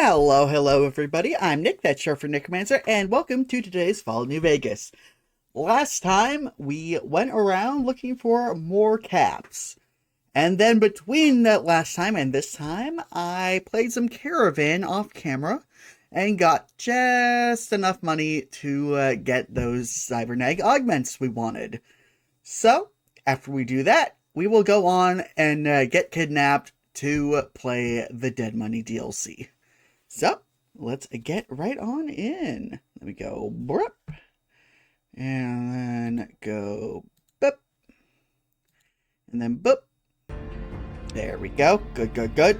Hello everybody, I'm Nick, that's short for Nickmancer, and welcome to today's Follow New Vegas. Last time, we went around looking for more caps. And then between that last time and this time, I played some Caravan off camera and got just enough money to get those cybernetic augments we wanted. So, after we do that, we will go on and get kidnapped to play the Dead Money DLC. So, let's get right on in. Let me go Bort. And then go boop. And then boop. There we go. Good.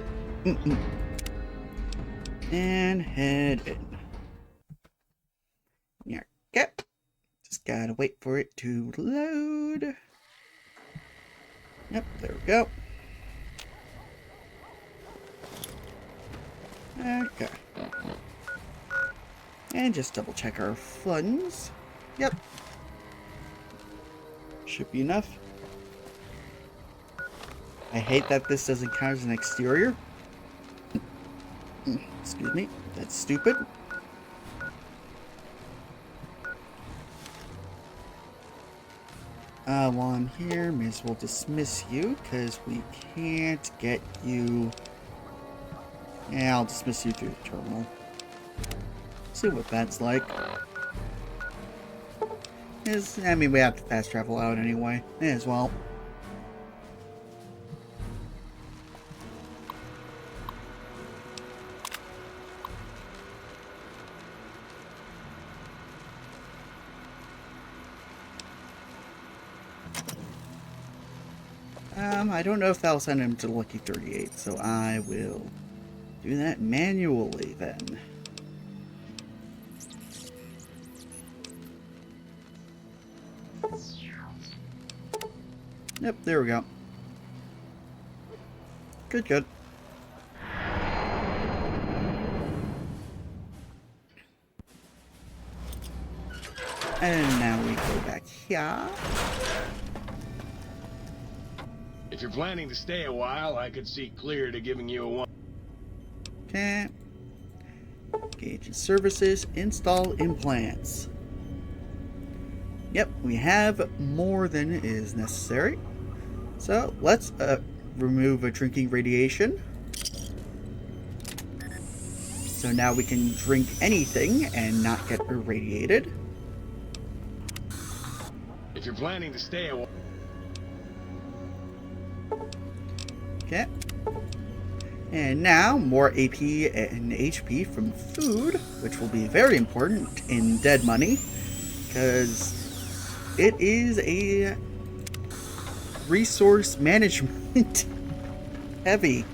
And head in. Okay. Just gotta wait for it to load. Yep, there we go. Okay. And just double check our funds. Yep. Should be enough. I hate that this doesn't count as an exterior. Excuse me. That's stupid. While I'm here, may as well dismiss you, because we can't get you... Yeah, I'll dismiss you through the terminal. See what that's like. I mean, we have to fast travel out anyway. May as well. I don't know if that'll send him to Lucky 38, so I will do that manually then. Yep, there we go. Good. And now we go back here. If you're planning to stay a while, I could see clear to giving you a one. Okay. Engage in services, install implants. Yep, we have more than is necessary. So let's remove a drinking radiation. So now we can drink anything and not get irradiated. If you're planning to stay a while. Okay. And now, more AP and HP from food, which will be very important in Dead Money, because it is a resource management heavy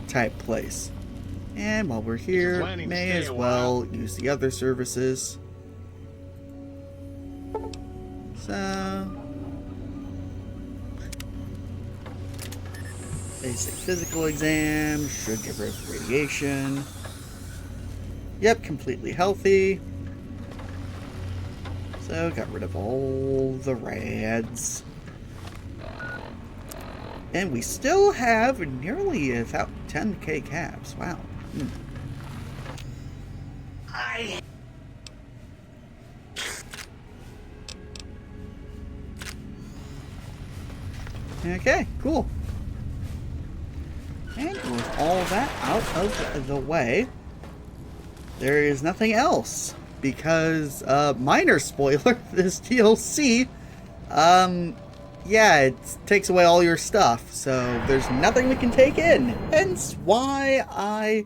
type place. And while we're here, may as well use the other services. So... basic physical exam, should get rid of radiation. Yep, completely healthy. So, got rid of all the rads. And we still have nearly about 10k caps. Wow. Okay, cool. And with all that out of the way, there is nothing else. Because, minor spoiler, this DLC, yeah, it takes away all your stuff. So, there's nothing we can take in. Hence why I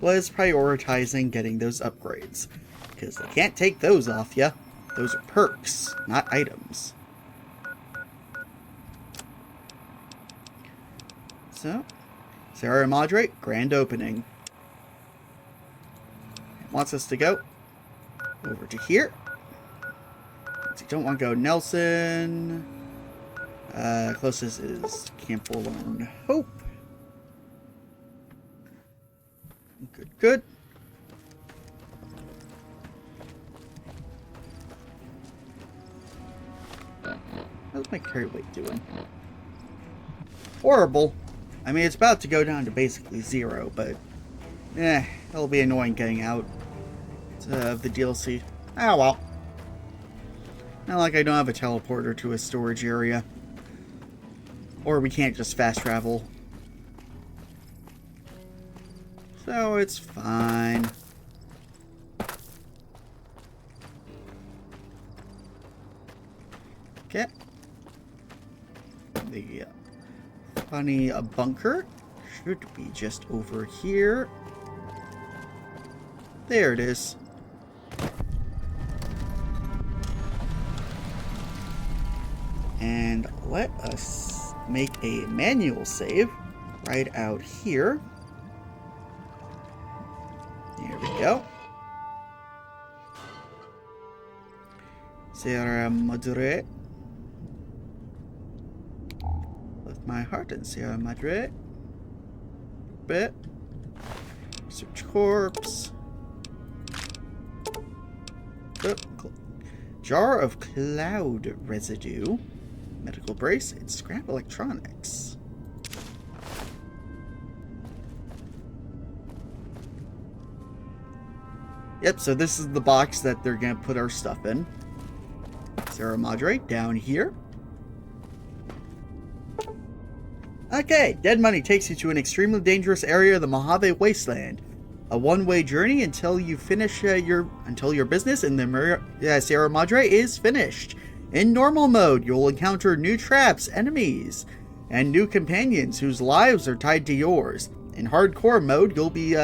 was prioritizing getting those upgrades. Because they can't take those off ya. Those are perks, not items. So... Sierra Madre, grand opening. It wants us to go over to here. So you don't want to go Nelson. Closest is Camp Forlorn Hope. Good. How's my carry weight doing? Horrible. I mean, it's about to go down to basically 0, but It'll be annoying getting out of the DLC. Ah, well. Not like I don't have a teleporter to a storage area. Or we can't just fast travel. So it's fine. Okay. The funny bunker should be just over here. There it is. And let us make a manual save right out here. There we go. Sierra Madre. With my heart in Sierra Madre. Bit. Search corpse. Oh, jar of cloud residue. Medical brace and scrap electronics. Yep, so this is the box that they're gonna put our stuff in. Sierra Madre down here. Okay, dead money takes you to an extremely dangerous area of the Mojave Wasteland. A one-way journey until you finish your business in the Sierra Madre is finished. In normal mode, you'll encounter new traps, enemies, and new companions whose lives are tied to yours. In hardcore mode, you'll be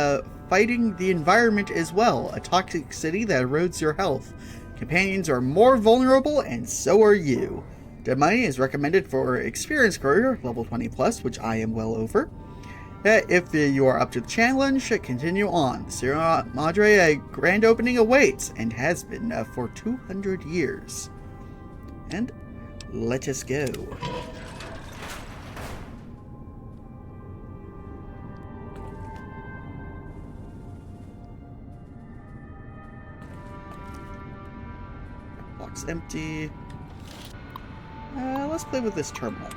fighting the environment as well, a toxic city that erodes your health. Companions are more vulnerable, and so are you. Dead Money is recommended for experienced career, level 20+, which I am well over. If you are up to the challenge, continue on. Sierra Madre, a grand opening awaits, and has been for 200 years. And let us go. Box empty. Let's play with this terminal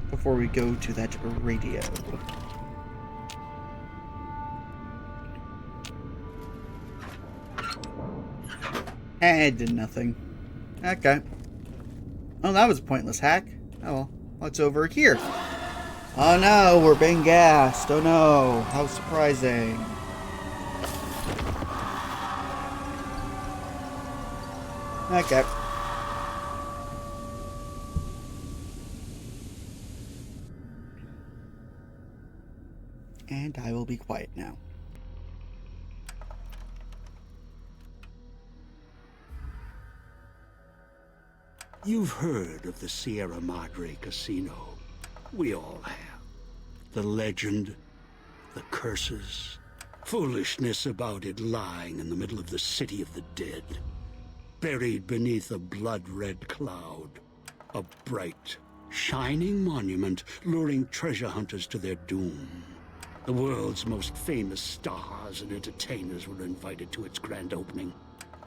before we go to that radio. It did nothing. Okay. Oh, that was a pointless hack. Oh well. What's over here? Oh no, we're being gassed. Oh no. How surprising. Okay. And I will be quiet now. You've heard of the Sierra Madre Casino. We all have. The legend, the curses, foolishness about it lying in the middle of the city of the dead. Buried beneath a blood-red cloud. A bright, shining monument luring treasure hunters to their doom. The world's most famous stars and entertainers were invited to its grand opening.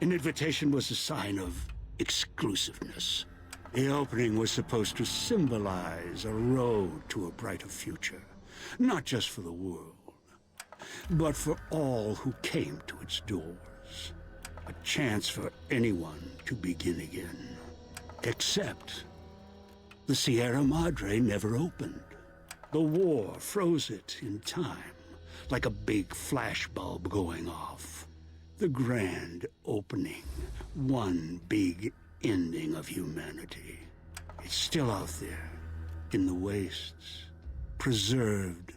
An invitation was a sign of exclusiveness. The opening was supposed to symbolize a road to a brighter future, not just for the world, but for all who came to its doors. A chance for anyone to begin again. Except the Sierra Madre never opened. The war froze it in time, like a big flashbulb going off. The grand opening, one big ending of humanity. It's still out there, in the wastes, preserved,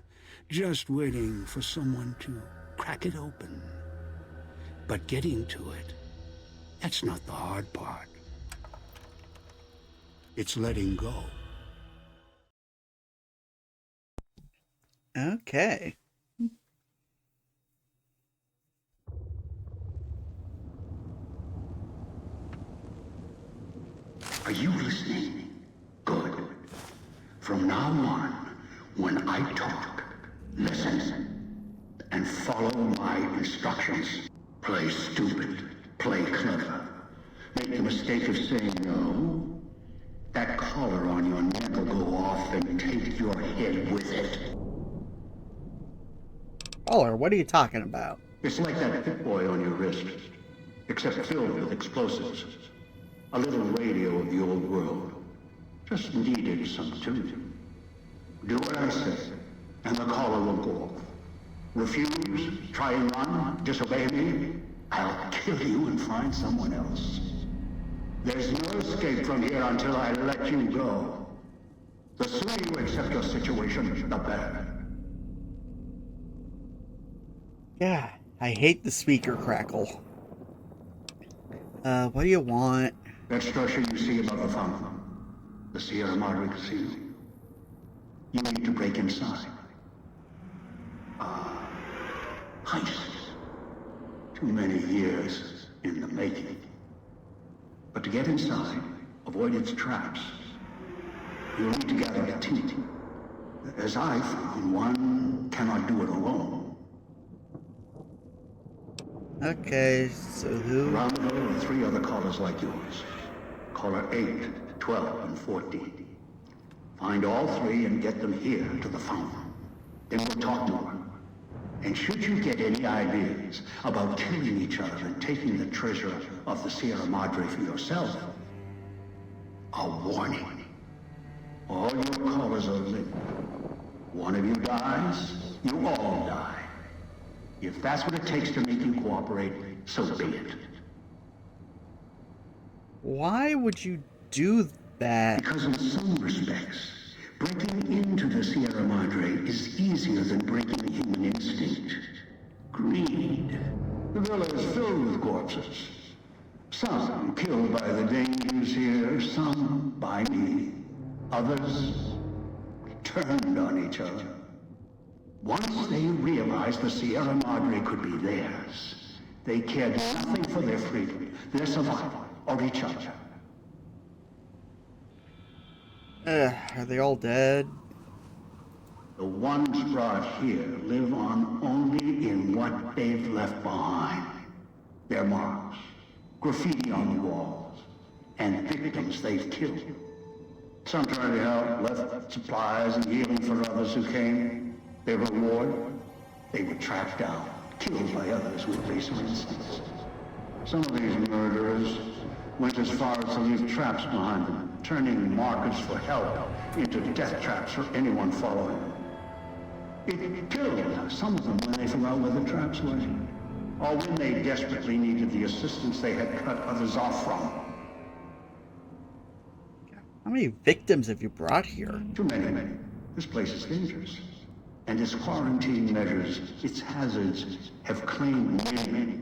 just waiting for someone to crack it open. But getting to it, that's not the hard part. It's letting go. Okay. Are you listening? Good. From now on, when I talk, listen and follow my instructions. Play stupid, play clever. Make the mistake of saying no. That collar on your neck will go off and take your head with it. Caller, what are you talking about? It's like that Pip Boy on your wrist, except filled with explosives. A little radio of the old world. Just needed some tuning. Do what I say, and the caller will go off. Refuse, try and run, disobey me, I'll kill you and find someone else. There's no escape from here until I let you go. The sooner you accept your situation, the better. Yeah, I hate the speaker crackle. What do you want? That structure you see above the fountain, the Sierra Madre Casino. You need to break inside. Heist. Too many years in the making. But to get inside, avoid its traps, you'll need to gather a team. As I found, one cannot do it alone. Okay, so who? Around the hill are 3 other callers like yours. Caller 8, 12, and 14. Find all 3 and get them here to the fountain. Then we'll talk to them. And should you get any ideas about killing each other and taking the treasure of the Sierra Madre for yourself, a warning. All your callers are linked. One of you dies, you all die. If that's what it takes to make you cooperate, so be it. Why would you do that? Because in some respects, breaking into the Sierra Madre is easier than breaking human instinct. Greed. The villa is filled with corpses. Some killed by the dangers here, some by me. Others turned on each other. Once they realized the Sierra Madre could be theirs, they cared nothing for their freedom, their survival, or each other. Are they all dead? The ones brought here live on only in what they've left behind. Their marks, graffiti on the walls, and victims they've killed. Some tried to help, left supplies and healing for others who came. Their reward? They were tracked down, killed by others with baser instincts. Some of these murderers went as far as to leave traps behind them, turning markers for help into death traps for anyone following them. It killed some of them when they forgot where the traps were, or when they desperately needed the assistance they had cut others off from. How many victims have you brought here? Too many. This place is dangerous. And its quarantine measures, its hazards, have claimed many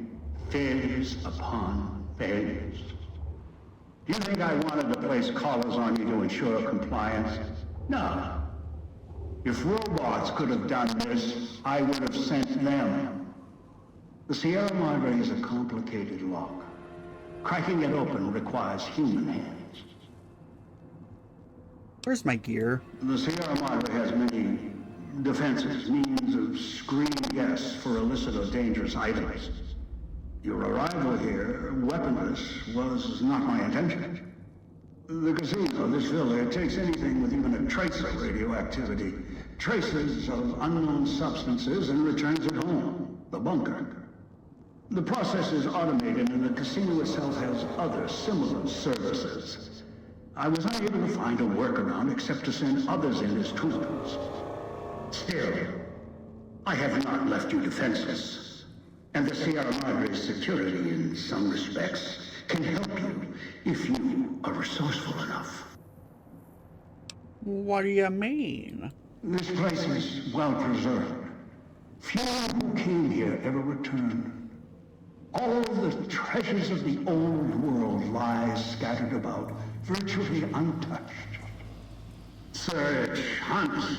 failures upon failures. Do you think I wanted to place collars on you to ensure compliance? No. If robots could have done this, I would have sent them. The Sierra Madre is a complicated lock. Cracking it open requires human hands. Where's my gear? The Sierra Madre has many defenses, means of screening guests for illicit or dangerous items. Your arrival here, weaponless, was not my intention. The casino, this villa, it takes anything with even a trace of radioactivity, traces of unknown substances, and returns it home, the bunker. The process is automated, and the casino itself has other similar services. I was unable to find a workaround except to send others in as tools. Still, I have not left you defenseless, and the Sierra Madre's security, in some respects, can help you if you are resourceful enough. What do you mean? This place is well preserved. Few who came here ever returned. All the treasures of the old world lie scattered about, virtually untouched. Search, hunt,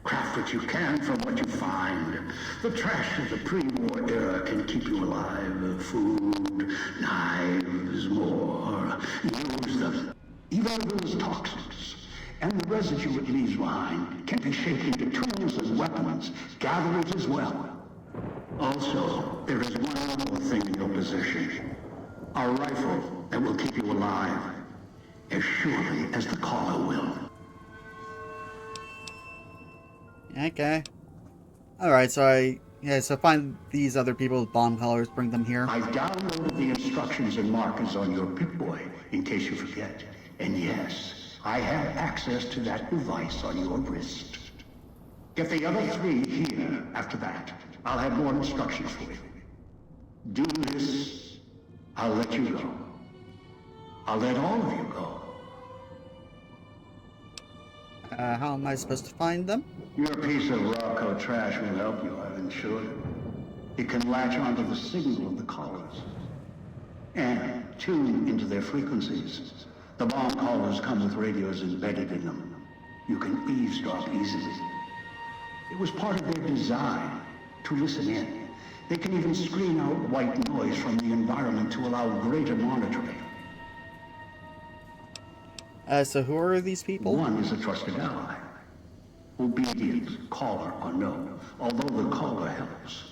craft what you can from what you find. The trash of the pre-war era can keep you alive. Food, knives, more. Use them. Even those toxins and the residue it leaves behind can be shaped into tools and weapons, gatherers as well. Also, there is one more thing in your possession. A rifle that will keep you alive, as surely as the caller will. Okay. Alright, so Yeah, so find these other people with bomb collars, bring them here. I downloaded the instructions and markers on your Pip-Boy, in case you forget. And yes, I have access to that device on your wrist. Get the other 3 here after that. I'll have more instructions for you. Do this, I'll let you go. I'll let all of you go. How am I supposed to find them? Your piece of Rocco trash will help you, I've ensured. It can latch onto the signal of the callers and tune into their frequencies. The bomb callers come with radios embedded in them. You can eavesdrop easily. It was part of their design to listen in. They can even screen out white noise from the environment to allow greater monitoring. So who are these people? One is a trusted ally. Obedient, caller or no, although the caller helps.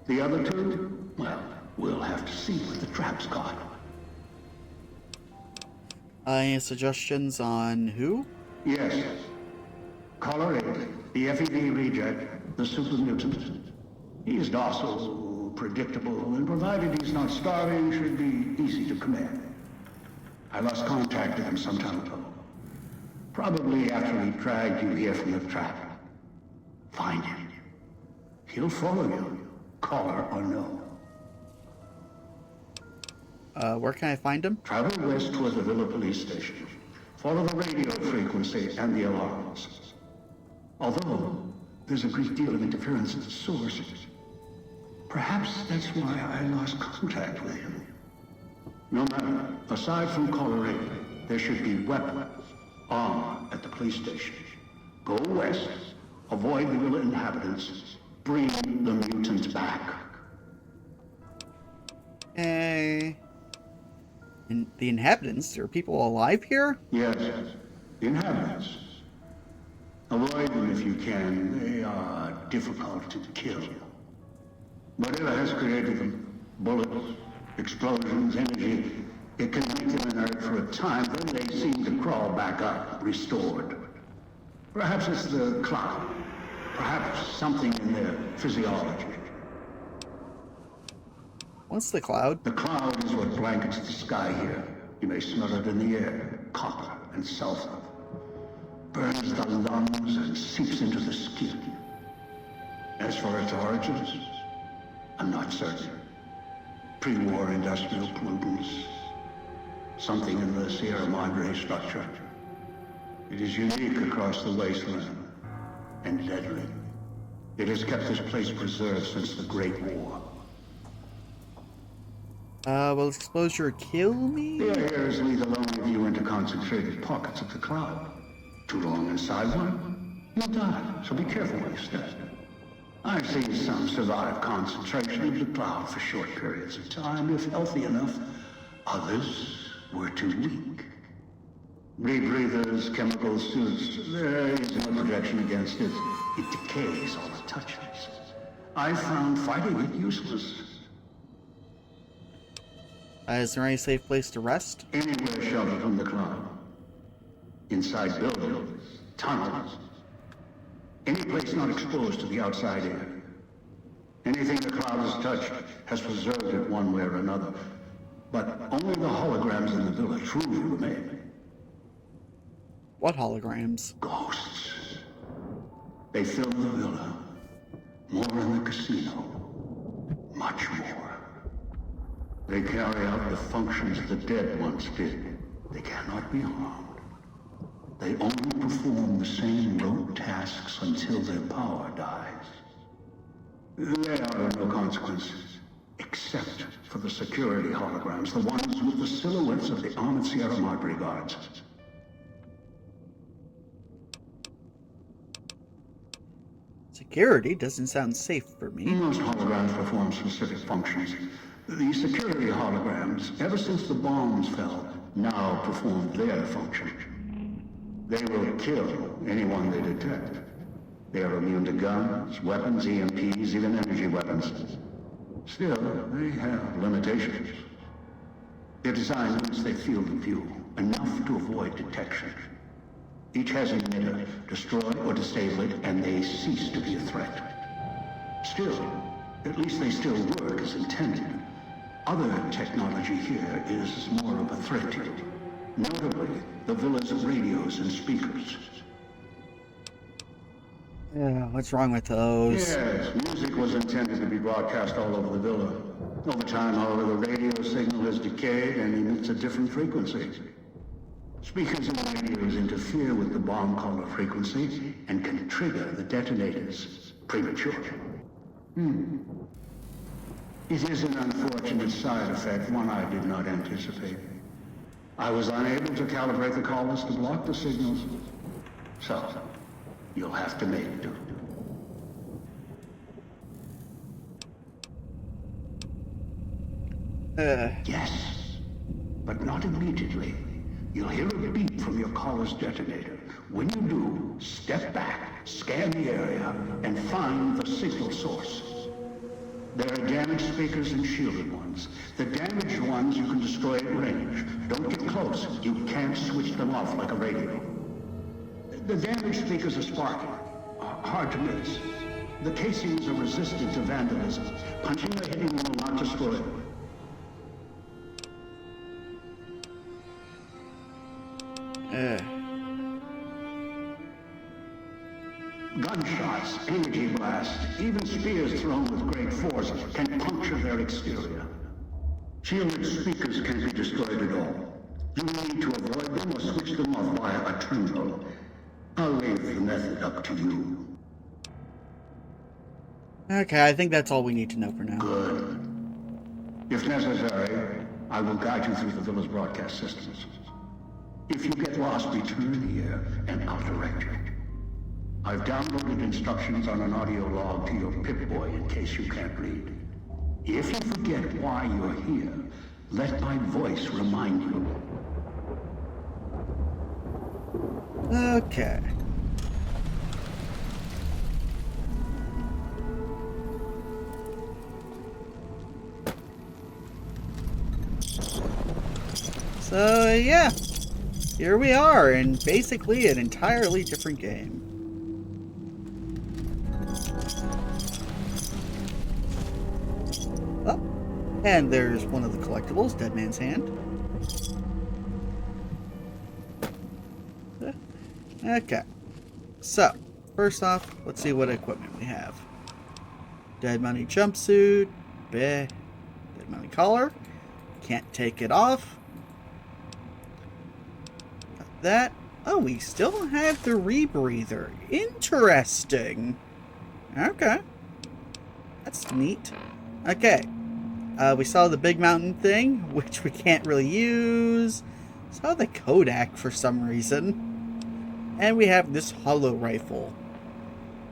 The other 2, well, we'll have to see what the trap's got. Any suggestions on who? Yes. Caller 8, the FEV reject, the super mutant. He's docile, predictable, and provided he's not starving, should be easy to command. I lost contact with him some time ago. Probably after he dragged you here from the trap. Find him. He'll follow you, caller or no. Where can I find him? Travel west toward the Villa police station. Follow the radio frequency and the alarms. Although, there's a great deal of interference at the source. Perhaps that's why I lost contact with him. No matter, aside from caller 8, there should be weapons, armor at the police station. Go west, avoid the Villa inhabitants, bring the mutants back. The inhabitants? Are people alive here? Yes, the inhabitants. Avoid them if you can. They are difficult to kill. Whatever has created them, bullets, explosions, energy, it can make them inert for a time, then they seem to crawl back up, restored. Perhaps it's the cloud. Perhaps something in their physiology. What's the cloud? The cloud is what blankets the sky here. You may smell it in the air. Copper and sulfur. Burns the lungs and seeps into the skin. As for its origins, I'm not certain. Pre-war industrial pollutants. Something in the Sierra Madre structure. It is unique across the wasteland. And deadly. It has kept this place preserved since the Great War. Will exposure kill me? The airs lead alone with you into concentrated pockets of the cloud. Too long inside one, you'll die, so be careful where you step. I've seen some survive concentration of the cloud for short periods of time, if healthy enough. Others were too weak. Rebreathers, chemical suits, there is no protection against it. It decays all it touches. I found fighting it useless. Is there any safe place to rest? Anywhere sheltered from the cloud. Inside buildings, tunnels. Any place not exposed to the outside air. Anything the cloud has touched has preserved it one way or another. But only the holograms in the villa truly remain. What holograms? Ghosts. They fill the villa. More in the casino. Much more. They carry out the functions the dead once did. They cannot be harmed. They only perform the same rote tasks until their power dies. They are of no consequence, except for the security holograms, the ones with the silhouettes of the armored Sierra Madre guards. Security doesn't sound safe for me. Most holograms perform specific functions. The security holograms, ever since the bombs fell, now perform their function. They will kill anyone they detect. They are immune to guns, weapons, EMPs, even energy weapons. Still, they have limitations. They're designed once they field of view, enough to avoid detection. Each has an emitter. Destroy or disable it, and they cease to be a threat. Still, at least they still work as intended. Other technology here is more of a threat to you. Notably, the villa's radios and speakers. Yeah, what's wrong with those? Yes, music was intended to be broadcast all over the villa. Over time, however, the radio signal has decayed and emits a different frequency. Speakers and radios interfere with the bomb caller frequency and can trigger the detonators prematurely. It is an unfortunate side effect, one I did not anticipate. I was unable to calibrate the callers to block the signals. So, you'll have to make do. Yes, but not immediately. You'll hear a beep from your caller's detonator. When you do, step back, scan the area, and find the signal source. There are damaged speakers and shielded ones. The damaged ones you can destroy at range. Don't get close. You can't switch them off like a radio. The damaged speakers are sparking. Hard to miss. The casings are resistant to vandalism. Punching or hitting them will not destroy them. Gunshots, energy blasts, even spears thrown with great force can puncture their exterior. Shielded speakers can't be destroyed at all. You need to avoid them or switch them off via a terminal. I'll leave the method up to you. Okay, I think that's all we need to know for now. Good. If necessary, I will guide you through the villa's broadcast systems. If you get lost, return here and I'll direct you. I've downloaded instructions on an audio log to your Pip-Boy in case you can't read. If you forget why you're here, let my voice remind you. Okay. So, yeah. Here we are in basically an entirely different game. Oh, and there's one of the collectibles, Dead Man's Hand. Okay. So, first off, let's see what equipment we have. Dead Money jumpsuit. Dead Money collar. Can't take it off. That. Oh, we still have the rebreather. Interesting. Okay. That's neat. Okay. We saw the big mountain thing, which we can't really use. Saw the Kodak for some reason. And we have this hollow rifle,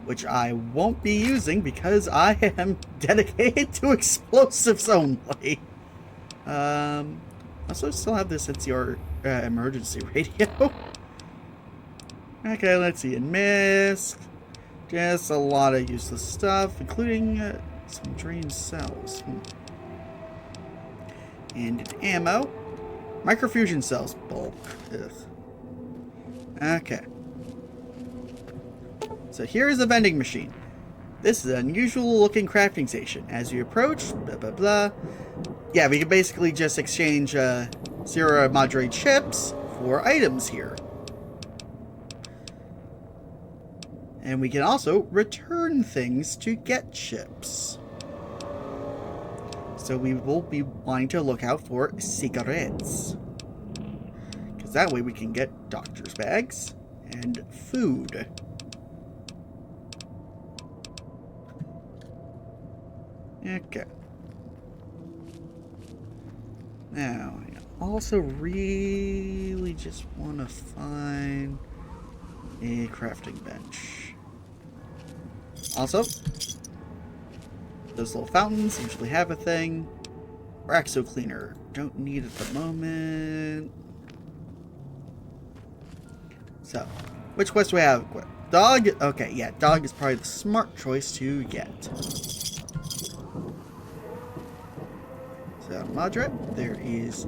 which I won't be using because I am dedicated to explosives only. Also still have this NCR emergency radio. Okay, let's see. And mist. Just a lot of useless stuff, including some drained cells. And ammo. Microfusion cells. Bulk. Ugh. Okay. So here is a vending machine. This is an unusual looking crafting station. As you approach, blah blah blah. Yeah, we can basically just exchange Sierra Madre chips for items here. And we can also return things to get chips. So we will be wanting to look out for cigarettes. Because that way we can get doctor's bags and food. Okay. Now, I also really just want to find a crafting bench. Also, those little fountains usually have a thing. Raxo cleaner. Don't need at the moment. So, which quest do we have? Dog? Okay, yeah, dog is probably the smart choice to get. So, Madre, there is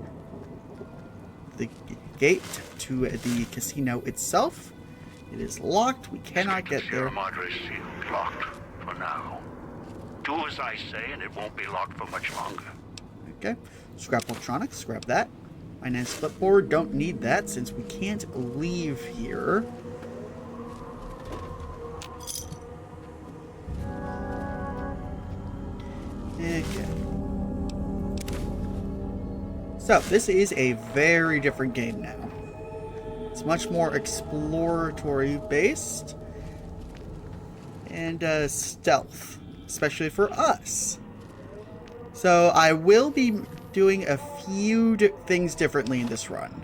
the gate to the casino itself. It is locked. We cannot get there. Sierra Madre sealed, locked for now. Do as I say, and it won't be locked for much longer. Okay. Scrap electronics, scrap that. Finance clipboard, don't need that since we can't leave here. Okay. So, this is a very different game now. It's much more exploratory based and stealth, especially for us. So I will be doing a few things differently in this run.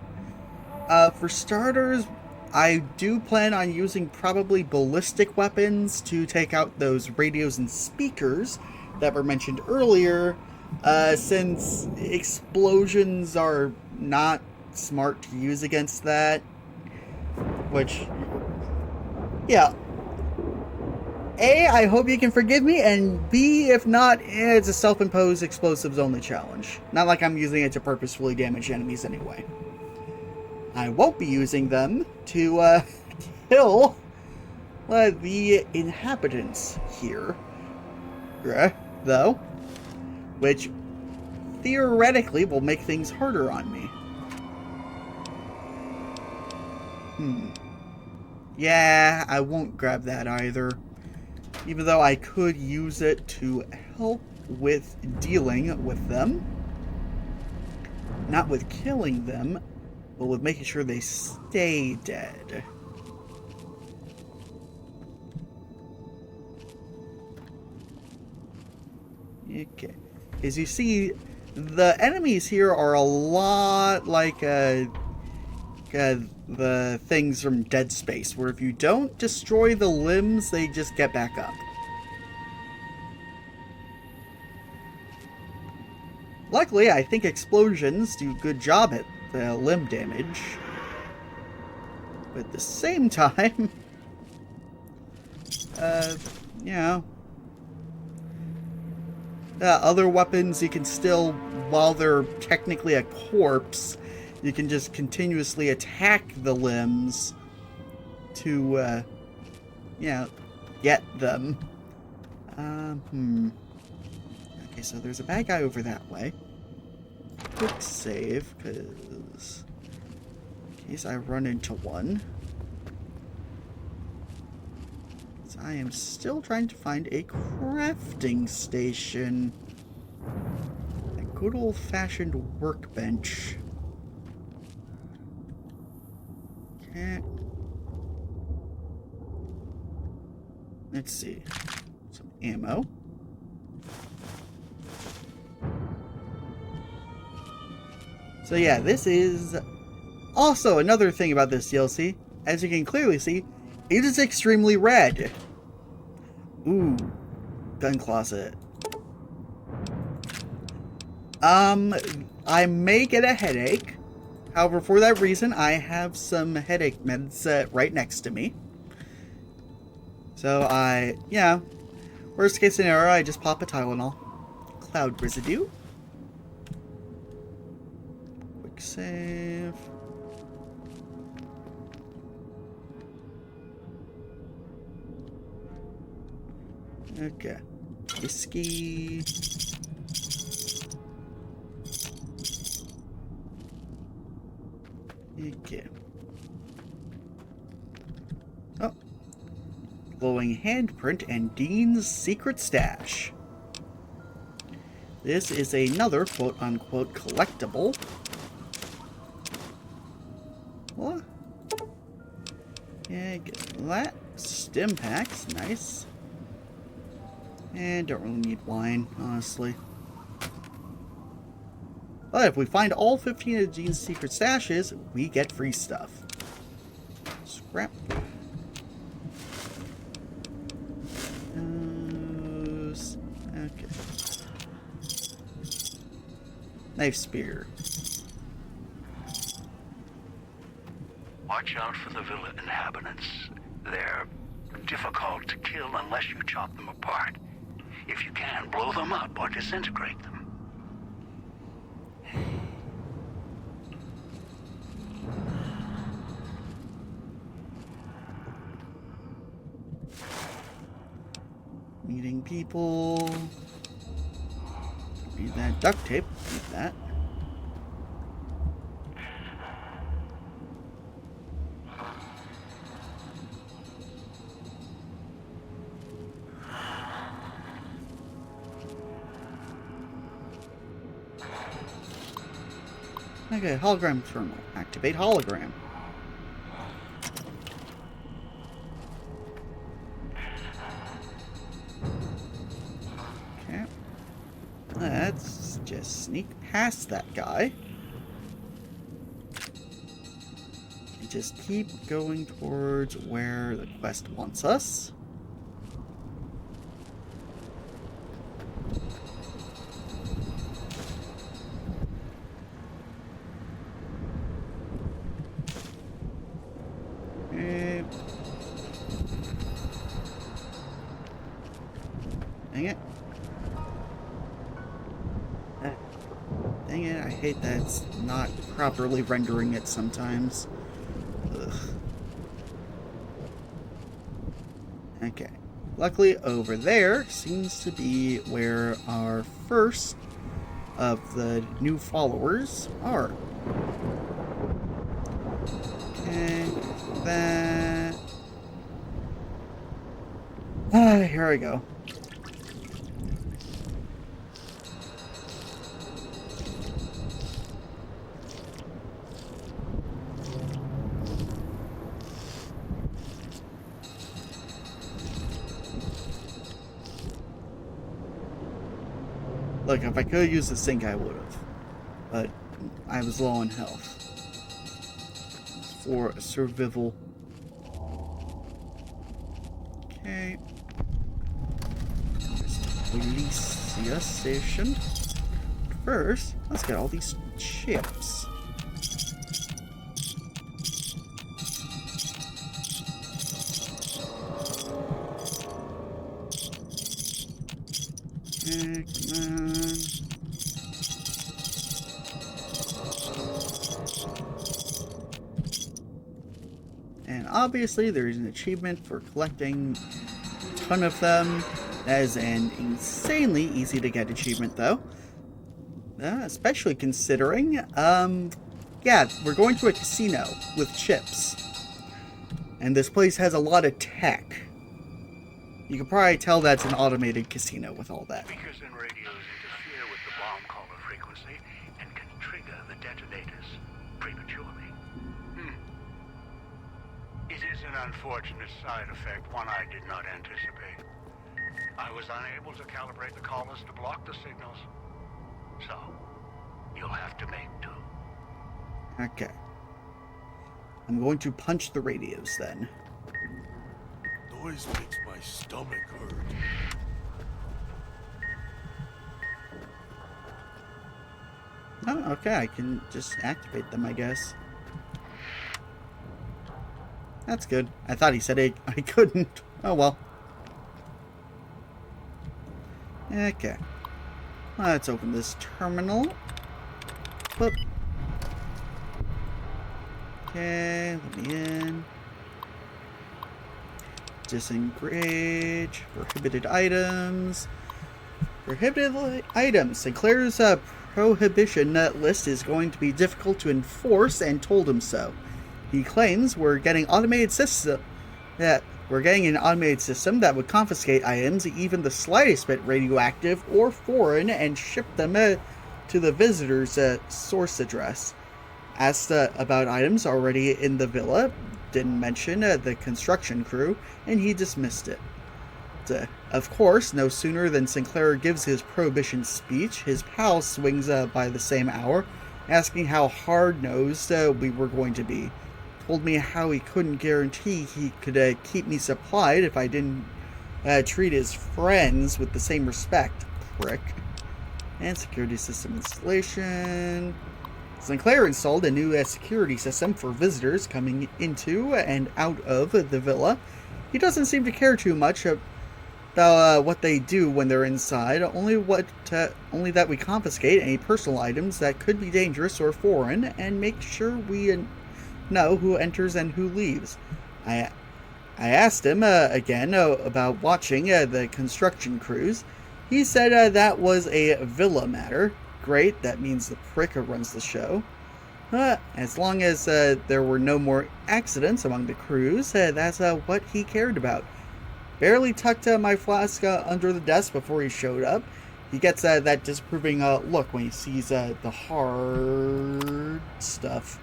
For starters, I do plan on using probably ballistic weapons to take out those radios and speakers that were mentioned earlier, since explosions are not smart to use against that. Which, yeah. A, I hope you can forgive me, and B, if not, it's a self-imposed explosives only challenge. Not like I'm using it to purposefully damage enemies anyway. I won't be using them to kill the inhabitants here, though, which theoretically will make things harder on me. Yeah, I won't grab that either. Even though I could use it to help with dealing with them. Not with killing them, but with making sure they stay dead. Okay. As you see, the enemies here are a lot like the things from Dead Space, where if you don't destroy the limbs, they just get back up. Luckily, I think explosions do a good job at the limb damage. But at the same time, you know, other weapons you can still, while they're technically a corpse, you can just continuously attack the limbs to, you know, get them. Okay, so there's a bad guy over that way. Quick save, because in case I run into one. So I am still trying to find a crafting station. A good old-fashioned workbench. Okay. Let's see. Some ammo. So yeah, this is also another thing about this DLC. As you can clearly see, it is extremely red. Ooh, gun closet. I may get a headache. However, for that reason, I have some headache meds right next to me. So yeah, worst case scenario, I just pop a Tylenol. Cloud residue. Quick save. Okay. Whiskey. Okay. Oh. Glowing handprint and Dean's secret stash. This is another quote-unquote collectible. What? Yeah, get that. Stim packs, nice. And don't really need wine, honestly. But if we find all 15 of Dean's secret stashes, we get free stuff. Scrap. Okay. Knife spear. Watch out for the villa inhabitants. They're difficult to kill unless you chop them apart. If you can, blow them up or disintegrate them. Meeting people. Need that duct tape. Need that. Okay, hologram terminal. Activate hologram. Okay. Let's just sneak past that guy. And just keep going towards where the quest wants us. Dang it. Dang it, I hate that it's not properly rendering it sometimes. Ugh. Okay. Luckily, over there seems to be where our first of the new followers are. Okay, that. Here I go. Look, if I could have used the sink, I would have. But I was low on health. For survival. Okay. There's the police station. First, let's get all these chips. Okay, come on. And obviously there's an achievement for collecting a ton of them. That is an insanely easy to get achievement though. Especially considering, yeah, we're going to a casino with chips. And this place has a lot of tech. You can probably tell that's an automated casino with all that. Speakers and radios interfere with the bomb caller frequency and can trigger the detonators prematurely. It is an unfortunate side effect, one I did not anticipate. I was unable to calibrate the collars to block the signals. So, you'll have to make do. Okay. I'm going to punch the radios then. Noise makes my stomach hurt. Oh, okay, I can just activate them, I guess. That's good. I thought he said I couldn't. Oh well. Okay. Let's open this terminal. Boop. Okay, let me in. Disengage. Prohibited items. Prohibited items. Sinclair's prohibition list is going to be difficult to enforce and told him so. He claims we're getting an automated system that would confiscate items, even the slightest bit radioactive or foreign, and ship them to the visitor's source address. Asked about items already in the villa, didn't mention the construction crew, and he dismissed it. Of course, no sooner than Sinclair gives his prohibition speech, his pal swings by the same hour, asking how hard-nosed we were going to be. Told me how he couldn't guarantee he could keep me supplied if I didn't treat his friends with the same respect. Prick. And security system installation. Sinclair installed a new security system for visitors coming into and out of the villa. He doesn't seem to care too much about what they do when they're inside, only that we confiscate any personal items that could be dangerous or foreign, and make sure we know who enters and who leaves. I I asked him again about watching the construction crews. He said that was a villa matter. Great, that means the prick runs the show. As long as there were no more accidents among the crews, that's what he cared about. Barely tucked my flask under the desk before he showed up. He gets that disapproving look when he sees the hard stuff.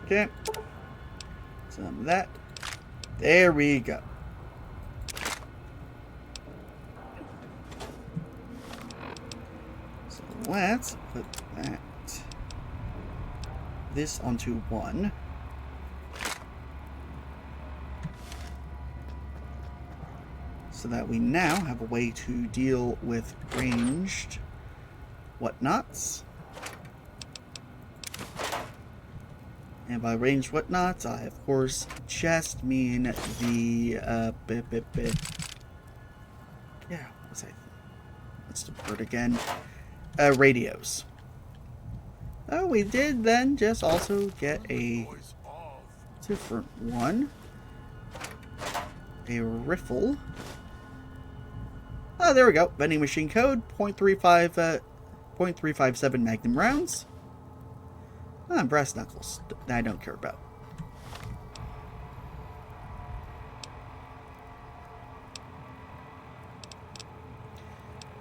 Okay. Some of that. There we go. So let's put this onto one. So that we now have a way to deal with ranged whatnots. And by ranged whatnots, I of course just mean the yeah, what's the word again? Radios. Oh, we did then just also get a different one. A riffle. Oh, there we go. Vending machine code, 0.357 Magnum rounds. Brass knuckles. I don't care about.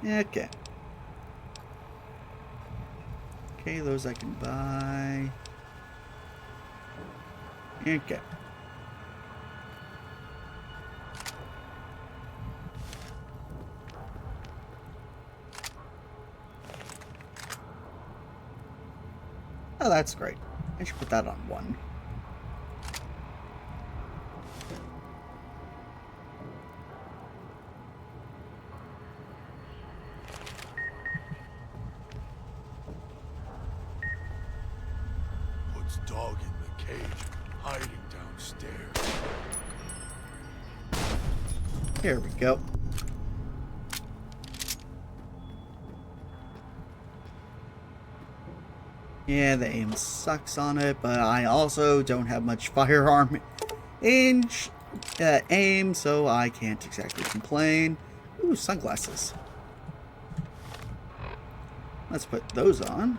Okay. Okay, those I can buy. Okay. Oh, that's great. I should put that on one. What's dog in the cage, hiding downstairs? Here we go. Yeah, the aim sucks on it, but I also don't have much firearm aim, so I can't exactly complain. Ooh, sunglasses. Let's put those on.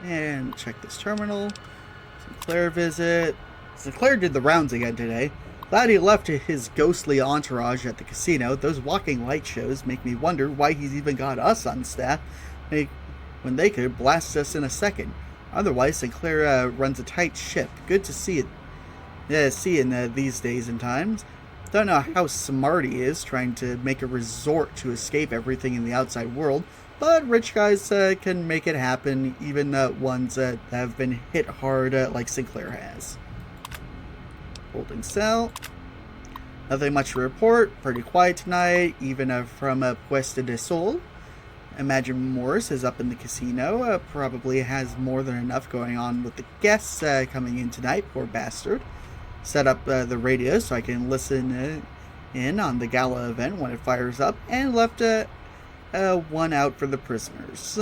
And check this terminal. Sinclair visit. Sinclair did the rounds again today. Glad he left his ghostly entourage at the casino. Those walking light shows make me wonder why he's even got us on staff when they could blast us in a second. Otherwise, Sinclair runs a tight ship. Good to see it. In these days and times. Don't know how smart he is trying to make a resort to escape everything in the outside world, but rich guys can make it happen, even ones that have been hit hard like Sinclair has. Holding cell. Nothing much to report. Pretty quiet tonight, even from Puesta de Sol. Imagine Morris is up in the casino. Probably has more than enough going on with the guests coming in tonight. Poor bastard. Set up the radio so I can listen in on the gala event when it fires up. And left one out for the prisoners.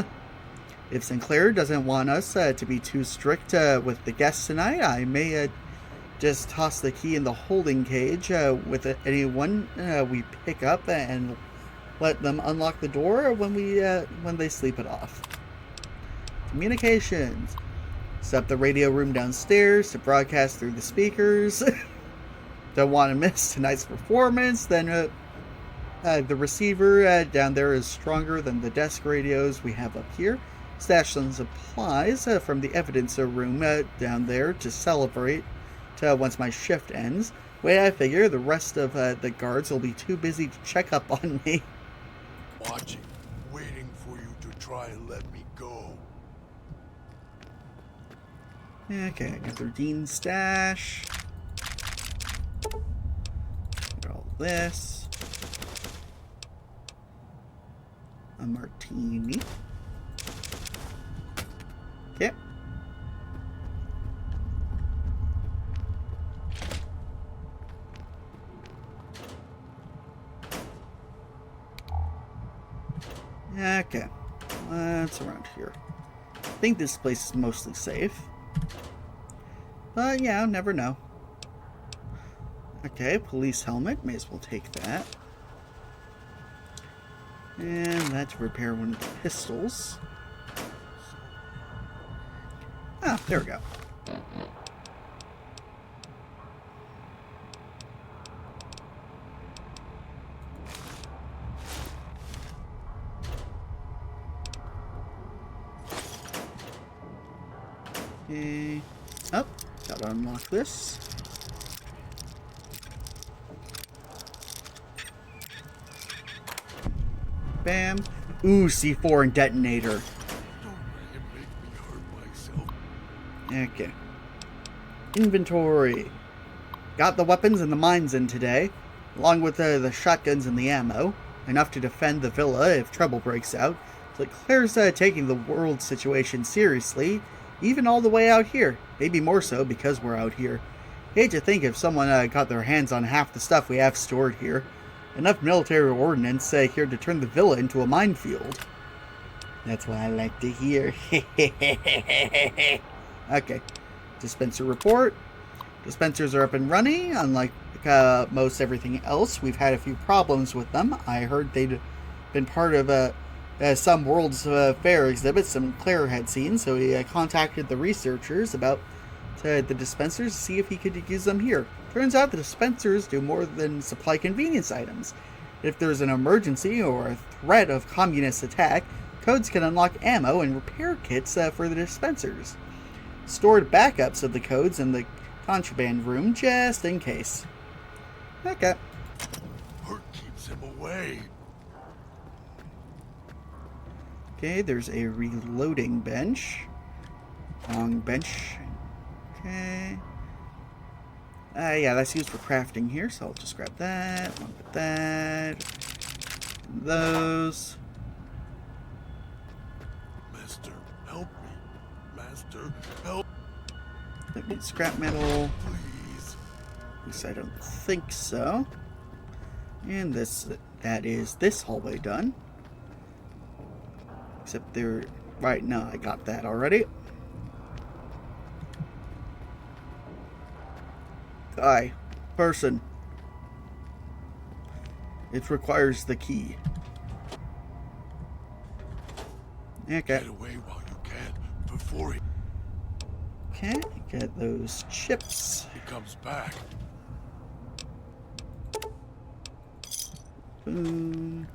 If Sinclair doesn't want us to be too strict with the guests tonight, I may just toss the key in the holding cage with anyone we pick up and let them unlock the door when they sleep it off. Communications. Set up the radio room downstairs to broadcast through the speakers. Don't want to miss tonight's performance. Then the receiver down there is stronger than the desk radios we have up here. Stash some supplies from the evidence room down there to celebrate once my shift ends. Way I figure the rest of the guards will be too busy to check up on me. Watching, waiting for you to try and let me go. Okay, I got their Dean stash. Got all this. A martini. Okay. Okay, what's around here? think this place is mostly safe. But yeah, I'll never know. Okay, police helmet. May as well take that. And that's to repair one of the pistols. Ah, there we go. Okay. Oh, gotta unlock this. Bam. Ooh, C4 and detonator. Don't let him make me hurt myself. Okay. Inventory. Got the weapons and the mines in today, along with the shotguns and the ammo. Enough to defend the villa if trouble breaks out. So Claire's taking the world situation seriously, even all the way out here. Maybe more so because we're out here. Hate to think if someone got their hands on half the stuff we have stored here. Enough military ordnance here to turn the villa into a minefield. That's what I like to hear. Okay. Dispenser report. Dispensers are up and running. Unlike most everything else, we've had a few problems with them. I heard they'd been part of some World's Fair exhibits some Claire had seen, so he contacted the researchers about the dispensers to see if he could use them here. Turns out the dispensers do more than supply convenience items. If there's an emergency or a threat of communist attack, codes can unlock ammo and repair kits for the dispensers. Stored backups of the codes in the contraband room just in case. Okay. Hurt keeps him away. Okay, there's a reloading bench. Long bench. Okay. Yeah, that's used for crafting here, so I'll just grab that. One with that. Those. Master, help me. Master, help. That needs scrap metal. Please. At least I don't think so. And that is this hallway done. Except there, right, no, I got that already. Guy, person. It requires the key. Okay. Get away while you can before he Okay, get those chips. comes back. Boom.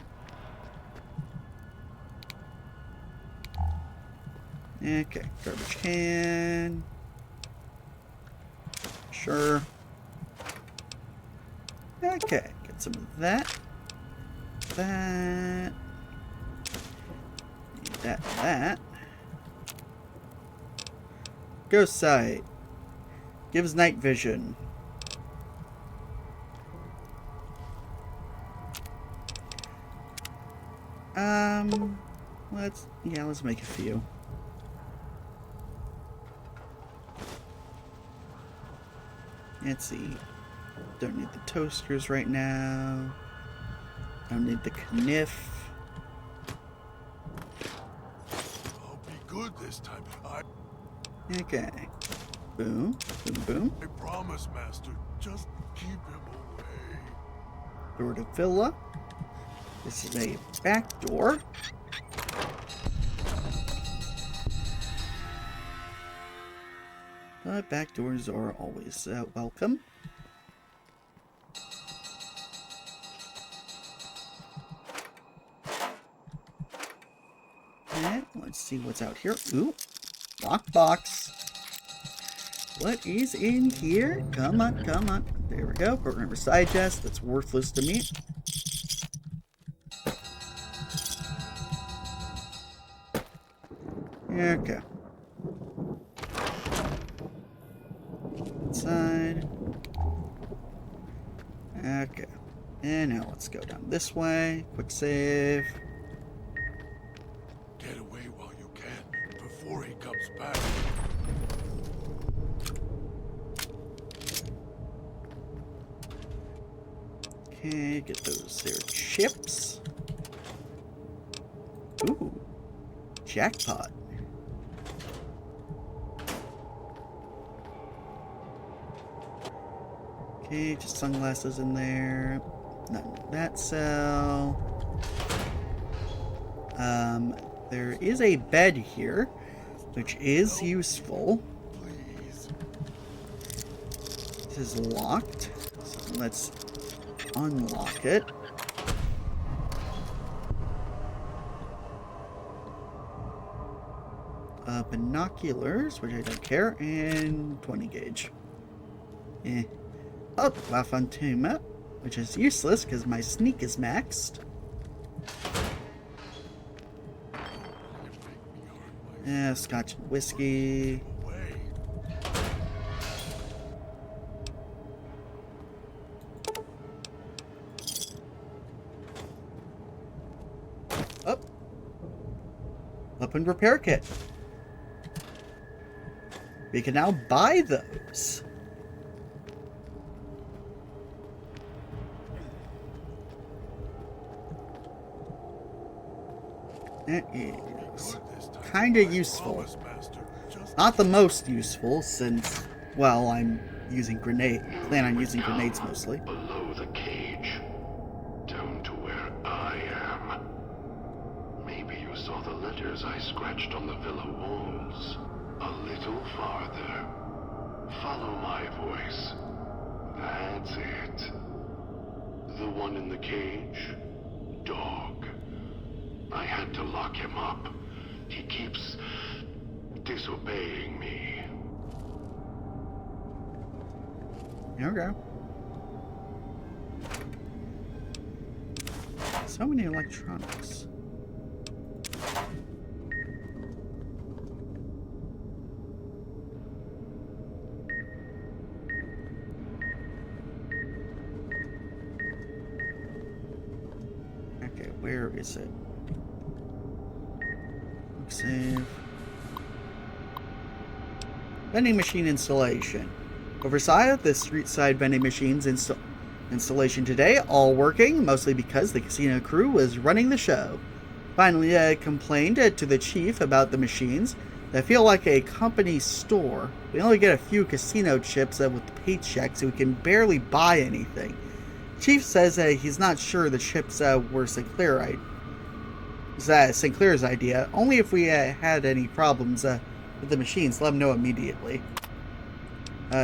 Okay, garbage can. Sure. Okay, get some of that. That. That. Ghost sight. Gives night vision. Let's make a few. Let's see. Don't need the toasters right now. Don't need the kniff. I'll be good this time. Okay. Boom. Boom, boom. I promise, Master. Just keep him away. Door to villa. This is a back door. Back doors are always welcome. And let's see what's out here. Ooh, lockbox. What is in here? Come on, come on. There we go. Program side chest. That's worthless to me. Okay. Inside. Okay. And now let's go down this way. Quick save. Get away while you can before he comes back. Okay, get those there chips. Ooh. Jackpot. Okay, just sunglasses in there. Not in that cell. There is a bed here, which is useful. Please. This is locked, so let's unlock it. Binoculars, which I don't care, and 20 gauge. Eh. Oh, La Fantuma, which is useless because my sneak is maxed. Yeah, scotch and whiskey. Away. Up. Weapon repair kit. We can now buy those. That is kind of useful. Promise, Master. Just Not the most useful since, well, I'm using plan on using grenades mostly. Below the cage, down to where I am. Maybe you saw the letters I scratched on the villa walls. A little farther. Follow my voice. That's it. The one in the cage? Dog. I had to lock him up. He keeps disobeying me. Okay. So many electronics. Okay, where is it? Save. Vending machine installation. Oversight the street side vending machines installation today, all working, mostly because the casino crew was running the show. Finally, I complained to the chief about the machines that feel like a company store. We only get a few casino chips with paychecks, so we can barely buy anything. Chief says he's not sure the chips were Sinclair's idea. Only if we had any problems with the machines, let him know immediately.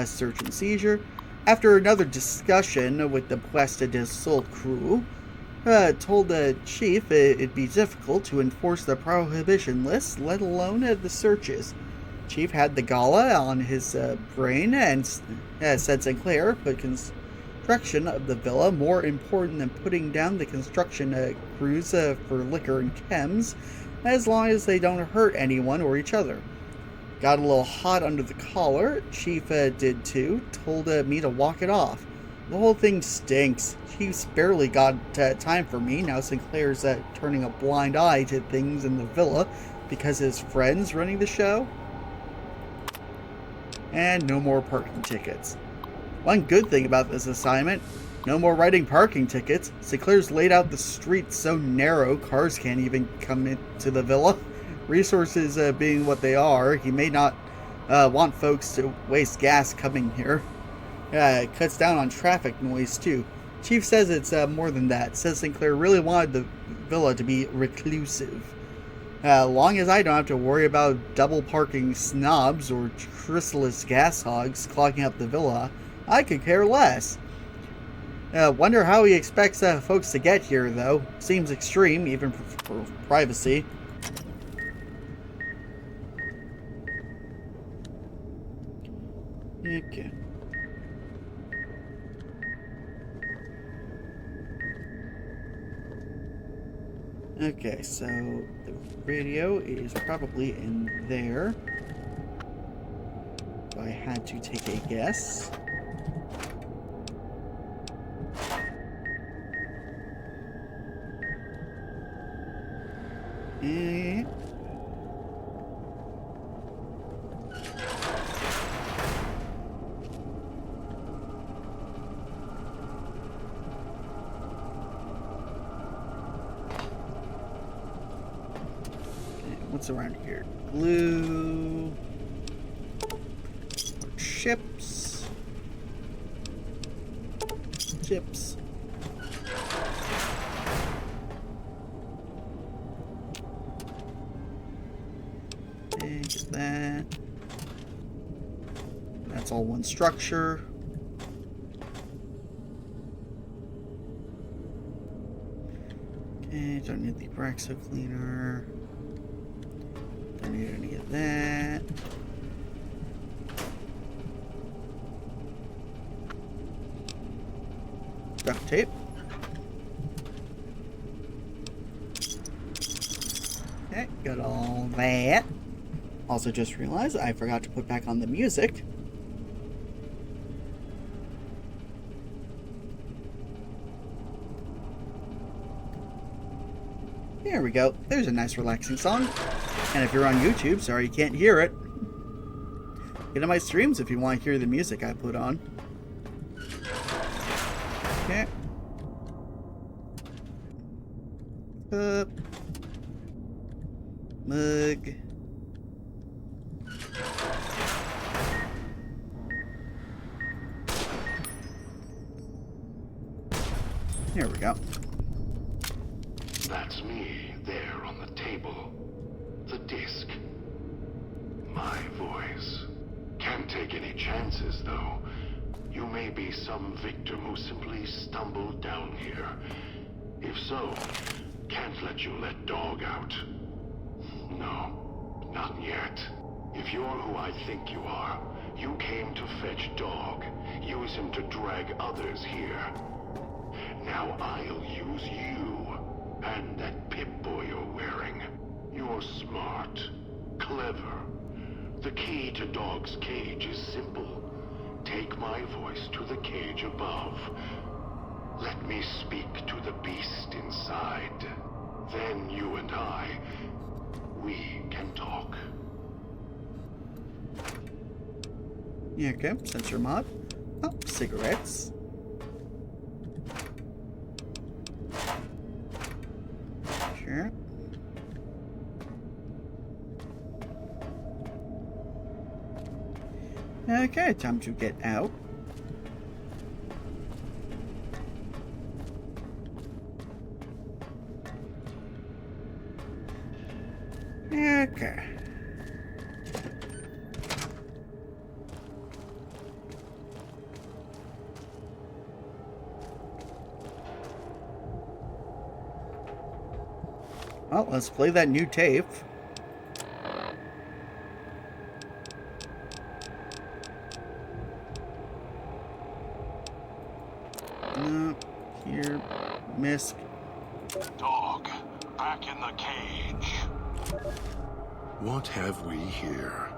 Search and seizure. After another discussion with the Puesta del Sol crew, told the chief it'd be difficult to enforce the prohibition list, let alone the searches. Chief had the gala on his brain and said Sinclair put construction of the villa more important than putting down the construction crews for liquor and chems, as long as they don't hurt anyone or each other. Got a little hot under the collar. Chief did too. Told me to walk it off. The whole thing stinks. Chief's barely got time for me. Now Sinclair's turning a blind eye to things in the villa because his friend's running the show. And no more parking tickets. One good thing about this assignment, no more writing parking tickets. Sinclair's laid out the street so narrow cars can't even come into the villa. Resources being what they are, he may not want folks to waste gas coming here. It cuts down on traffic noise too. Chief says it's more than that. Says Sinclair really wanted the villa to be reclusive. Long as I don't have to worry about double parking snobs or chrysalis gas hogs clogging up the villa, I could care less. Wonder how he expects folks to get here, though. Seems extreme, even for privacy. Okay. Okay, so the radio is probably in there. If I had to take a guess. What's around here? Glue. Chips. chips. Okay, get that. That's all one structure. Okay, don't need the Braxo cleaner. Don't need any of that. Duct tape. Okay, got all that. Also just realized I forgot to put back on the music. There we go. There's a nice relaxing song. And if you're on YouTube, sorry you can't hear it. Get on my streams if you want to hear the music I put on. Okay. Cup. Mug. Here we go. That's me, there on the table. The disc. My voice. Can't take any chances, though. You may be some victim who simply stumbled down here. If so, can't let you let Dog out. No, not yet. If you're who I think you are, you came to fetch Dog. Use him to drag others here. Now I'll use you. And that Pip-Boy you're wearing. You're smart. Clever. The key to Dog's cage is simple. Take my voice to the cage above. Let me speak to the beast inside. Then you and I, we can talk. Yeah, okay. Sensor mod. Oh, cigarettes. Sure. Okay, time to get out. Okay. Well, let's play that new tape. No, here, Misk. Dog, back in the cage. What have we here?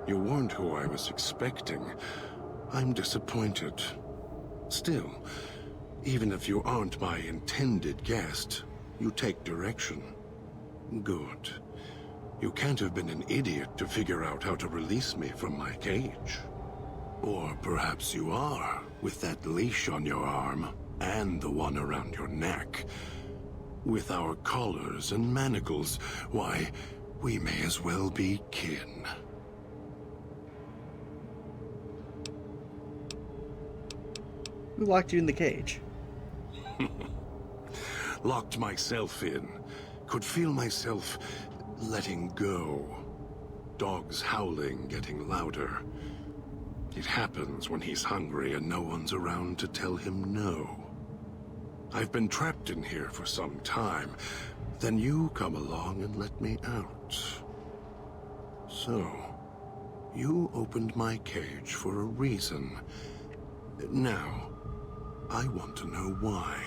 You weren't who I was expecting. I'm disappointed. Still, even if you aren't my intended guest, you take direction. Good. You can't have been an idiot to figure out how to release me from my cage. Or perhaps you are, with that leash on your arm, and the one around your neck. With our collars and manacles, why, we may as well be kin. Who locked you in the cage? Locked myself in. Could feel myself letting go. Dogs howling getting louder. It happens when he's hungry and no one's around to tell him no. I've been trapped in here for some time. Then you come along and let me out. So, you opened my cage for a reason. Now, I want to know why.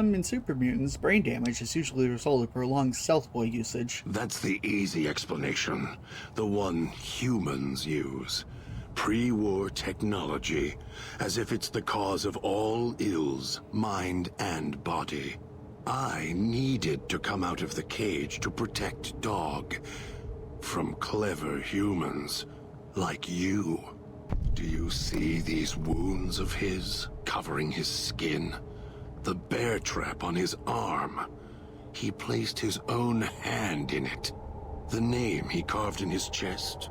In super mutants, brain damage is usually the result of prolonged stealth boy usage. That's the easy explanation. The one humans use. Pre-war technology. As if it's the cause of all ills, mind and body. I needed to come out of the cage to protect Dog. From clever humans. Like you. Do you see these wounds of his, covering his skin? The bear trap on his arm. He placed his own hand in it. The name he carved in his chest.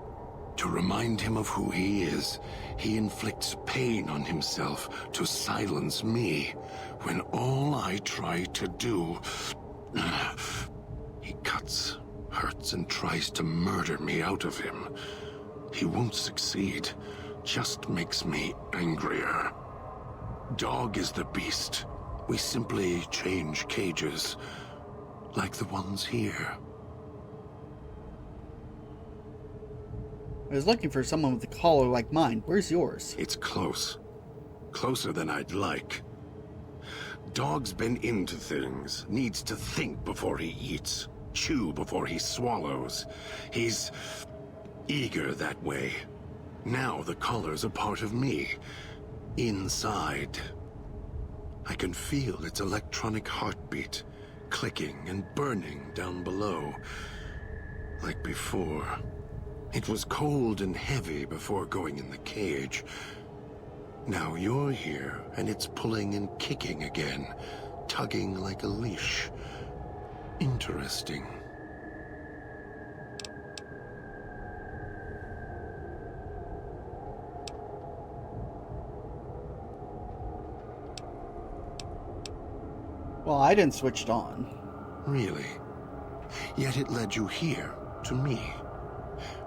To remind him of who he is, he inflicts pain on himself to silence me, when all I try to do... He cuts, hurts, and tries to murder me out of him. He won't succeed, just makes me angrier. Dog is the beast. We simply change cages, like the ones here. I was looking for someone with a collar like mine. Where's yours? It's close. Closer than I'd like. Dog's been into things, needs to think before he eats, chew before he swallows. He's eager that way. Now the collar's a part of me. Inside. I can feel its electronic heartbeat, clicking and burning down below. Like before. It was cold and heavy before going in the cage. Now you're here, and it's pulling and kicking again, tugging like a leash. Interesting. Well, I didn't switch it on. Really? Yet it led you here, to me.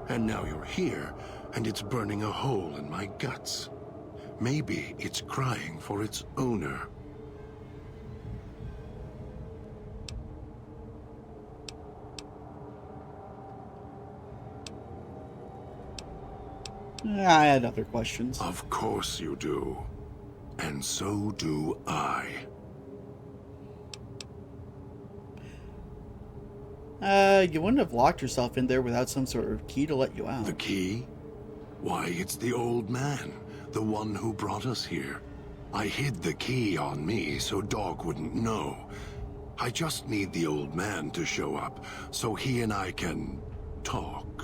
And now you're here, and it's burning a hole in my guts. Maybe it's crying for its owner. I had other questions. Of course you do. And so do I. You wouldn't have locked yourself in there without some sort of key to let you out. The key? Why, it's the old man, the one who brought us here. I hid the key on me so Dog wouldn't know. I just need the old man to show up so he and I can talk.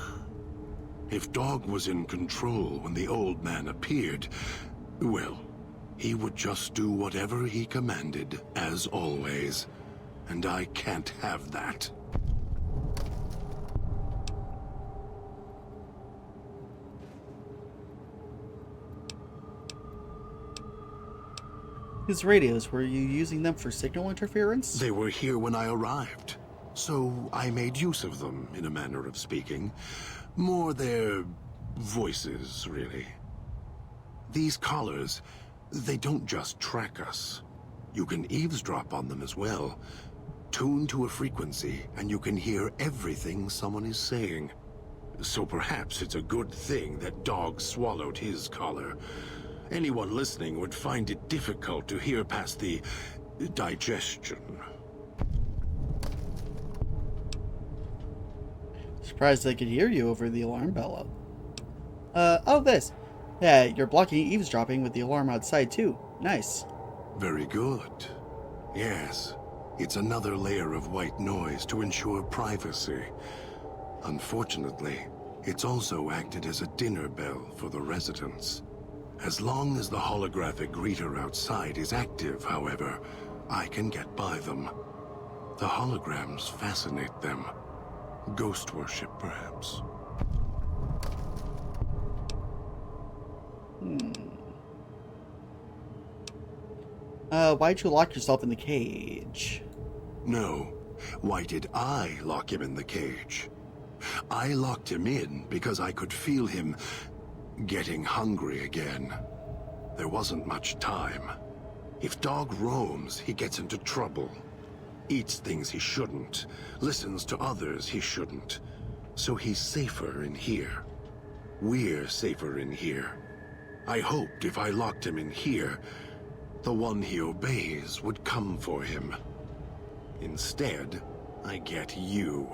If Dog was in control when the old man appeared, well, he would just do whatever he commanded, as always. And I can't have that. His radios, were you using them for signal interference? They were here when I arrived, so I made use of them, in a manner of speaking. More their voices, really. These collars, they don't just track us. You can eavesdrop on them as well. Tune to a frequency, and you can hear everything someone is saying. So perhaps it's a good thing that Dog swallowed his collar. Anyone listening would find it difficult to hear past the digestion. Surprised I could hear you over the alarm bellow. Oh, this. Yeah, you're blocking eavesdropping with the alarm outside, too. Nice. Very good. Yes, it's another layer of white noise to ensure privacy. Unfortunately, it's also acted as a dinner bell for the residents. As long as the holographic greeter outside is active, however, I can get by them. The holograms fascinate them. Ghost worship, perhaps. Why'd you lock yourself in the cage? No. Why did I lock him in the cage? I locked him in because I could feel him getting hungry again. There wasn't much time. If Dog roams, he gets into trouble. Eats things he shouldn't. Listens to others he shouldn't. So he's safer in here. We're safer in here. I hoped if I locked him in here, the one he obeys would come for him. Instead, I get you.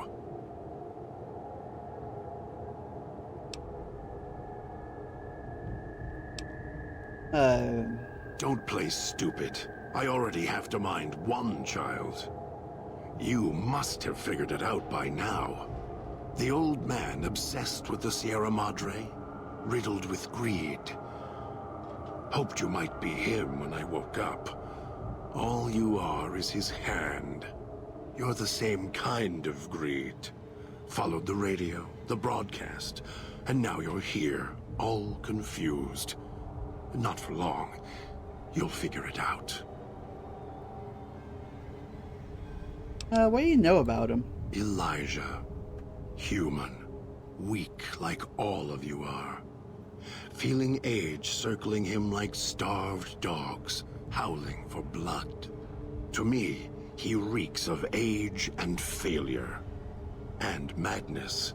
Don't play stupid. I already have to mind one child. You must have figured it out by now. The old man obsessed with the Sierra Madre, riddled with greed. Hoped you might be him when I woke up. All you are is his hand. You're the same kind of greed. Followed the radio, the broadcast, and now you're here, all confused. Not for long. You'll figure it out. What do you know about him? Elijah. Human. Weak like all of you are. Feeling age circling him like starved dogs, howling for blood. To me, he reeks of age and failure. And madness.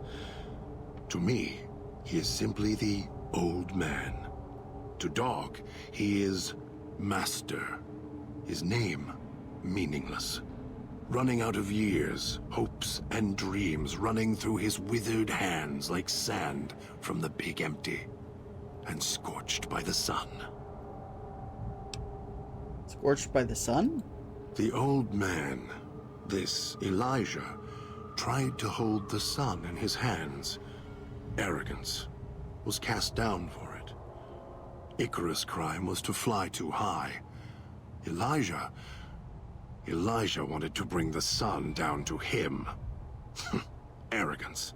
To me, he is simply the old man. To Dog, he is Master. His name, meaningless. Running out of years, hopes and dreams running through his withered hands like sand from the big empty. And scorched by the sun. Scorched by the sun? The old man, this Elijah, tried to hold the sun in his hands. Arrogance. Was cast down for it. Icarus' crime was to fly too high. Elijah wanted to bring the sun down to him. Arrogance.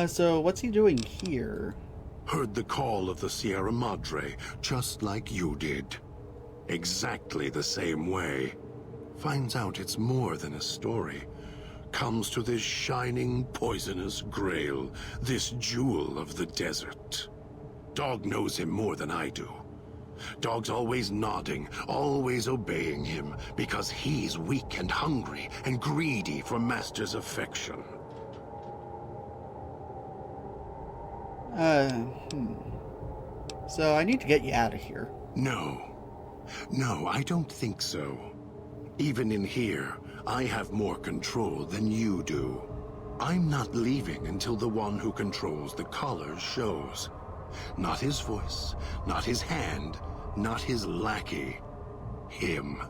So what's he doing here? Heard the call of the Sierra Madre, just like you did. Exactly the same way. Finds out it's more than a story. Comes to this shining, poisonous grail, this jewel of the desert. Dog knows him more than I do. Dog's always nodding, always obeying him, because he's weak and hungry and greedy for Master's affection. So I need to get you out of here. No, I don't think so. Even in here, I have more control than you do. I'm not leaving until the one who controls the collars shows. Not his voice, not his hand, not his lackey. Him.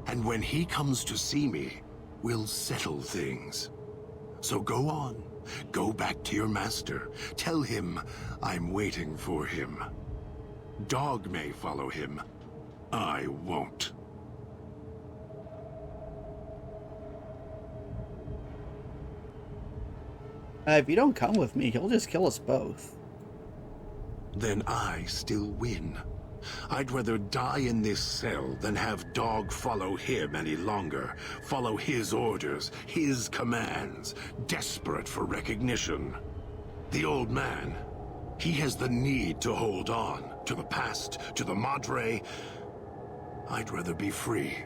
And when he comes to see me, we'll settle things. So go on. Go back to your master. Tell him I'm waiting for him. Dog may follow him. I won't. If you don't come with me, he'll just kill us both. Then I still win. I'd rather die in this cell than have Dog follow him any longer. Follow his orders, his commands, desperate for recognition. The old man, he has the need to hold on to the past, to the Madre. I'd rather be free.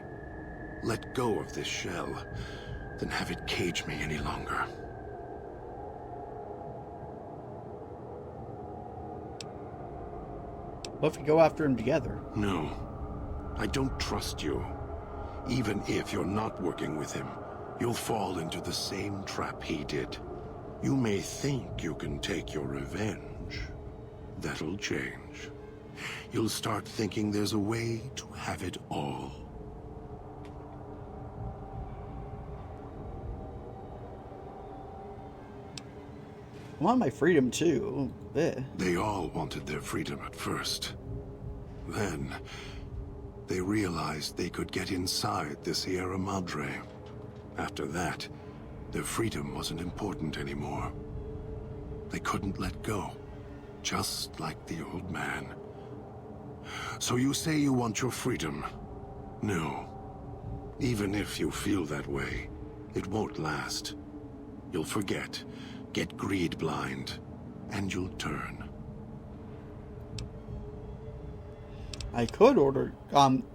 Let go of this shell than have it cage me any longer. What if we go after him together? No. I don't trust you. Even if you're not working with him, you'll fall into the same trap he did. You may think you can take your revenge. That'll change. You'll start thinking there's a way to have it all. I want my freedom too. They all wanted their freedom at first. Then, they realized they could get inside the Sierra Madre. After that, their freedom wasn't important anymore. They couldn't let go, just like the old man. So you say you want your freedom? No. Even if you feel that way, it won't last. You'll forget, get greed blind, and you'll turn. I could order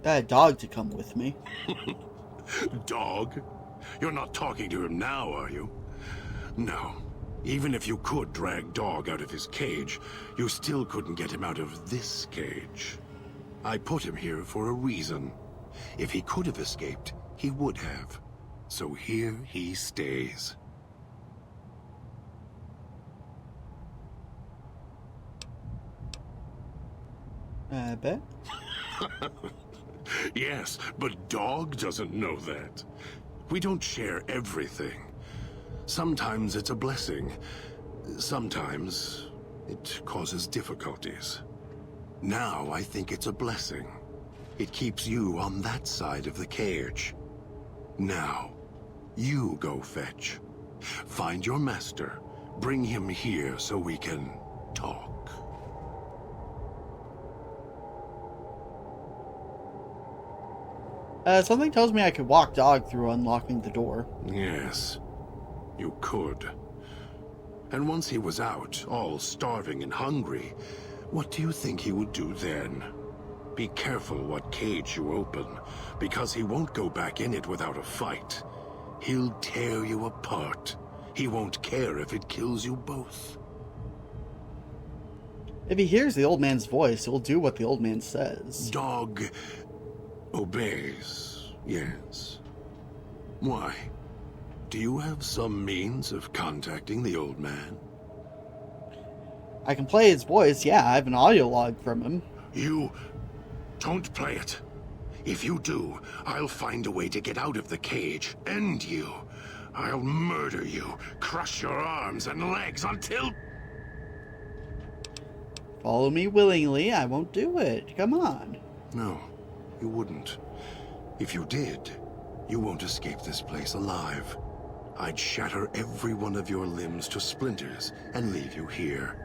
that dog to come with me. Dog? You're not talking to him now, are you? No. Even if you could drag Dog out of his cage, you still couldn't get him out of this cage. I put him here for a reason. If he could have escaped, he would have. So here he stays. I bet. Yes, but Dog doesn't know that. We don't share everything. Sometimes it's a blessing. Sometimes it causes difficulties. Now I think it's a blessing. It keeps you on that side of the cage. Now, you go fetch Find your master. Bring him here so we can talk. Something tells me I could walk dog through unlocking the door. Yes, you could. And once he was out, all starving and hungry, what do you think he would do then? Be careful what cage you open, because he won't go back in it without a fight. He'll tear you apart. He won't care if it kills you both. If he hears the old man's voice, he'll do what the old man says. Dog obeys, yes. Why? Do you have some means of contacting the old man? I can play his voice, yeah, I have an audio log from him. You don't play it. If you do, I'll find a way to get out of the cage, end you. I'll murder you, crush your arms and legs until... Follow me willingly, I won't do it. Come on. No, you wouldn't. If you did, you won't escape this place alive. I'd shatter every one of your limbs to splinters and leave you here.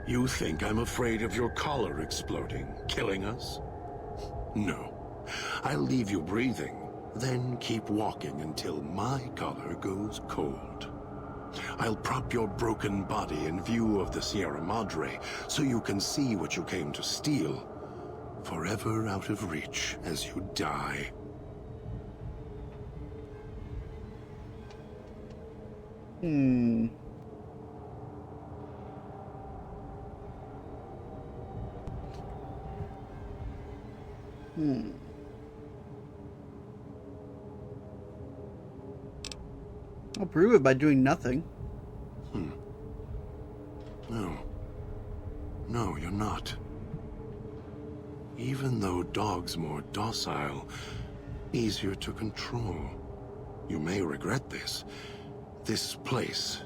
You think I'm afraid of your collar exploding, killing us? No. I'll leave you breathing, then keep walking until my collar goes cold. I'll prop your broken body in view of the Sierra Madre so you can see what you came to steal, forever out of reach as you die. I'll prove it by doing nothing. No. No, you're not. Even though dog's more docile, easier to control. You may regret this. This place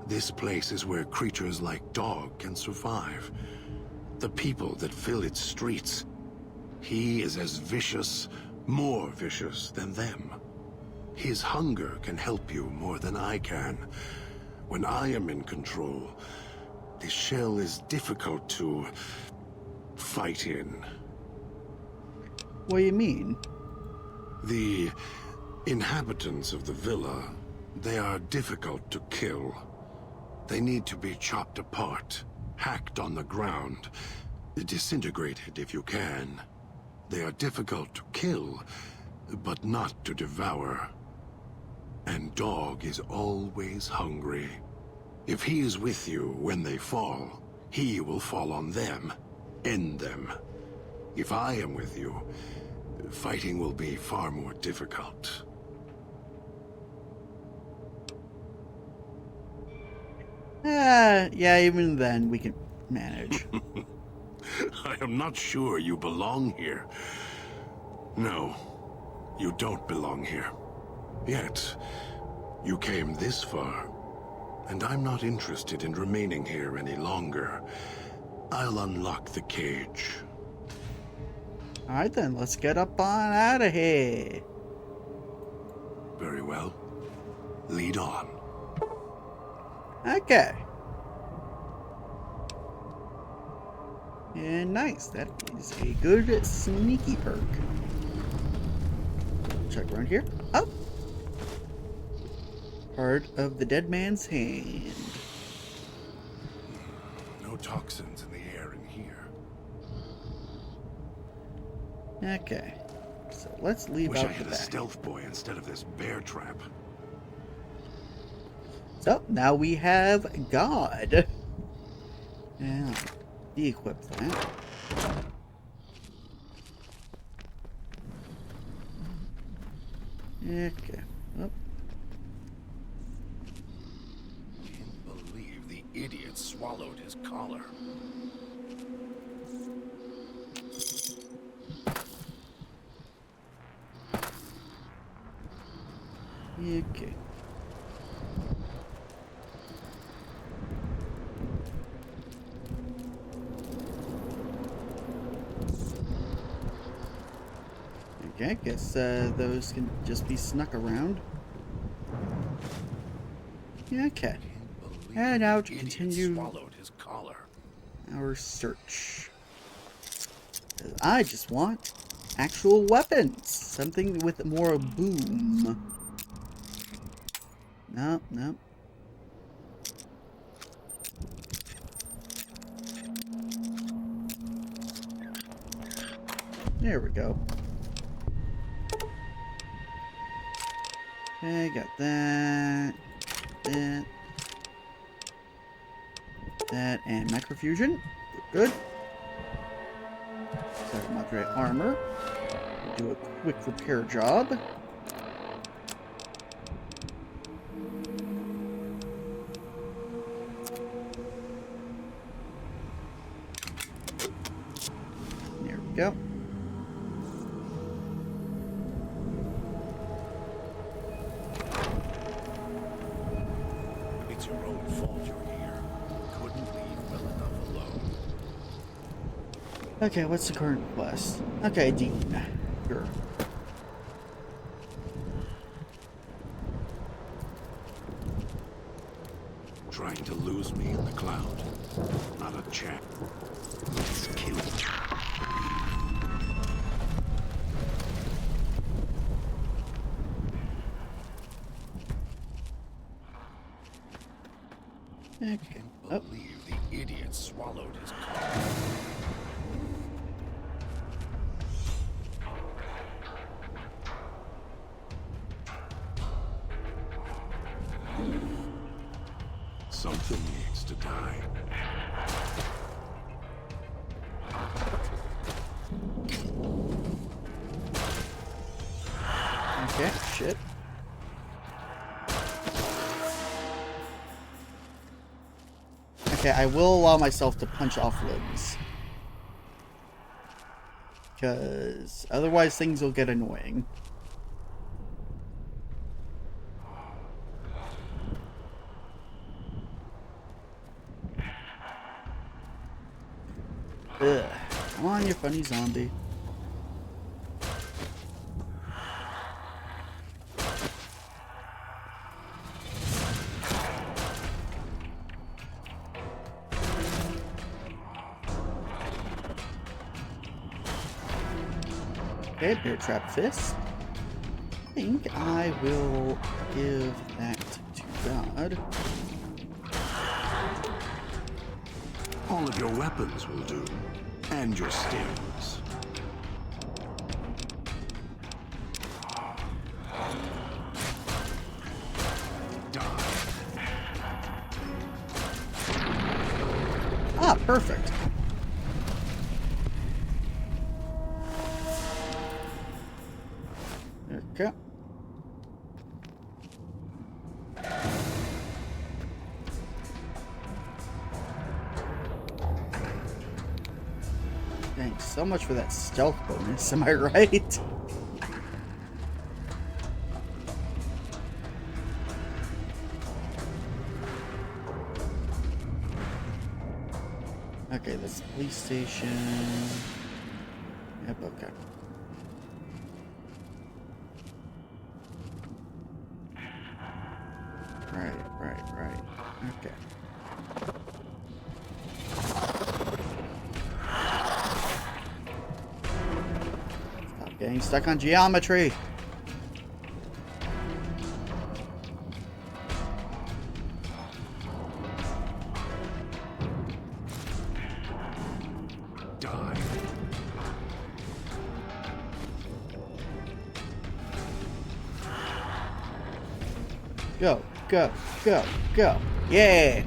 is where creatures like dog can survive. The people that fill its streets. He is as vicious, more vicious than them. His hunger can help you more than I can. When I am in control, this shell is difficult to fight in. What do you mean? The inhabitants of the villa, they are difficult to kill. They need to be chopped apart, hacked on the ground, disintegrated if you can. They are difficult to kill, but not to devour. And dog is always hungry. If he is with you when they fall, he will fall on them, end them. If I am with you, fighting will be far more difficult. Yeah, even then we can manage. I am not sure you belong here. No, you don't belong here. Yet, you came this far, and I'm not interested in remaining here any longer. I'll unlock the cage. Alright then, let's get up on out of here. Very well. Lead on. Okay. And nice, that is a good sneaky perk. Check around here. Oh! Part of the dead man's hand. No toxins in the air in here. Okay. So let's leave Wish I out had the a back. stealth boy instead of this bear trap. So now we have God. Now, de-equip that. Okay. Oh. Can't believe the idiot swallowed his collar. Okay. Okay, I guess those can just be snuck around. Okay. Can't believe And now to the idiot continue swallowed his collar. our search. 'Cause I just want actual weapons. Something with more boom. No, no. There we go. Okay, got that. That, and microfusion. Good. Sierra Madre armor. Do a quick repair job. There we go. It's your own fault you're here. Couldn't leave well enough alone. Okay, what's the current quest? Okay, Dean. Sure. Trying to lose me in the cloud. Not a chance. Let's kill him. Okay. Oh, Believe the idiot swallowed his collar. Something needs to die. okay, shit. Okay, I will allow myself to punch off limbs. Because otherwise things will get annoying. Ugh. Come on, you funny zombie. Okay, bear trap fist. I think I will give that to God. All of your weapons will do. And your stems. Die. Ah, perfect. There we go. Thanks so much for that stealth bonus, am I right? Okay, that's the police station. Yep, okay. Right. Okay. Stop getting stuck on geometry. Die. Go, go, go, go. Yeah.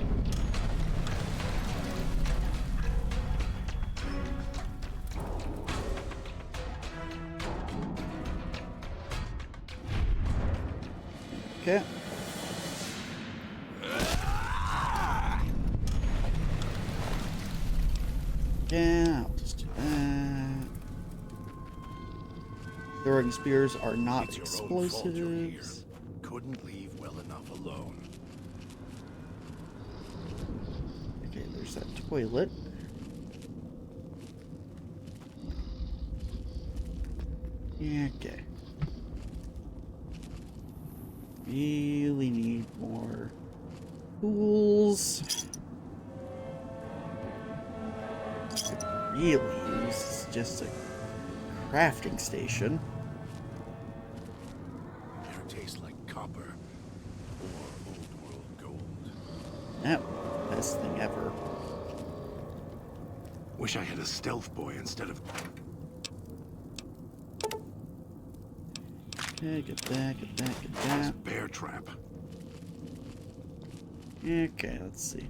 Okay. Yeah, I'll just do that. Throwing spears are not It's your own fault you're here. explosives. Couldn't leave well enough alone. Okay, there's that toilet. Yeah, okay. Really need more Tools. Really use is just a crafting station. Air tastes like copper or old world gold. That best thing ever. Wish I had a stealth boy instead of... Okay, get that, get that, get It's a that. bear trap. Okay, let's see.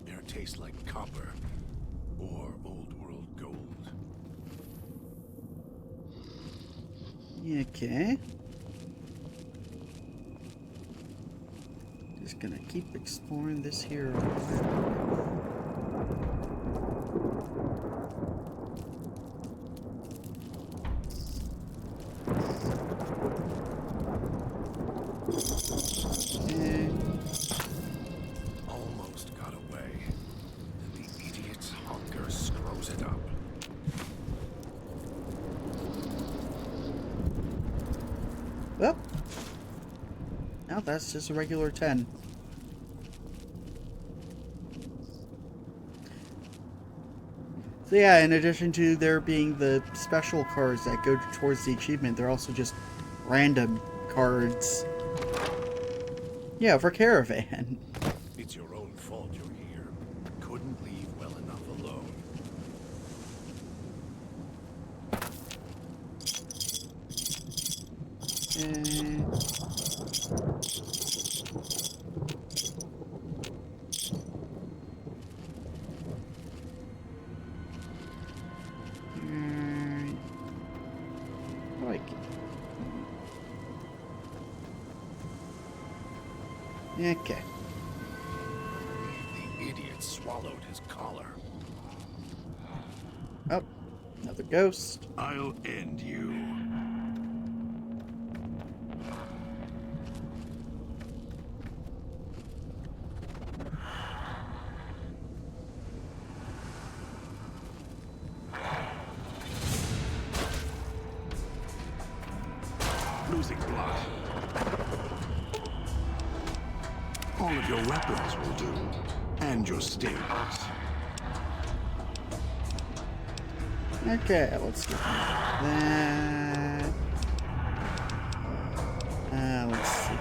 Air tastes like copper or old world gold. Okay. Just gonna keep exploring this here. Okay. Almost got away. Then the idiot's hunger screws it up. Well, now that's just a regular 10. So yeah, in addition to there being the special cards that go towards the achievement, they're also just random cards. Yeah, for Caravan. It's your own fault you're here. Couldn't leave well enough alone. Like. Okay. The idiot swallowed his collar. Oh, another ghost. I'll end you. Losing blood. All of your weapons will do, and your stings. Okay, let's get that. Let's see.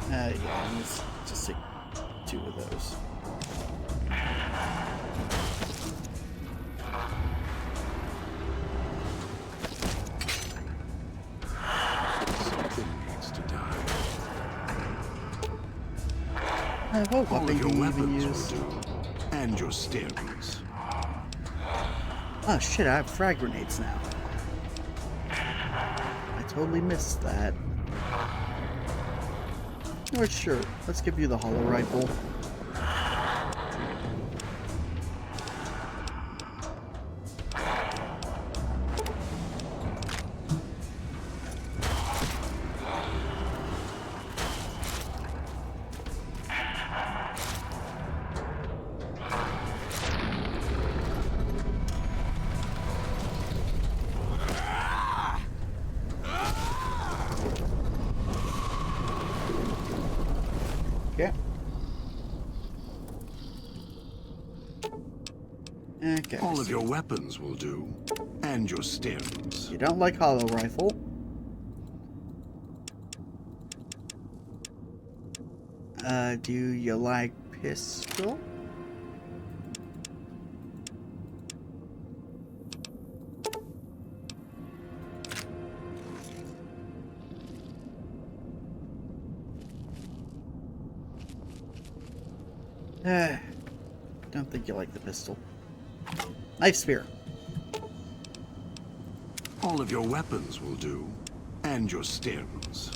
Yeah, let's just take 2 of those. Something needs to die. What All weapon of your can you even weapons use? will do, and your stings. Oh shit, I have frag grenades now. I totally missed that. Oh, sure. Let's give you the hollow rifle. Yeah. Okay. All of your weapons will do, and your stings. You don't like hollow rifle. Do you like pistol? Don't think you like the pistol. Knife spear. All of your weapons will do, and your stings.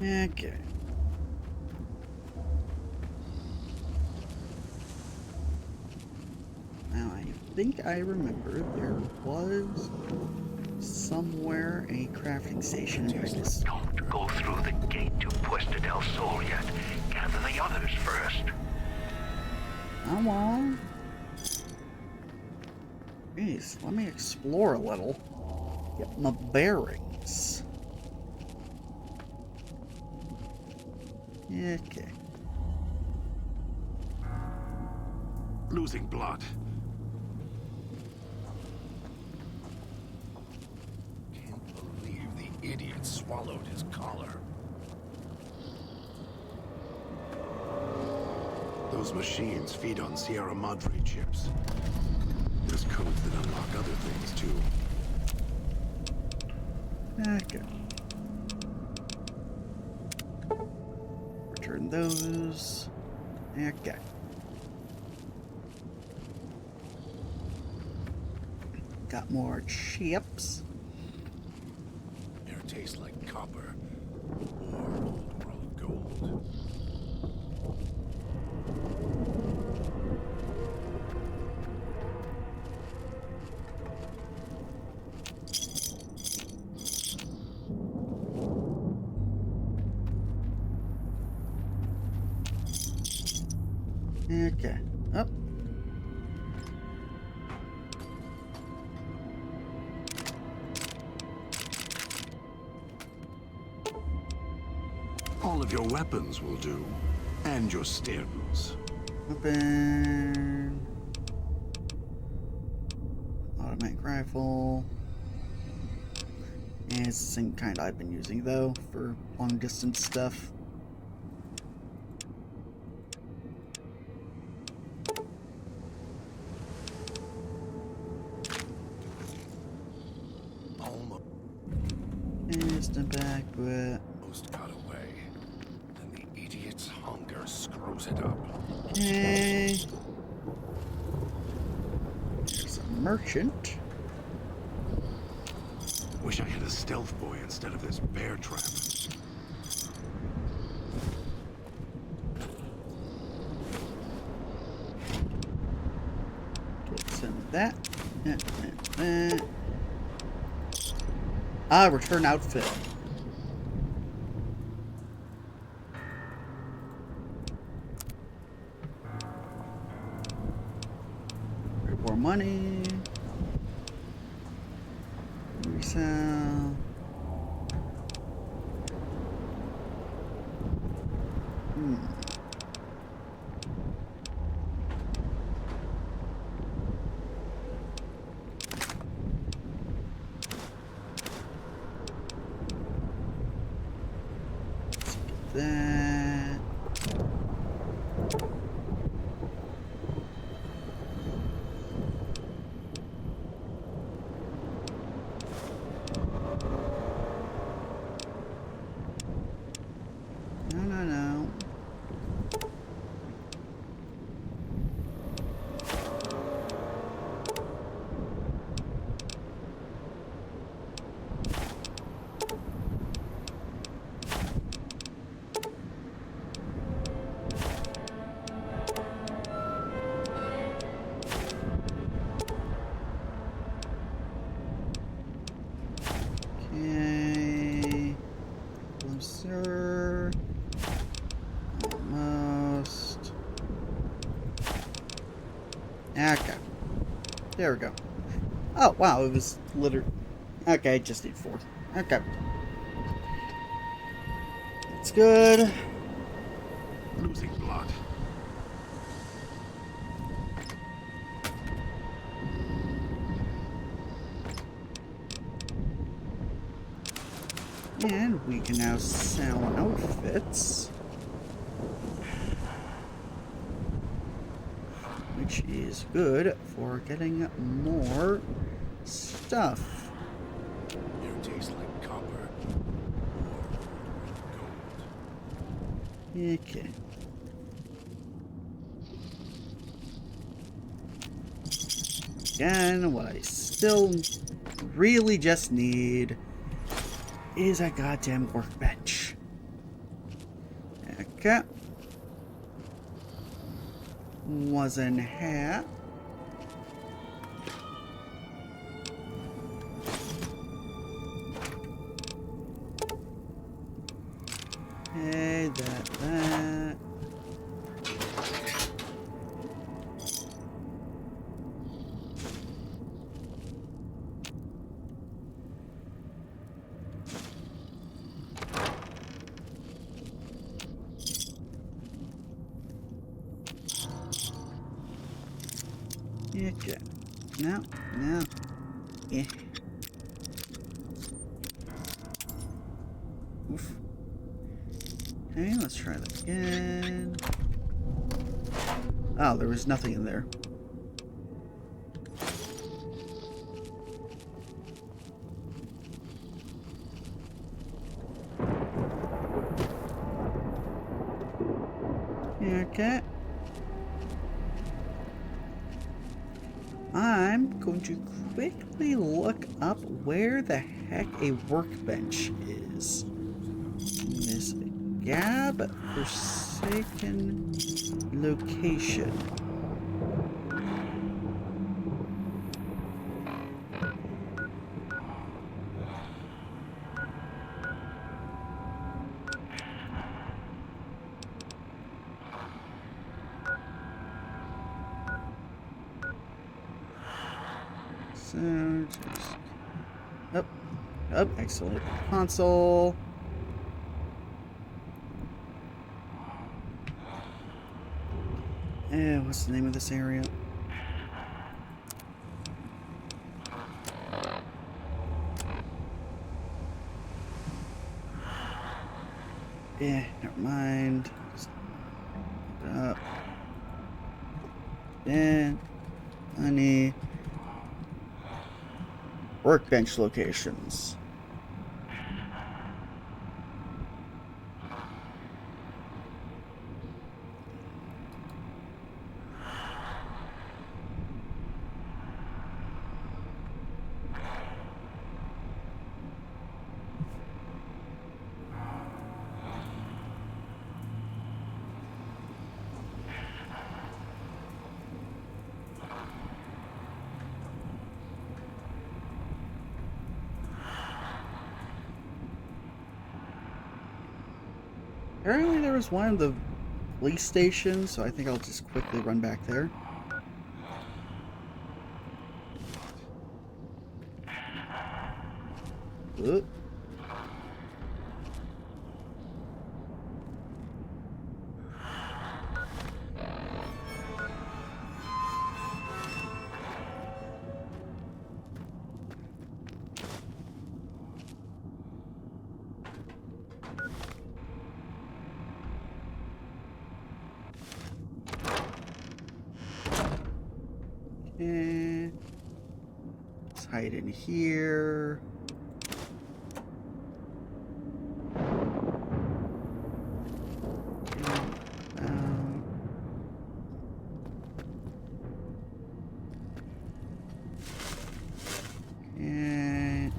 Okay. think I remember there was somewhere a crafting station in Vegas. Don't go through the gate to Puesta del Sol yet. Gather the others first. Come on. Jeez, let me explore a little. Get my bearings. Okay. Losing blood. Can't believe the idiot swallowed his collar. Those machines feed on Sierra Madre chips. There's codes that unlock other things, too. Okay. Return those. Okay. Got more chips. Air tastes like copper or old world gold. Okay. Up. All of your weapons will do. And your stems. Open. Automatic rifle. And it's the same kind I've been using though for long distance stuff. Instant back, but Most got away. And the idiot's hunger screws it up. okay. There's a merchant. Wish I had a stealth boy instead of this bear trap. Get some of that. Return outfit. More money. Resell. That. No. Okay. Closer. Almost. Okay. There we go. Oh, wow, it was literally... Okay, just need 4. Okay. That's good. Losing blood. And we can now sell outfits. Which is good for getting more stuff. Air tastes like copper or gold. Okay. Again, what I still really just need is a goddamn workbench. Okay. Wasn't hat. that. Okay. No. Yeah. Oof. Okay, let's try that again. Oh, there was nothing in there. Okay. I'm going to quickly look up where the heck a workbench is. In this forsaken location. So, just... Oh, excellent. Console. What's the name of this area? Yeah, never mind. Just up. Then, honey. Workbench locations. Apparently there was one of the police stations, so I think I'll just quickly run back there. Oop. Okay. Let's hide in here. And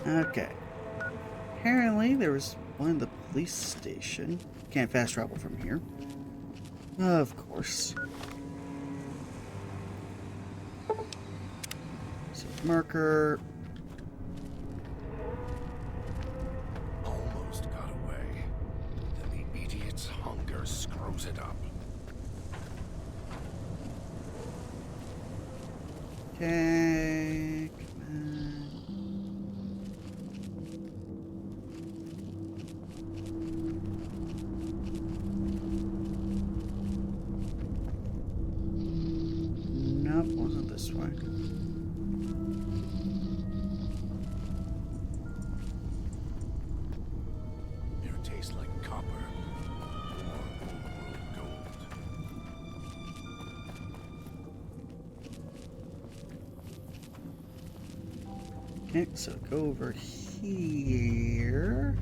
okay. Apparently there was one in the police station. Can't fast travel from here. Of course. So marker. Almost got away. Then the idiot's hunger screws it up. Okay. Come on. Nope, wasn't this way. It tastes like copper or old world gold. Okay, so go over here.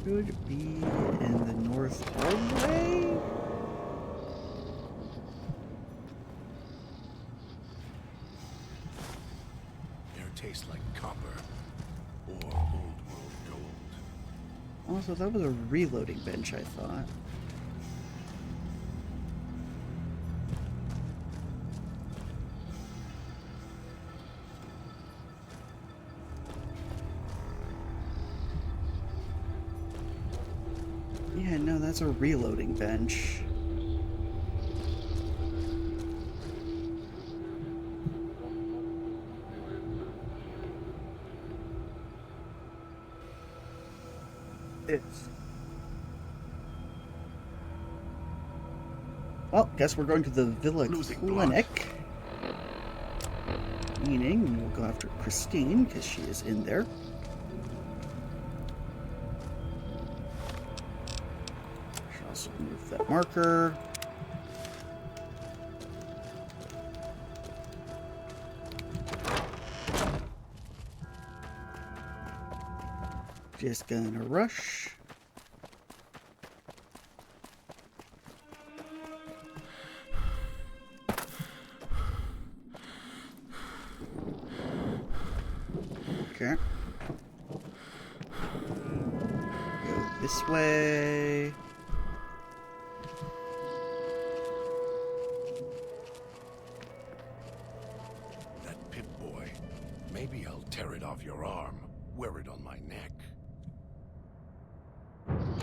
Should be in the north hallway. Air tastes like copper or old world gold. Also, that was a reloading bench, I thought. Yeah, no, that's a reloading bench. Well, guess we're going to the Villa Clinic. Meaning we'll go after Christine, because she is in there. Should also remove that marker. Just gonna rush. Okay. Go this way. That Pip-Boy. Maybe I'll tear it off your arm. Wear it on my neck.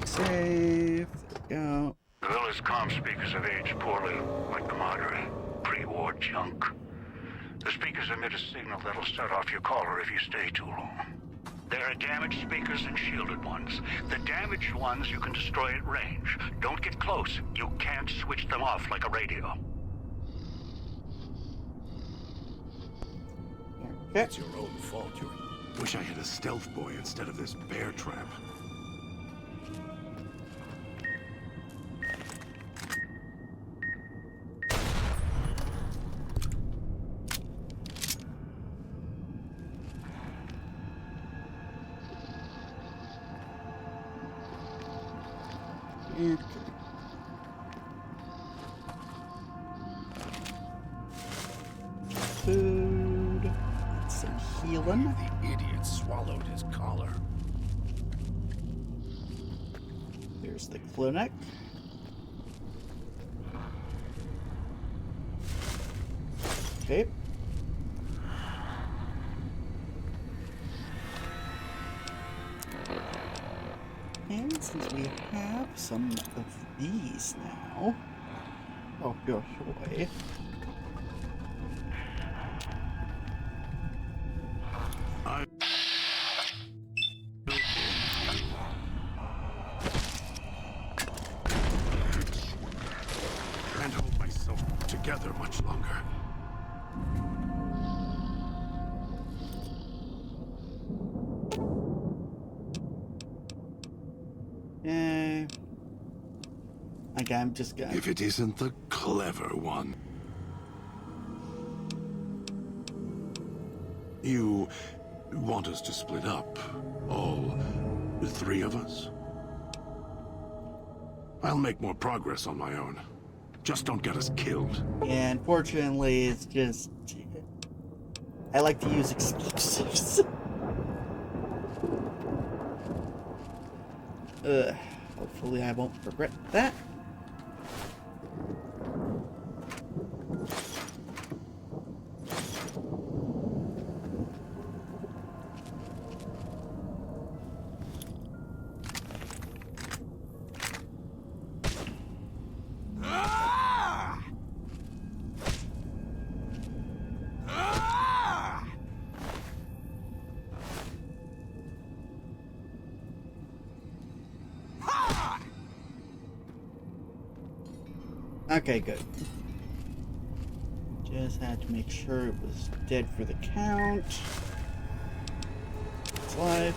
Save. There we go. The villa's comm speakers have aged poorly, like the Madre. Pre-war junk. The speakers emit a signal that'll set off your caller if you stay too long. There are damaged speakers and shielded ones. The damaged ones you can destroy at range. Don't get close. You can't switch them off like a radio. Okay. It's your own fault. Wish I had a stealth boy instead of this bear trap. And food. Get some healing. The idiot swallowed his collar. There's the clinic. Okay. And since we have some of these now, oh gosh, boy. Can't hold myself together much longer. Okay, I'm just gonna... If it isn't the clever one. You want us to split up? All three of us? I'll make more progress on my own. Just don't get us killed. Yeah, unfortunately, it's just... I like to use explosives. Hopefully I won't regret that. Okay, good. Just had to make sure it was dead for the count. It's life.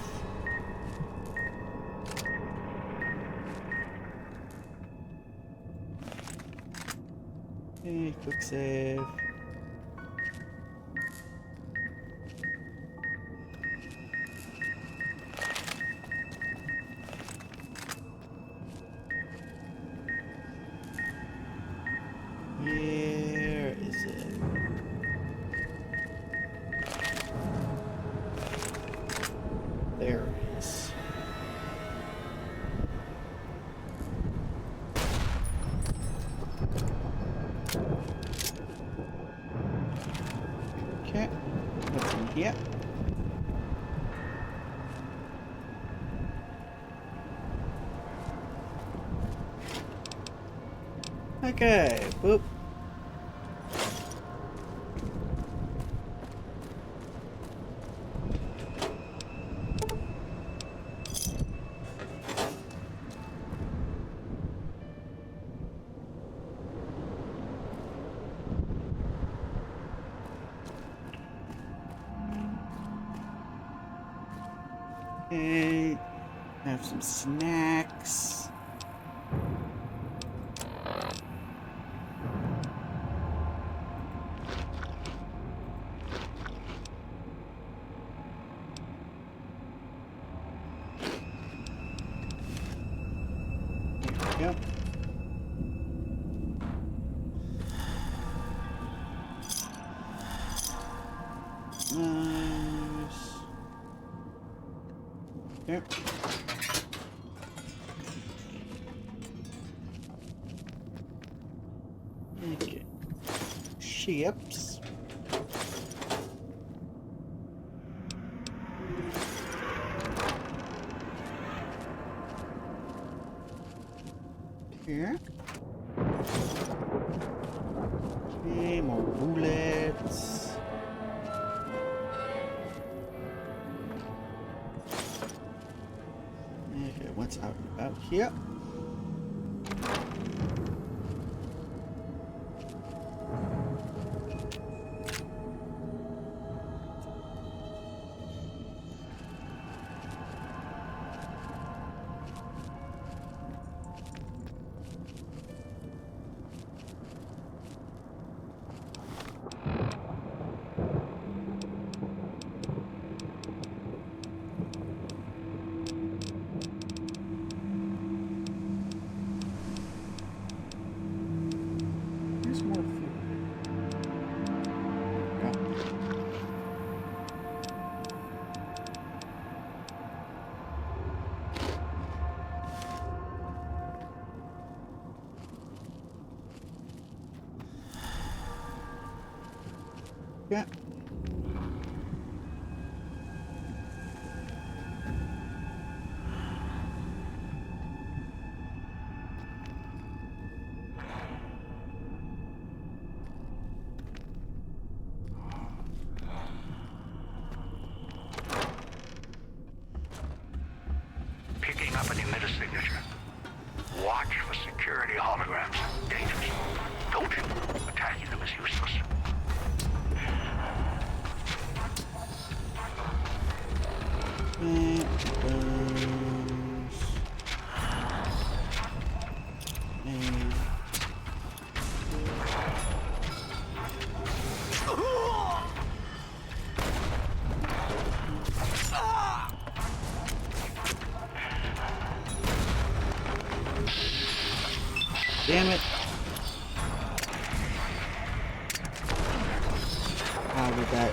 Okay, quick save. Where is it? There it is. here. Okay, boop. Okay, have some snacks. Yep. Nice. Yep. Okay. Ships. Here. Okay, more bullets. Okay, what's out and about here? There's more food. Yeah. Picking up an emitter signature. Watch for security holograms. Dangerous. Don't shoot them. Attacking them is useless. Damn it. How did that?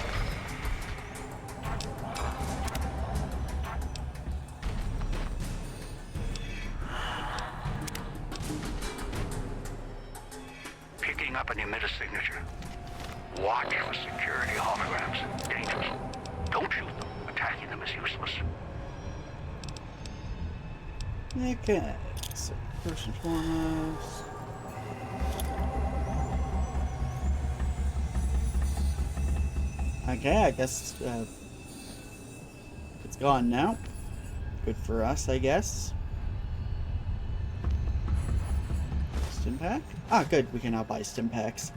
Picking up an emitter signature. Watch for security holograms. Dangerous. Don't shoot them. Attacking them is useless. Okay, so first and foremost. Okay, I guess it's gone now. Good for us, I guess. Stim pack? Ah, good. We can now buy stim packs.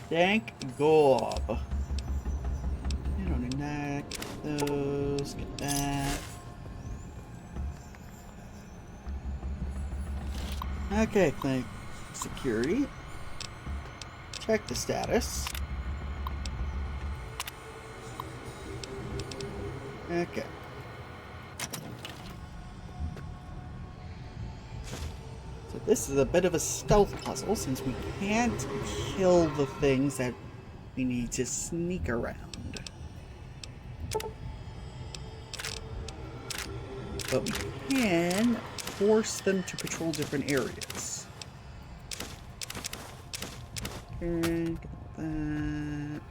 Thank God. I don't need that. Get those. Get that. Okay, click security. Check the status. Okay. So this is a bit of a stealth puzzle since we can't kill the things that we need to sneak around. But we can force them to patrol different areas. Okay, get that.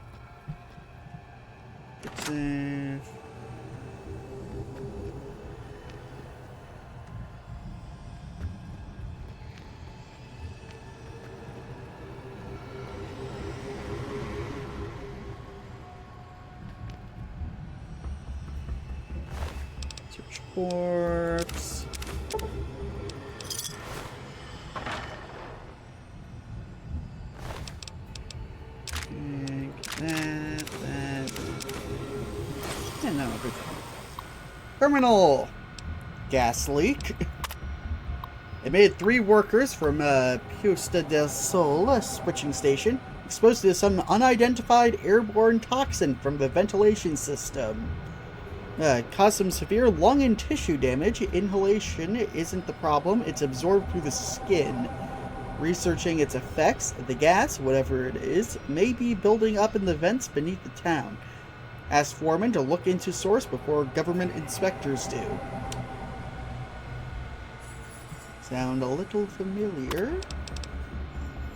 Save. Search corpse. That. And now everything. Terminal! Gas leak. It made 3 workers from Puesta del Sol, a switching station, exposed to some unidentified airborne toxin from the ventilation system. Caused some severe lung and tissue damage. Inhalation isn't the problem, it's absorbed through the skin. Researching its effects, the gas, whatever it is, may be building up in the vents beneath the town. Ask Foreman to look into source before government inspectors do. Sound a little familiar.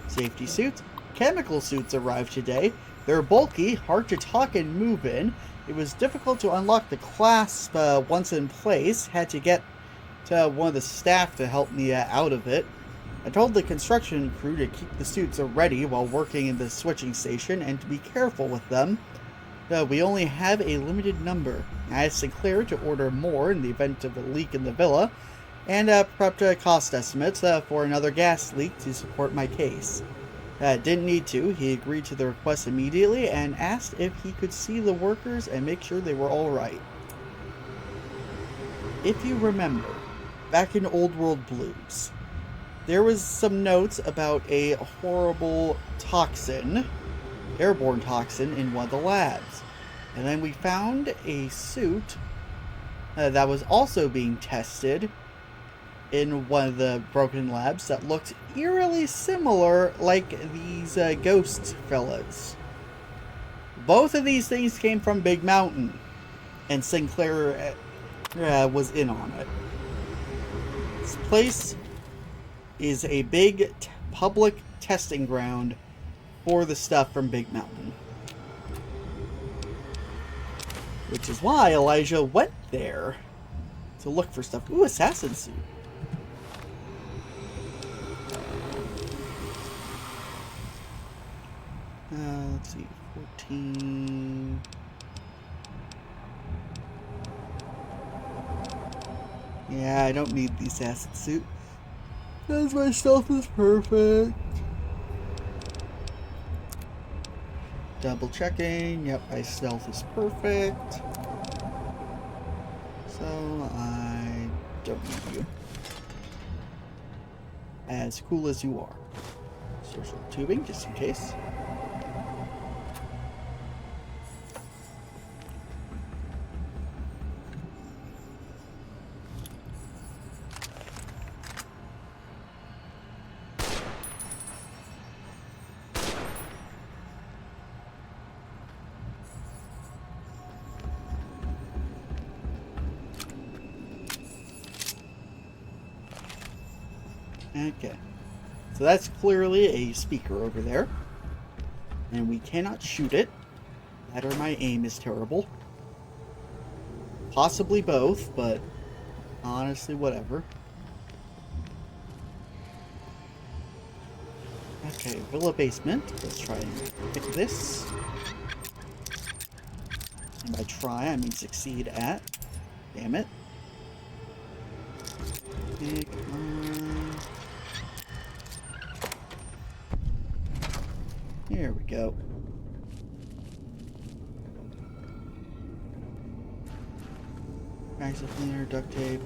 Safety suits. Chemical suits arrived today. They're bulky, hard to talk and move in. It was difficult to unlock the clasp once in place. Had to get to one of the staff to help me out of it. I told the construction crew to keep the suits ready while working in the switching station and to be careful with them. We only have a limited number. I asked Sinclair to order more in the event of a leak in the villa, and prepped cost estimates for another gas leak to support my case. Didn't need to. He agreed to the request immediately and asked if he could see the workers and make sure they were alright. If you remember, back in Old World Blues, there was some notes about a horrible toxin, airborne toxin, in one of the labs. And then we found a suit that was also being tested in one of the broken labs that looked eerily similar, like these ghost fellas. Both of these things came from Big Mountain, and Sinclair was in on it. This place is a big public testing ground for the stuff from Big Mountain. Which is why Elijah went there to look for stuff. Ooh, assassin suit. Let's see, 14. Yeah, I don't need the assassin suit. Because my stealth is perfect. Double checking. Yep, my stealth is perfect. So I don't need you. As cool as you are. Social tubing, just in case. Okay, so that's clearly a speaker over there, and we cannot shoot it. That or my aim is terrible. Possibly both, but honestly, whatever. Okay, villa basement. Let's try and pick this. And by try, I mean succeed at. Damn it. Pick on. Here we go. Bags of cleaner, duct tape,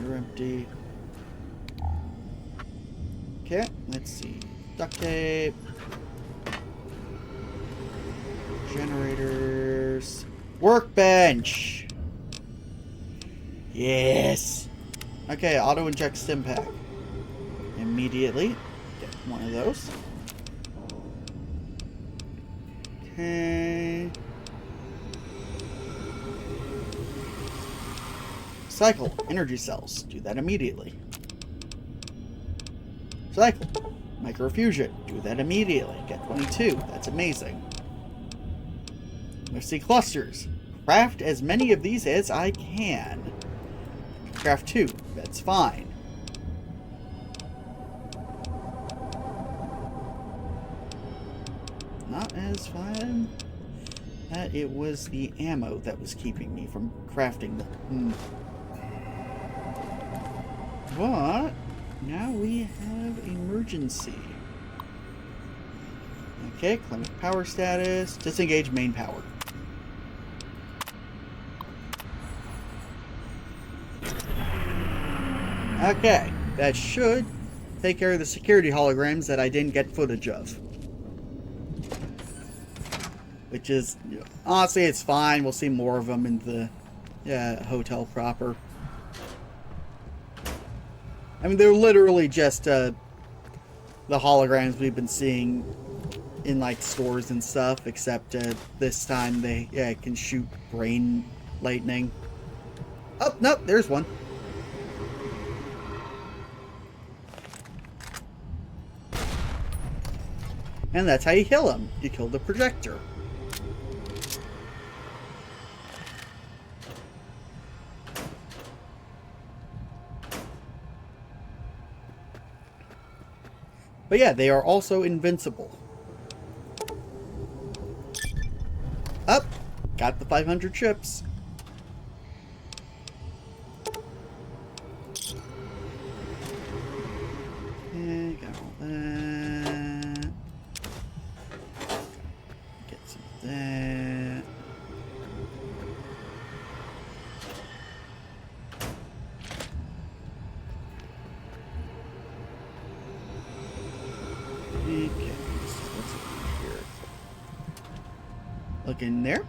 you're empty. Okay, let's see. Duct tape. Generators. Workbench! Yes! Okay, auto inject stim pack. Immediately. Get one of those. Okay. Cycle. Energy cells. Do that immediately. Cycle. Microfusion. Do that immediately. Get 22. That's amazing. Let's see, clusters. Craft as many of these as I can. Craft 2. That's fine. Not as fine. That it was the ammo that was keeping me from crafting them. But now we have emergency. Okay, claim power status. Disengage main power. Okay, that should take care of the security holograms that I didn't get footage of. Which is, honestly, it's fine. We'll see more of them in the hotel proper. I mean, they're literally just the holograms we've been seeing in, like, stores and stuff, except this time they can shoot brain lightning. Oh, nope, there's one. And that's how you kill him. You kill the projector. But yeah, they are also invincible. Up! Got the 500 chips. Okay, got all that. Get some of that. Okay, so what's in here? Look in there.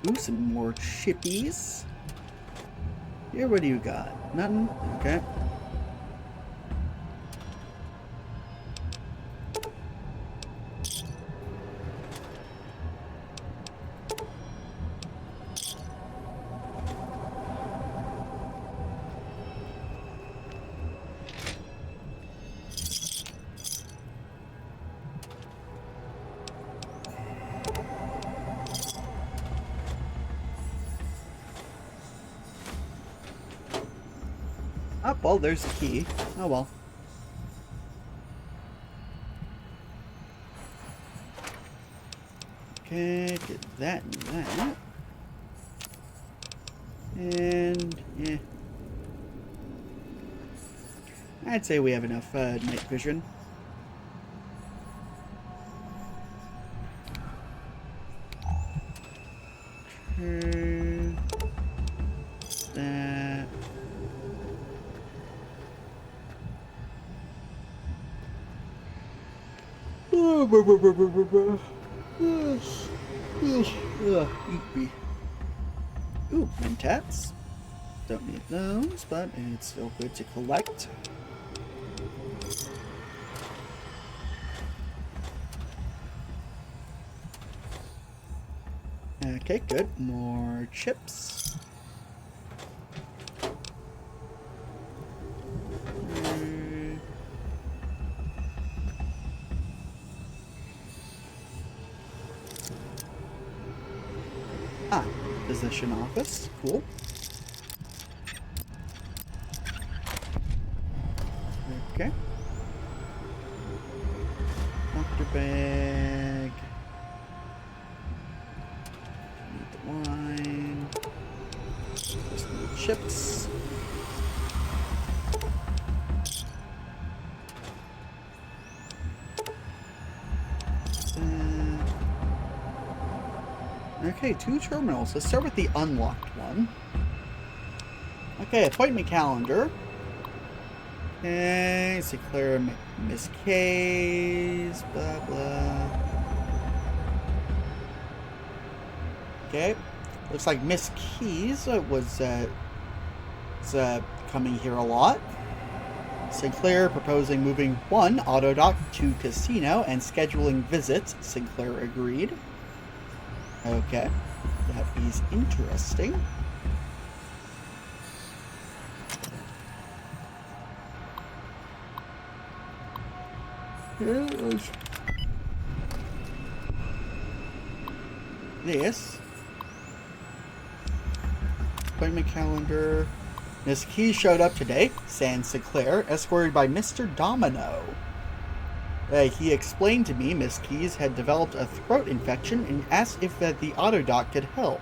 Ooh, some more chippies. Here, what do you got? Nothing? Okay. Oh, well, there's a key. Oh, well. Okay, get that and that. And, yeah. I'd say we have enough night vision. Okay. That. Yes. Eat me. Ooh, mentats. Don't need those, but it's still good to collect. Okay, good. More chips. Ah, physician office. Cool. Okay. Doctor bag. Need the wine. Just need chips. Okay, 2 terminals. Let's start with the unlocked one. Okay, appointment calendar. Okay, Sinclair, Miss K's, blah, blah. Okay, looks like Miss Keys was coming here a lot. Sinclair proposing moving 1 auto dock to casino and scheduling visits. Sinclair agreed. Okay, that is interesting. This appointment calendar. Miss Key showed up today, sans Sinclair, escorted by Mr. Domino. He explained to me Miss Keys had developed a throat infection and asked if the autodoc could help.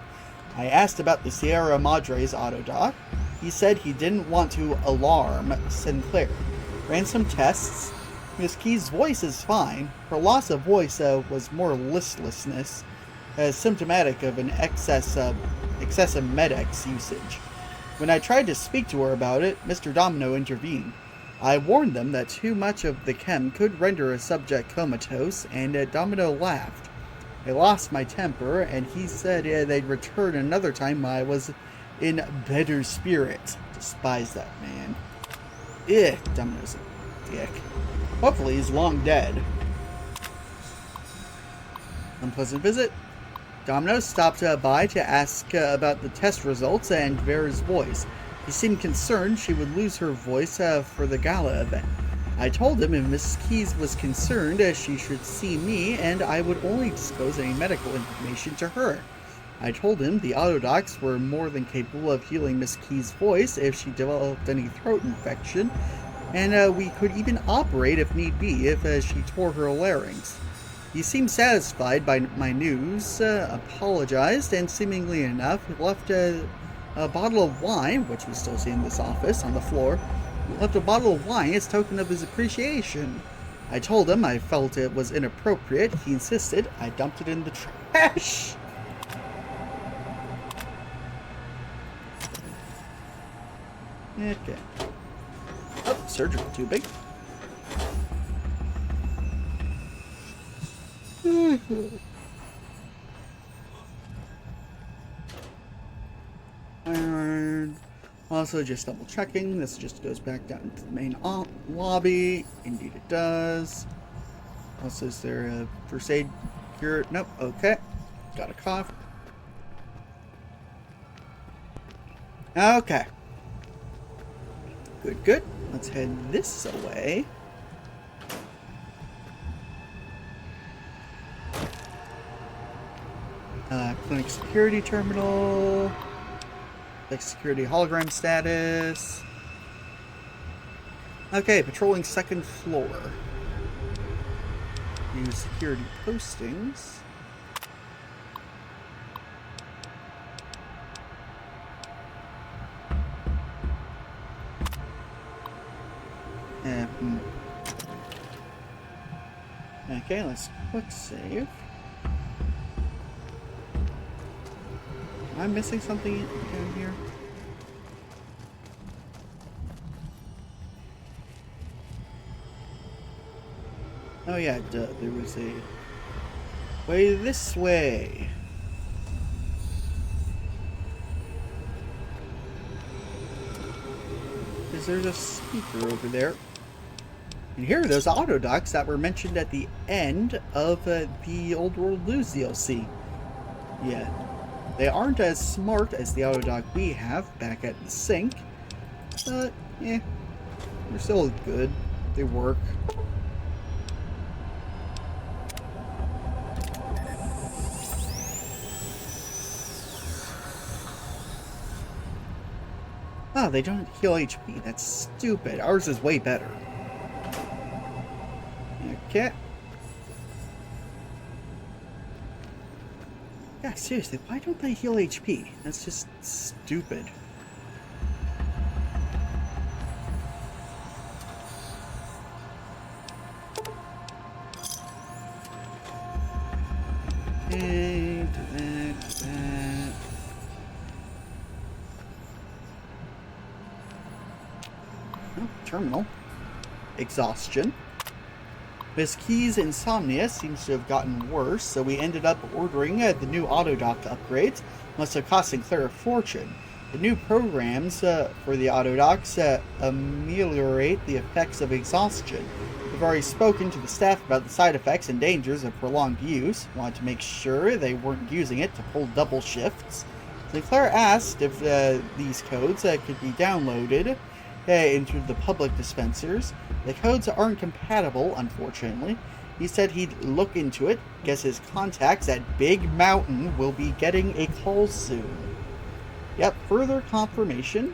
I asked about the Sierra Madre's autodoc. He said he didn't want to alarm Sinclair. Ran some tests. Miss Key's voice is fine. Her loss of voice was more listlessness, symptomatic of an excessive Med-X usage. When I tried to speak to her about it, Mr. Domino intervened. I warned them that too much of the chem could render a subject comatose, and Domino laughed. I lost my temper, and he said they'd return another time I was in better spirits. Despise that man. Domino's a dick. Hopefully he's long dead. Unpleasant visit. Domino stopped by to ask about the test results and Vera's voice. He seemed concerned she would lose her voice for the gala event. I told him if Miss Keys was concerned, she should see me, and I would only disclose any medical information to her. I told him the autodocs were more than capable of healing Miss Keys' voice if she developed any throat infection, and we could even operate if need be if she tore her larynx. He seemed satisfied by my news, apologized, and seemingly enough left a bottle of wine, which we still see in this office, on the floor. Left a bottle of wine as token of his appreciation. I told him I felt it was inappropriate. He insisted. I dumped it in the trash. Okay. Oh, surgical tubing. And also just double checking, this just goes back down to the main lobby. Indeed it does. Also, is there a first aid here? Nope. Okay. Got a cough. Okay. Good, good. Let's head this way. Clinic security terminal. Like security hologram status. Okay, patrolling second floor. New security postings. Okay, let's quick save. Am I missing something down here? Oh yeah, duh, there was a way this way. Because there's a speaker over there. And here are those autodocs that were mentioned at the end of the Old World News DLC. Yeah. They aren't as smart as the autodoc we have back at the sink, but yeah, they're still good. They work. Oh, they don't heal HP. That's stupid. Ours is way better. Okay. Yeah, seriously, why don't they heal HP? That's just stupid. Okay, do that. Oh, terminal. Exhaustion. Miss Key's insomnia seems to have gotten worse, so we ended up ordering the new autodoc upgrades. Must have cost Sinclair a fortune. The new programs for the autodocs ameliorate the effects of exhaustion. We've already spoken to the staff about the side effects and dangers of prolonged use. Wanted to make sure they weren't using it to pull double shifts. Sinclair asked if these codes could be downloaded into the public dispensers. The codes aren't compatible, unfortunately. He said he'd look into it. Guess his contacts at Big Mountain will be getting a call soon. Yep, further confirmation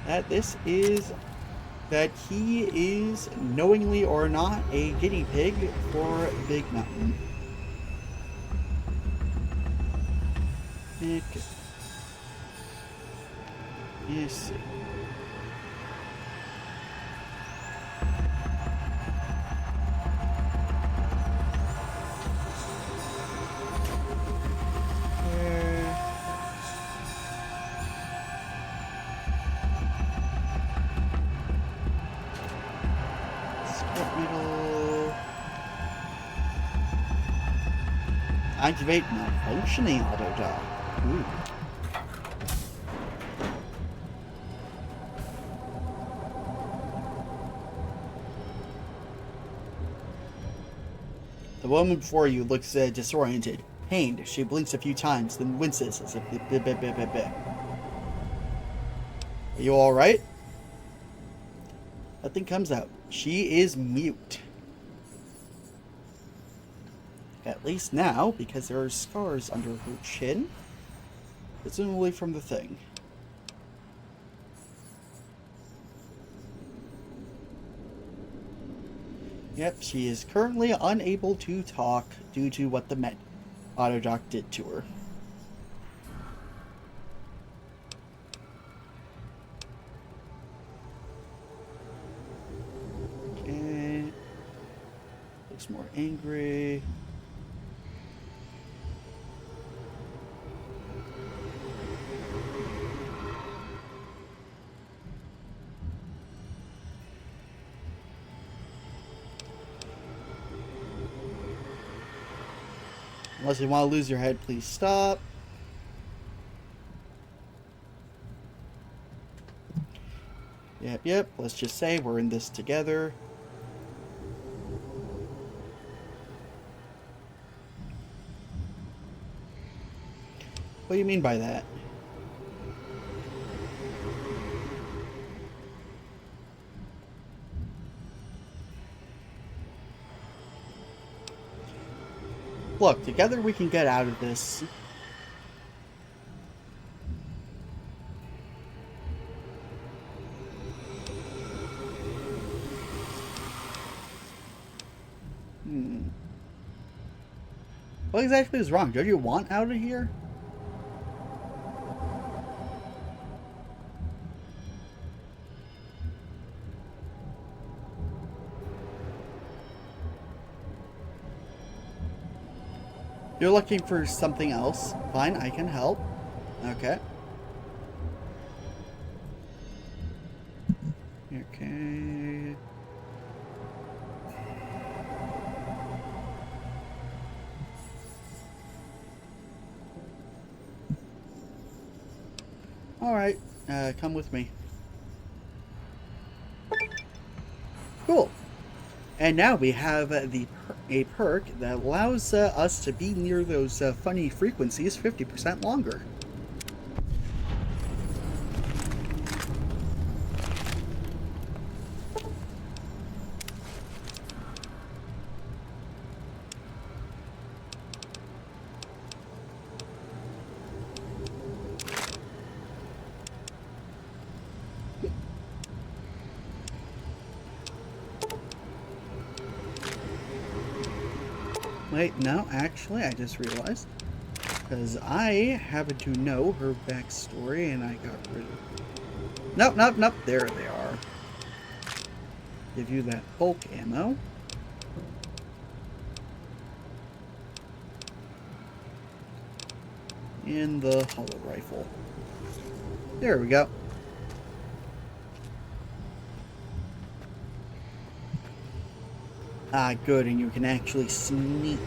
that that he is, knowingly or not, a guinea pig for Big Mountain. Nick. Let's see. Activate malfunctioning auto dock. Ooh. The woman before you looks disoriented, pained. She blinks a few times, then winces as if Are you alright? Nothing comes out. She is mute. At least now, because there are scars under her chin. Presumably from the thing. Yep, she is currently unable to talk due to what the autodoc did to her. Okay. Looks more angry. Unless you want to lose your head, please stop. Yep. Let's just say we're in this together. What do you mean by that? Look, together we can get out of this. What exactly is wrong? Don't you want out of here? You're looking for something else. Fine, I can help. Okay. Okay. Alright, come with me. Cool. And now we have a perk that allows us to be near those funny frequencies 50% longer. Wait, no, actually, I just realized. Because I happen to know her backstory, and I got rid of... Nope, there they are. Give you that bulk ammo. And the hollow rifle. There we go. Ah, good, and you can actually sneak.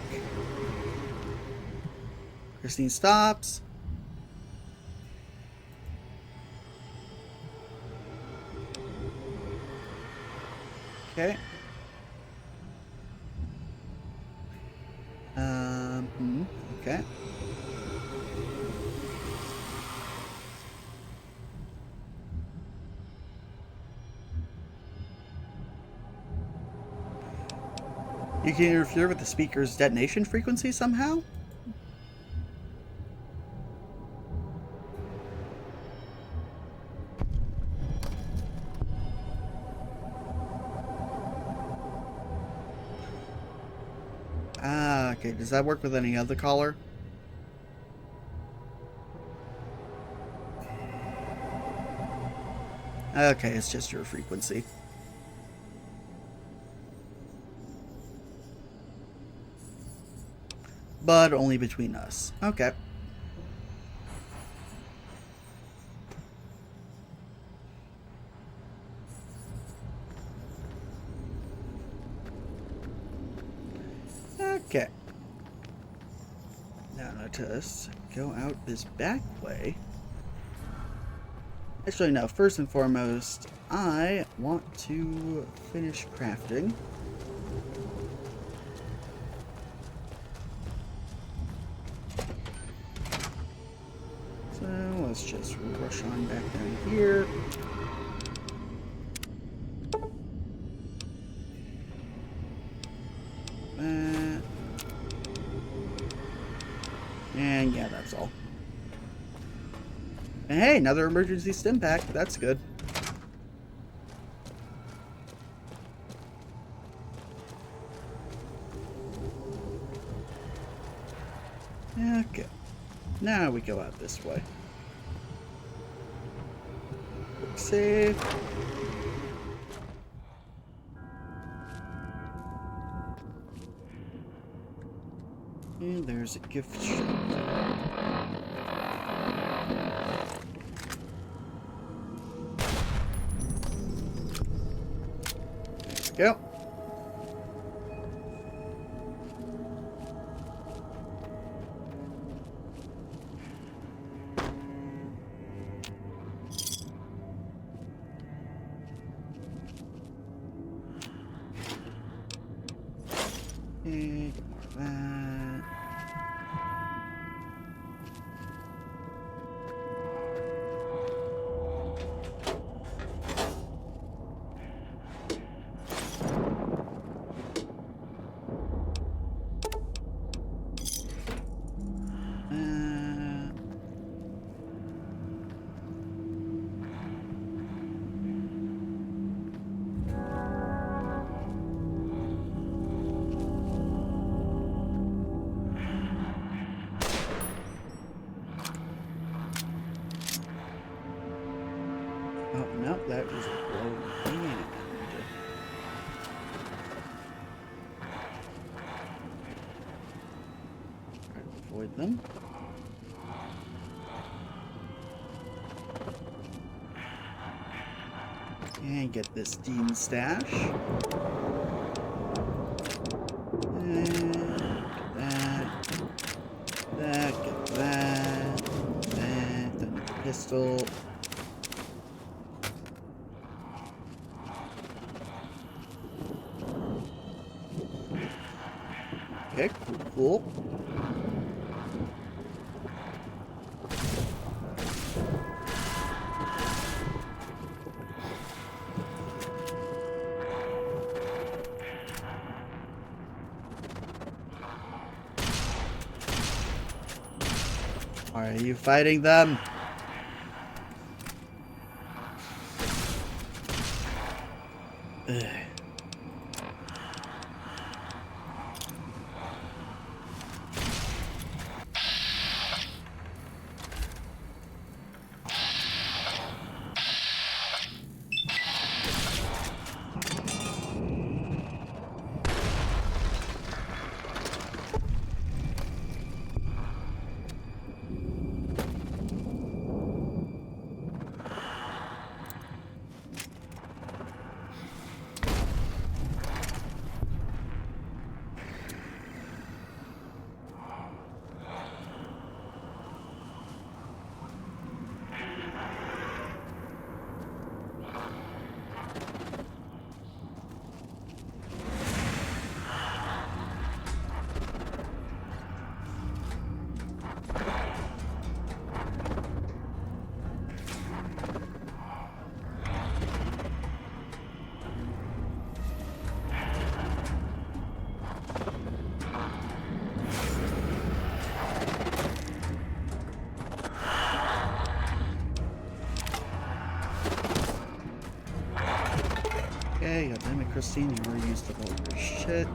Christine stops. Okay. Okay. You can interfere with the speaker's detonation frequency somehow? Ah, okay. Does that work with any other collar? Okay, it's just your frequency. But only between us. Okay. Okay. Now let us go out this back way. Actually, no. First and foremost, I want to finish crafting. So let's just rush on back down here. And yeah, that's all. And hey, another emergency stim pack. That's good. Okay. Now we go out this way. Save. And there's a gift shop. Let's go. And get more of that. Oh, no, that was a blow hand. Try to avoid them. And get this Dean stash. And get that. Then the pistol. Okay, cool. Are you fighting them? Ugh. Okay, goddammit, Christine, you already used up all your shit.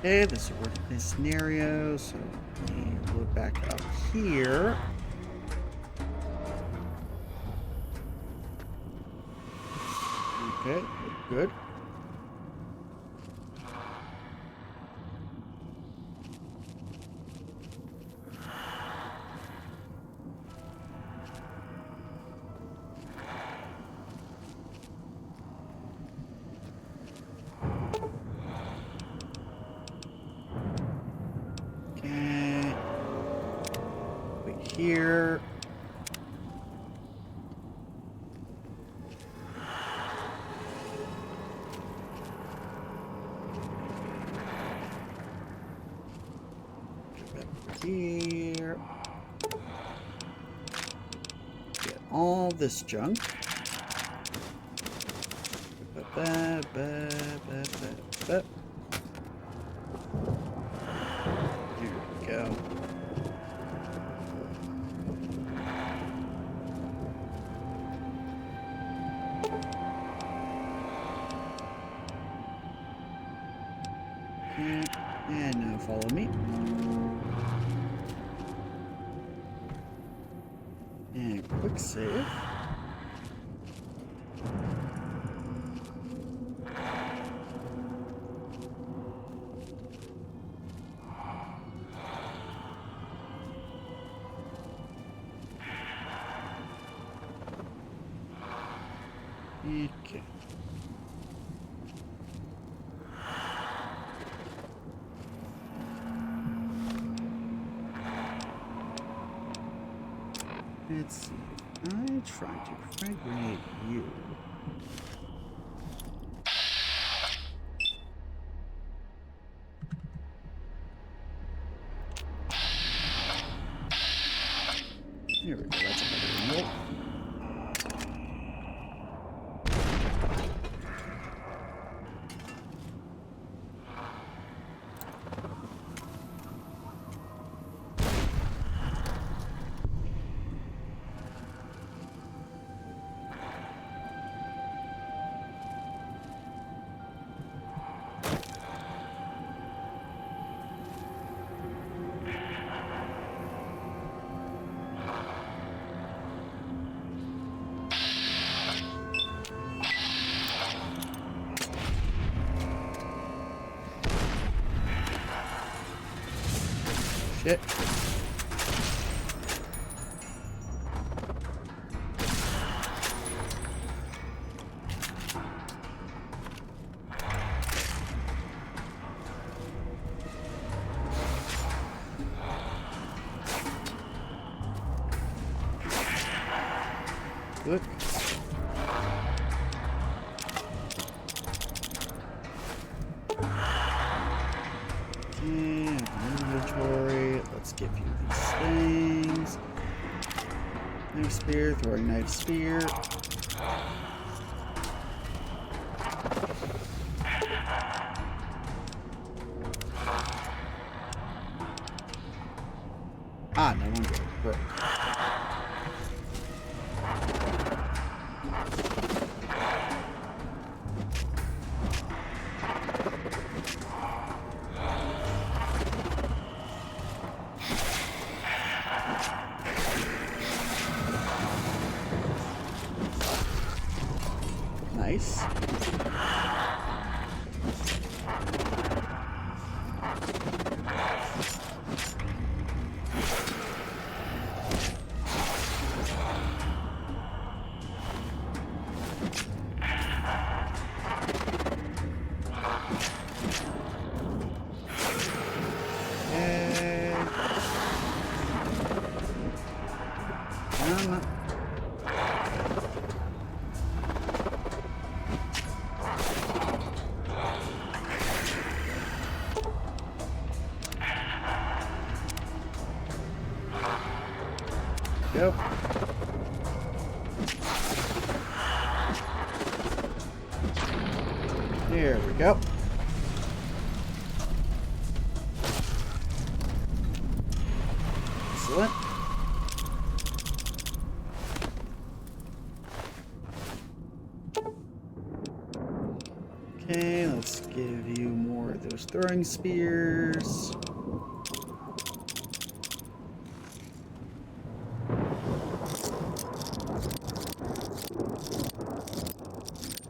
Okay, this is a worst case scenario, so let me load back up here. Okay, good. Okay. Wait here. Here. Get all this junk. Here we go. And now follow me. And quick save. Okay. Let's see. I'm trying to fragment you. Here we go. That's another remote. Shit. Look. Inventory. Let's give you these things. Knife spear, throwing knife spear. Ah, no wonder it broke. Nice. Go. There we go. Excellent. Okay, let's give you more of those throwing spears.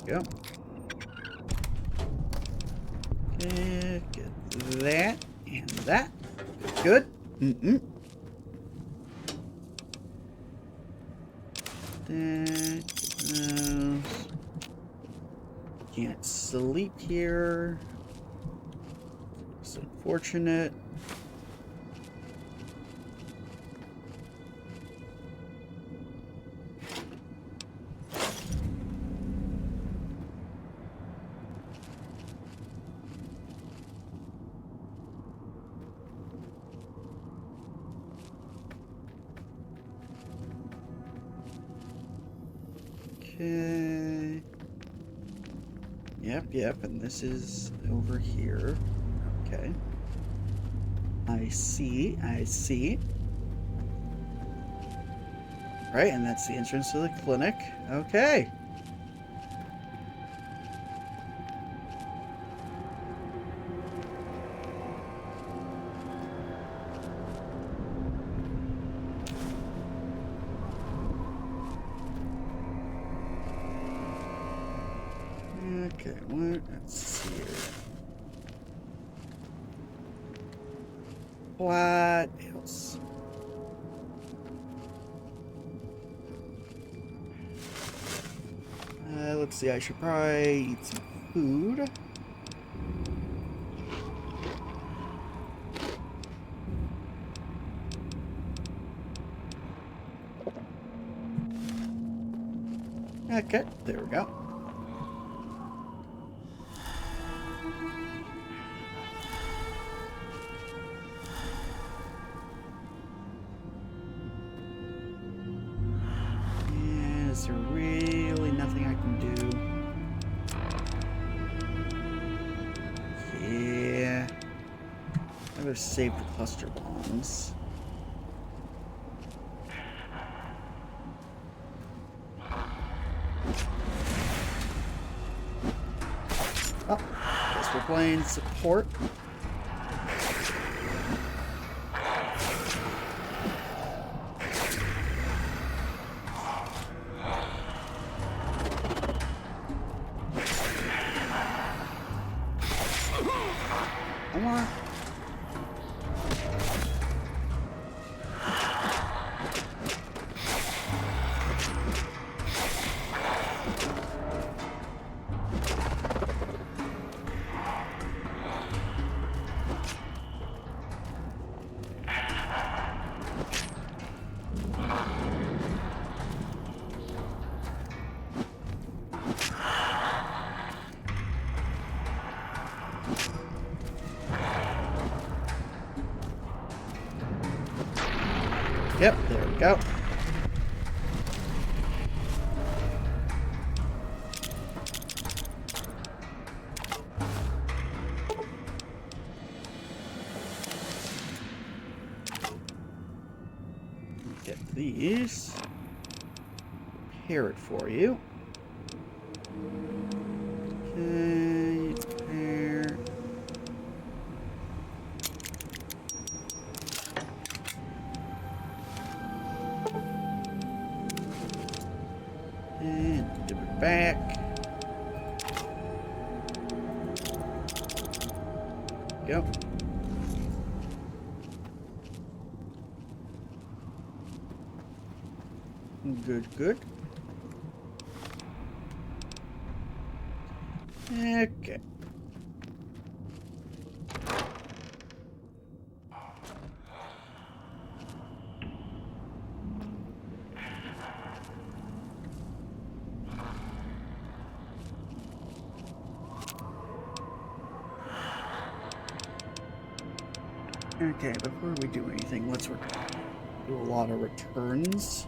There we go. Okay, get that and that. Good. That. Can't sleep here. It's unfortunate. Okay. Yep, and this is over here. Okay. I see. Right, and that's the entrance to the clinic. Okay. Okay, let's see here. What else? Let's see, I should probably eat some food. Okay, there we go. Is there really nothing I can do? Yeah. I better save the cluster bombs. Oh, guess we're playing support. Come on. Yep, there we go. Get these. Repair it for you. Okay, repair. And give it back. Go. Good. Okay. Okay, before we do anything, let's do a lot of returns.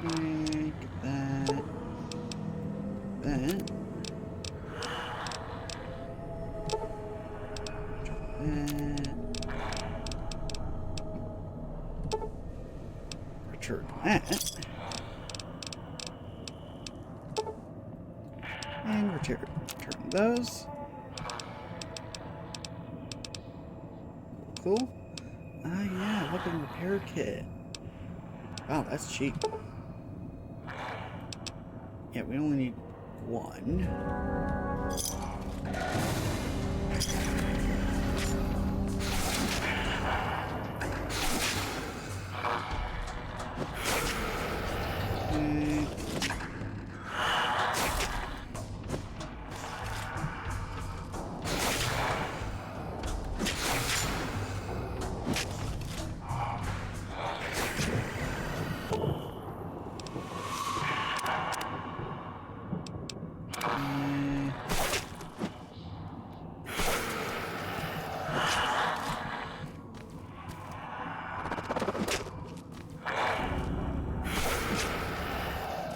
Okay, get that. That. That. Return that. And return those. Cool. Ah, yeah, weapon repair kit. Wow, that's cheap. Yeah, we only need one.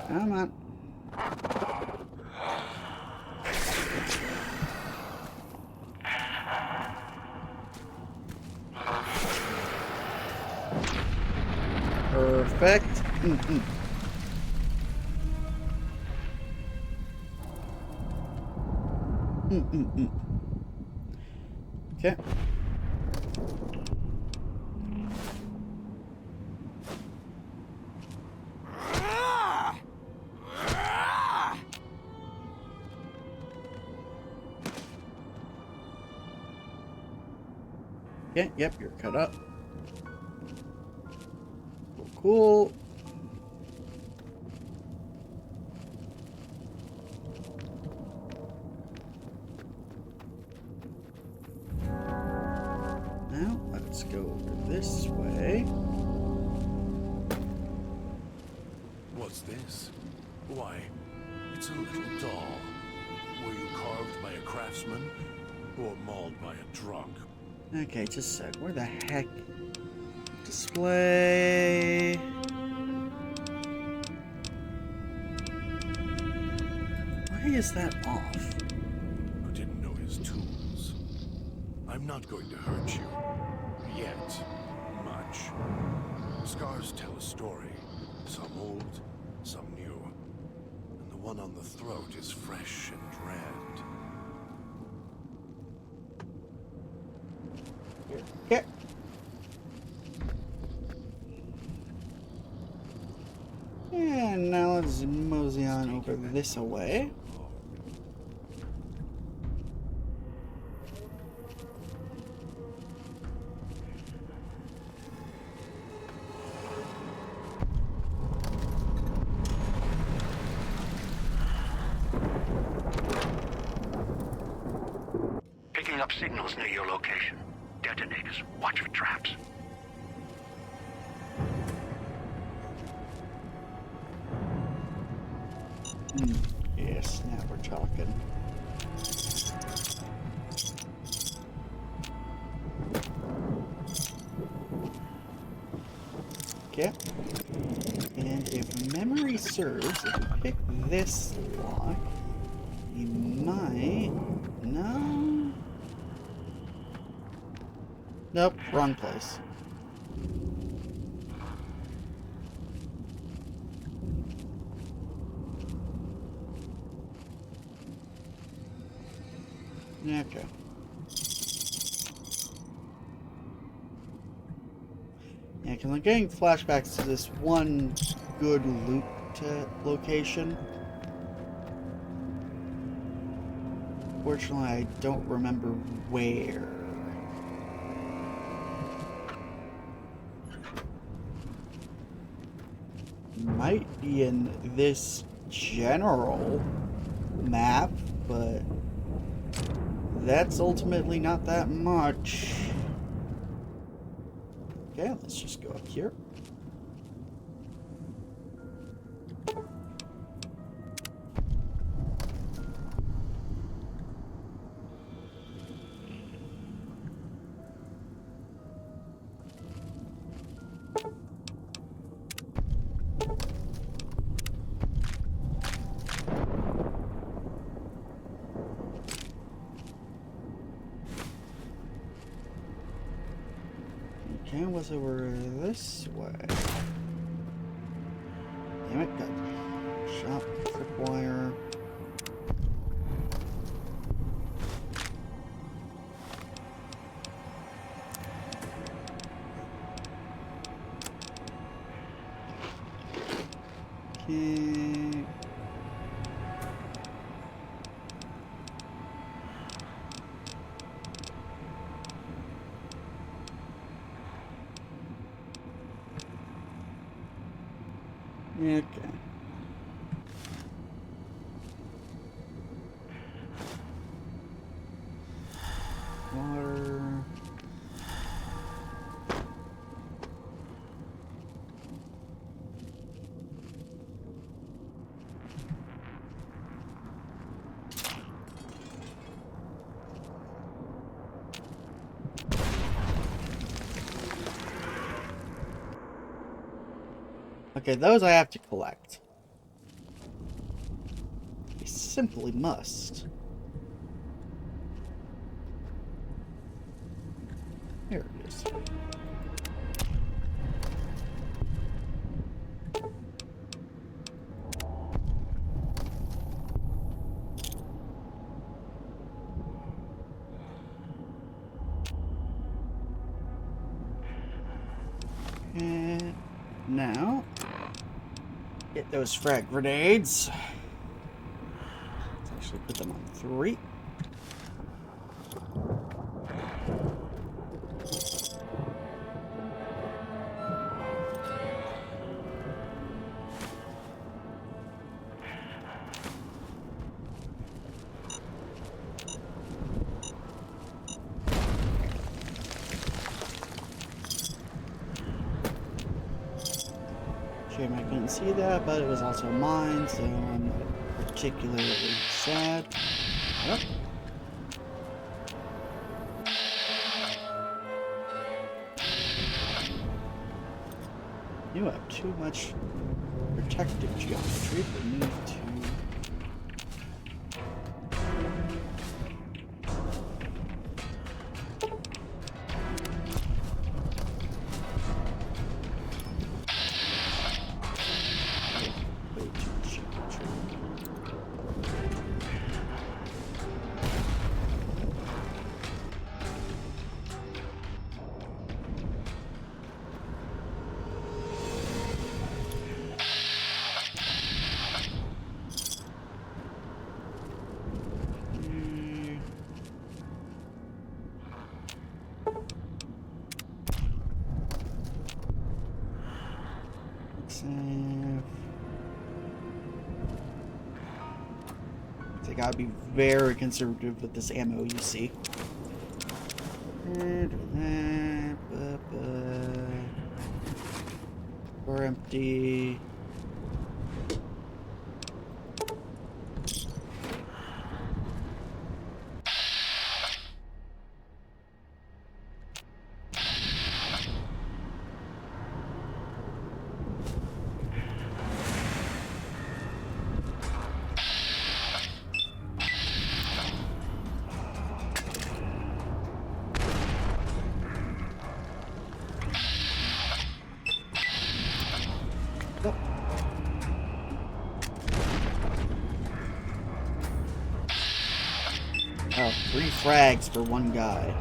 Come on. Perfect. Okay. Yeah, yep, you're cut up. Cool. Now, let's go over this way. What's this? Why, it's a little doll. Were you carved by a craftsman or mauled by a drunk? Okay, just a sec. Where the heck? Display. Why is that off? Who didn't know his tools? I'm not going to hurt you. Yet. Much. Scars tell a story. Some old, some new. And the one on the throat is fresh and red. Okay. And now let's mosey on over this away. Picking up signals near your location. Detonators. Watch for traps. Yes, now we're talking. Okay. And if memory serves, if we pick this lock, we might... No? Nope, wrong place. Okay. Yeah, because I'm getting flashbacks to this one good loot location. Fortunately, I don't remember where. Might be in this general map, but that's ultimately not that much. Okay, let's just go up here. Okay, was over this way. Damn it, got shot, tripwire. Okay. Okay. Water. Okay, those I have to collect. I simply must. There it is. And now, get those frag grenades. Let's actually put them on 3. Shame I couldn't see that, but it was also mine, so I'm not particularly sad. Yep. You have too much protective geometry for me to... Way too much geometry. Save. So I gotta be very conservative with this ammo, you see. We're empty. Oh, 3 frags for 1 guy.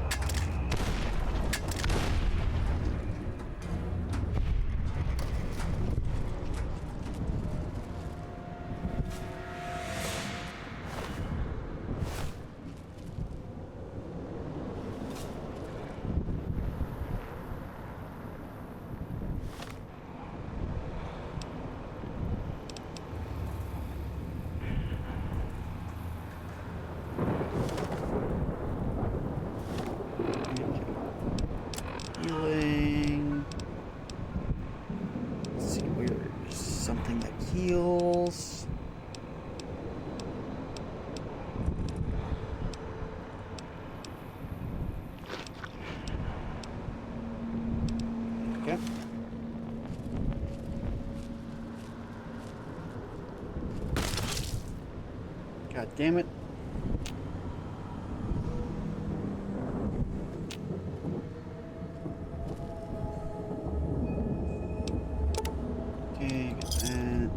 Healing. Let's see, where's something that heals? Okay. God damn it. Okay, get that.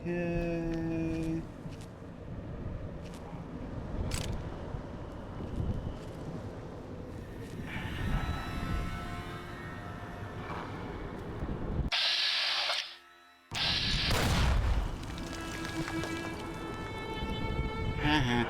Okay. Haha.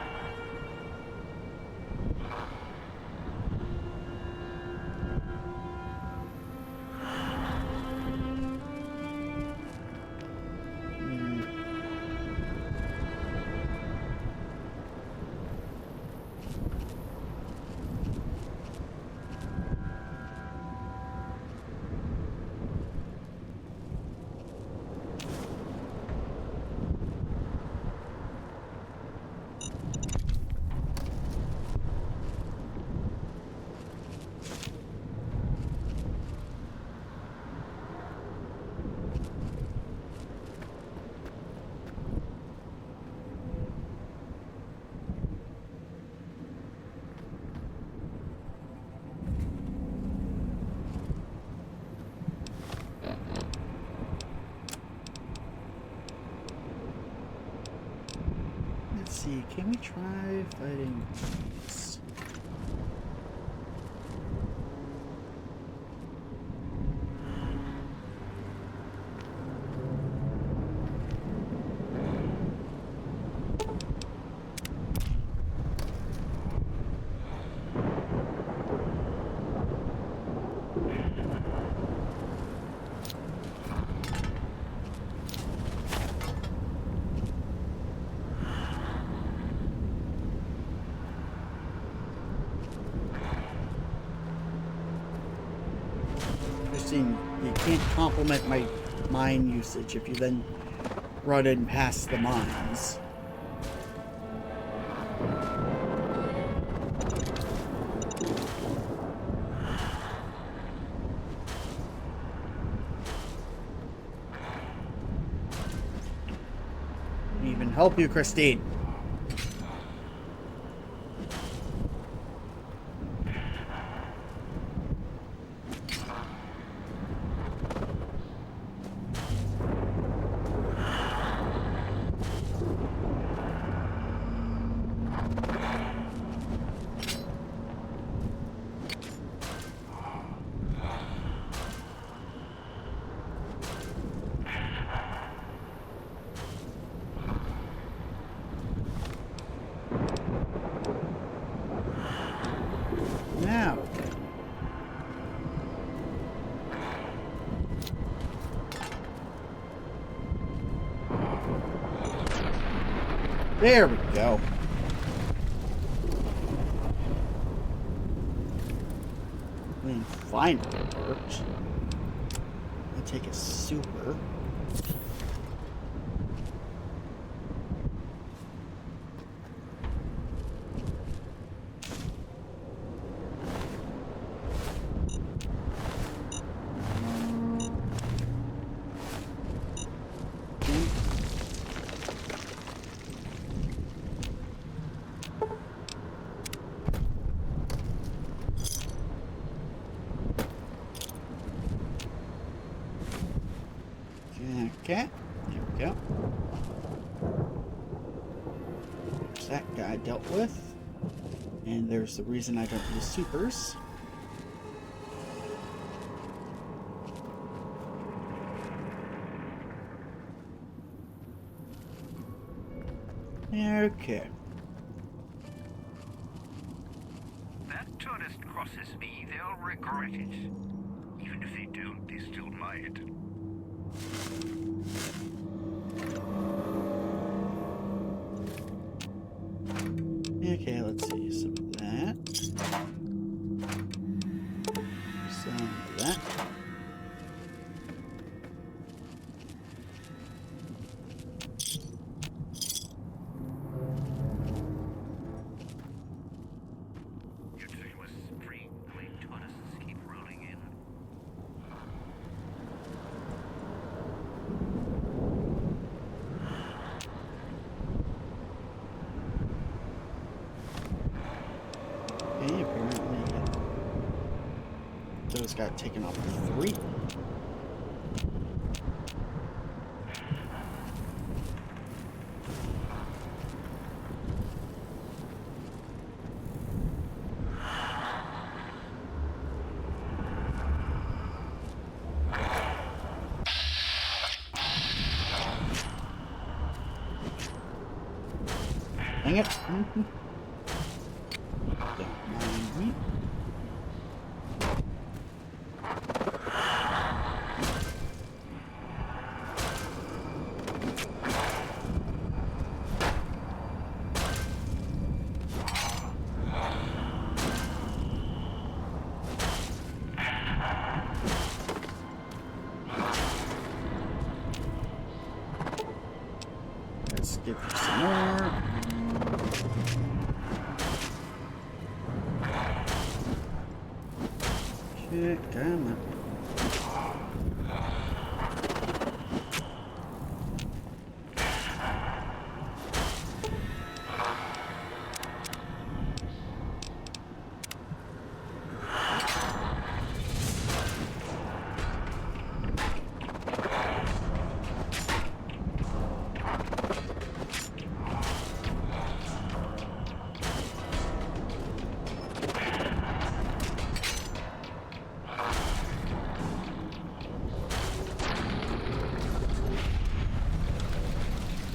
Let's see, can we try fighting this? You can't compliment my mine usage if you then run in past the mines. Even help you, Christine. Now. There we go. And finally it worked. I'll take a super. Okay, there we go. There's that guy dealt with. And there's the reason I don't use supers. Okay. That tourist crosses me, they'll regret it. Even if they don't, they still might. Okay, let's see. Some of that. Some of that. You'd say it was free when tourists keep rolling in. Okay, apparently those got taken off for 3. Dang it. Don't mind me. Let's give you some more. Shit, come on.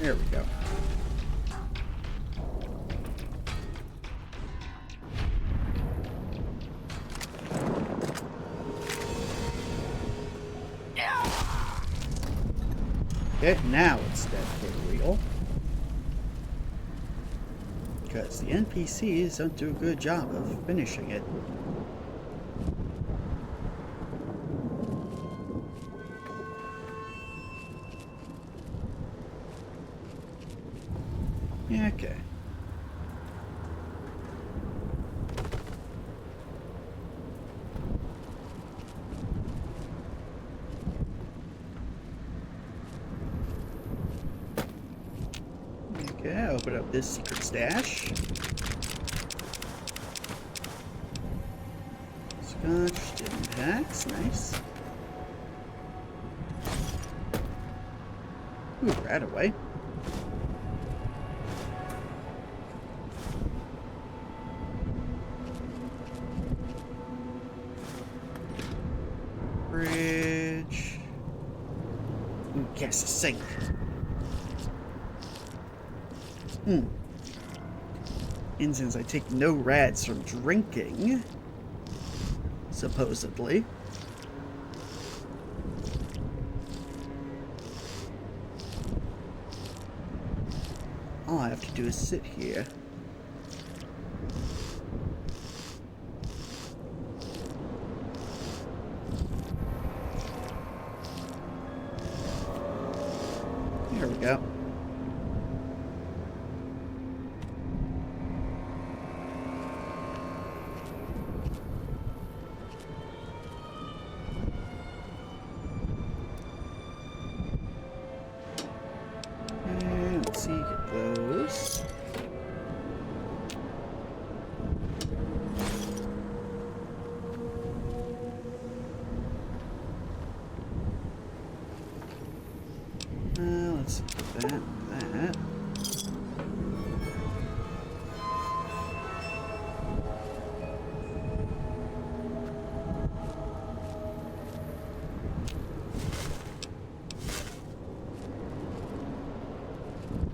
There we go. Okay, now it's dead for real. Because the NPCs don't do a good job of finishing it. Okay. Okay, open up this secret stash. Scotch, dim packs, nice. Ooh, right away. Bridge. Ooh, yes, a sink. And since I take no rads from drinking, supposedly, all I have to do is sit here. There we go. And let's see, get those. Let's see, that and that.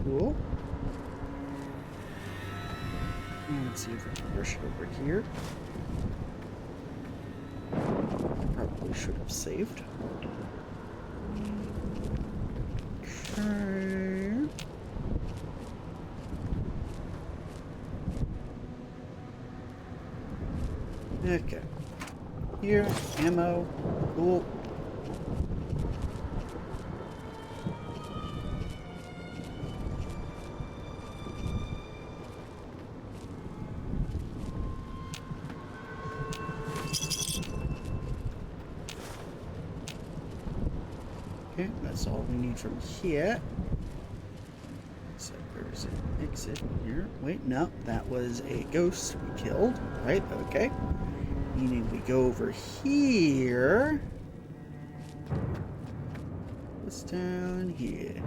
Cool. And let's see if we can rush it over here. Probably should have saved. Okay. Okay. Here, ammo. Cool. Okay, that's all we need from here. So there's an exit here. Wait, no, that was a ghost we killed. Right, okay. Meaning we go over here. What's down here?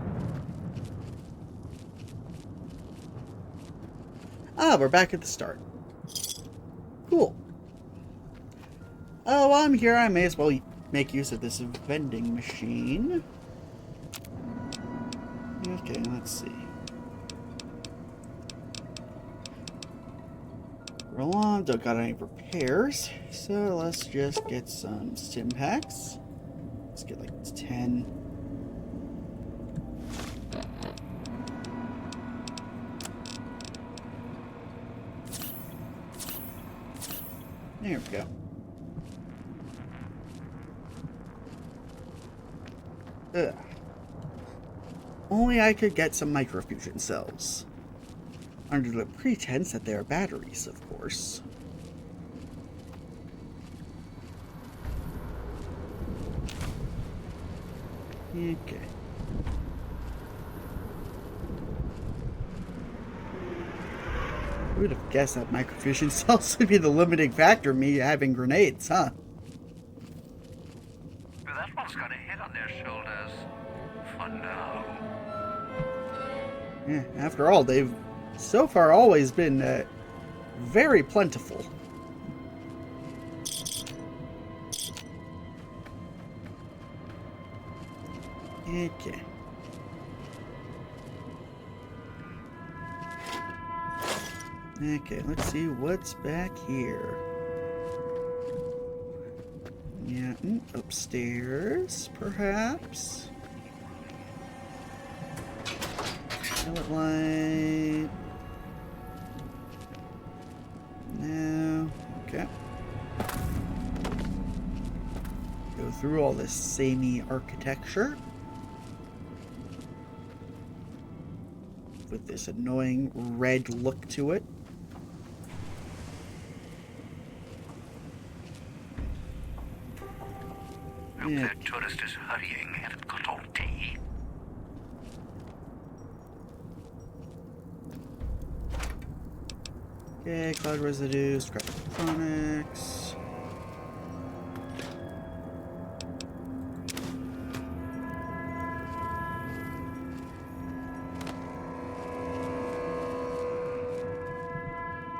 Ah, we're back at the start. Cool. Oh, while I'm here, I may as well make use of this vending machine. Okay, let's see. Roll on, don't got any repairs, so let's just get some stim packs. Let's get like 10. There we go. Ugh. Only I could get some microfusion cells. Under the pretense that they are batteries, of course. Okay. Who would have guessed that microfusion cells would be the limiting factor of me having grenades, huh? That one's got a head on their shoulders. For now. Yeah, after all, they've so far always been very plentiful. Okay. Okay, let's see what's back here. Yeah, upstairs, perhaps. Pellet light. No. Okay. Go through all this samey architecture. With this annoying red look to it. Hope that tourist is hurrying. Haven't got all day. Okay, cloud residue, scrap electronics.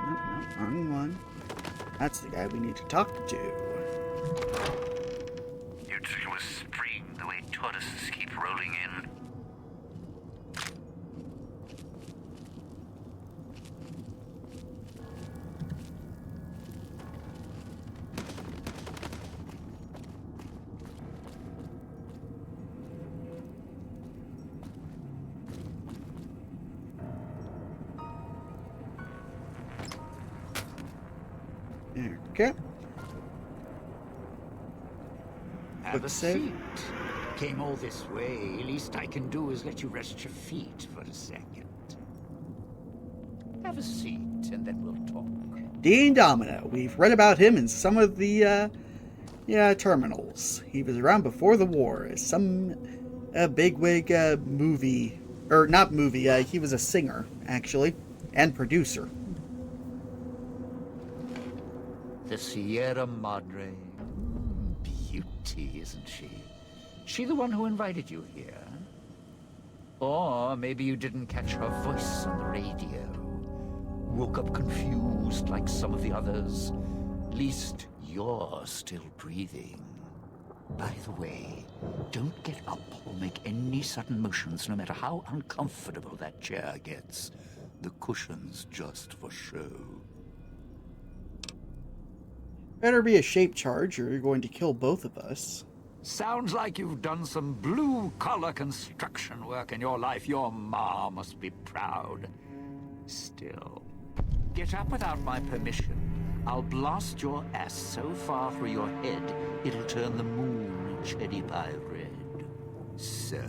Nope, wrong one. That's the guy we need to talk to. You'd think it was spring the way tourists keep rolling in. There we go. Have a save. seat. Came all this way. Least I can do is let you rest your feet for a second. Have a seat, and then we'll talk. Dean Domino. We've read about him in some of the terminals. He was around before the war as some bigwig movie, or not movie. He was a singer actually and producer. The Sierra Madre. Beauty, isn't she? She the one who invited you here? Or maybe you didn't catch her voice on the radio. Woke up confused like some of the others. Least you're still breathing. By the way, don't get up or make any sudden motions, no matter how uncomfortable that chair gets. The cushion's just for show. Better be a shape charge or you're going to kill both of us. Sounds like you've done some blue-collar construction work in your life. Your ma must be proud. Still, get up without my permission. I'll blast your ass so far through your head, it'll turn the moon cherry pie red. So,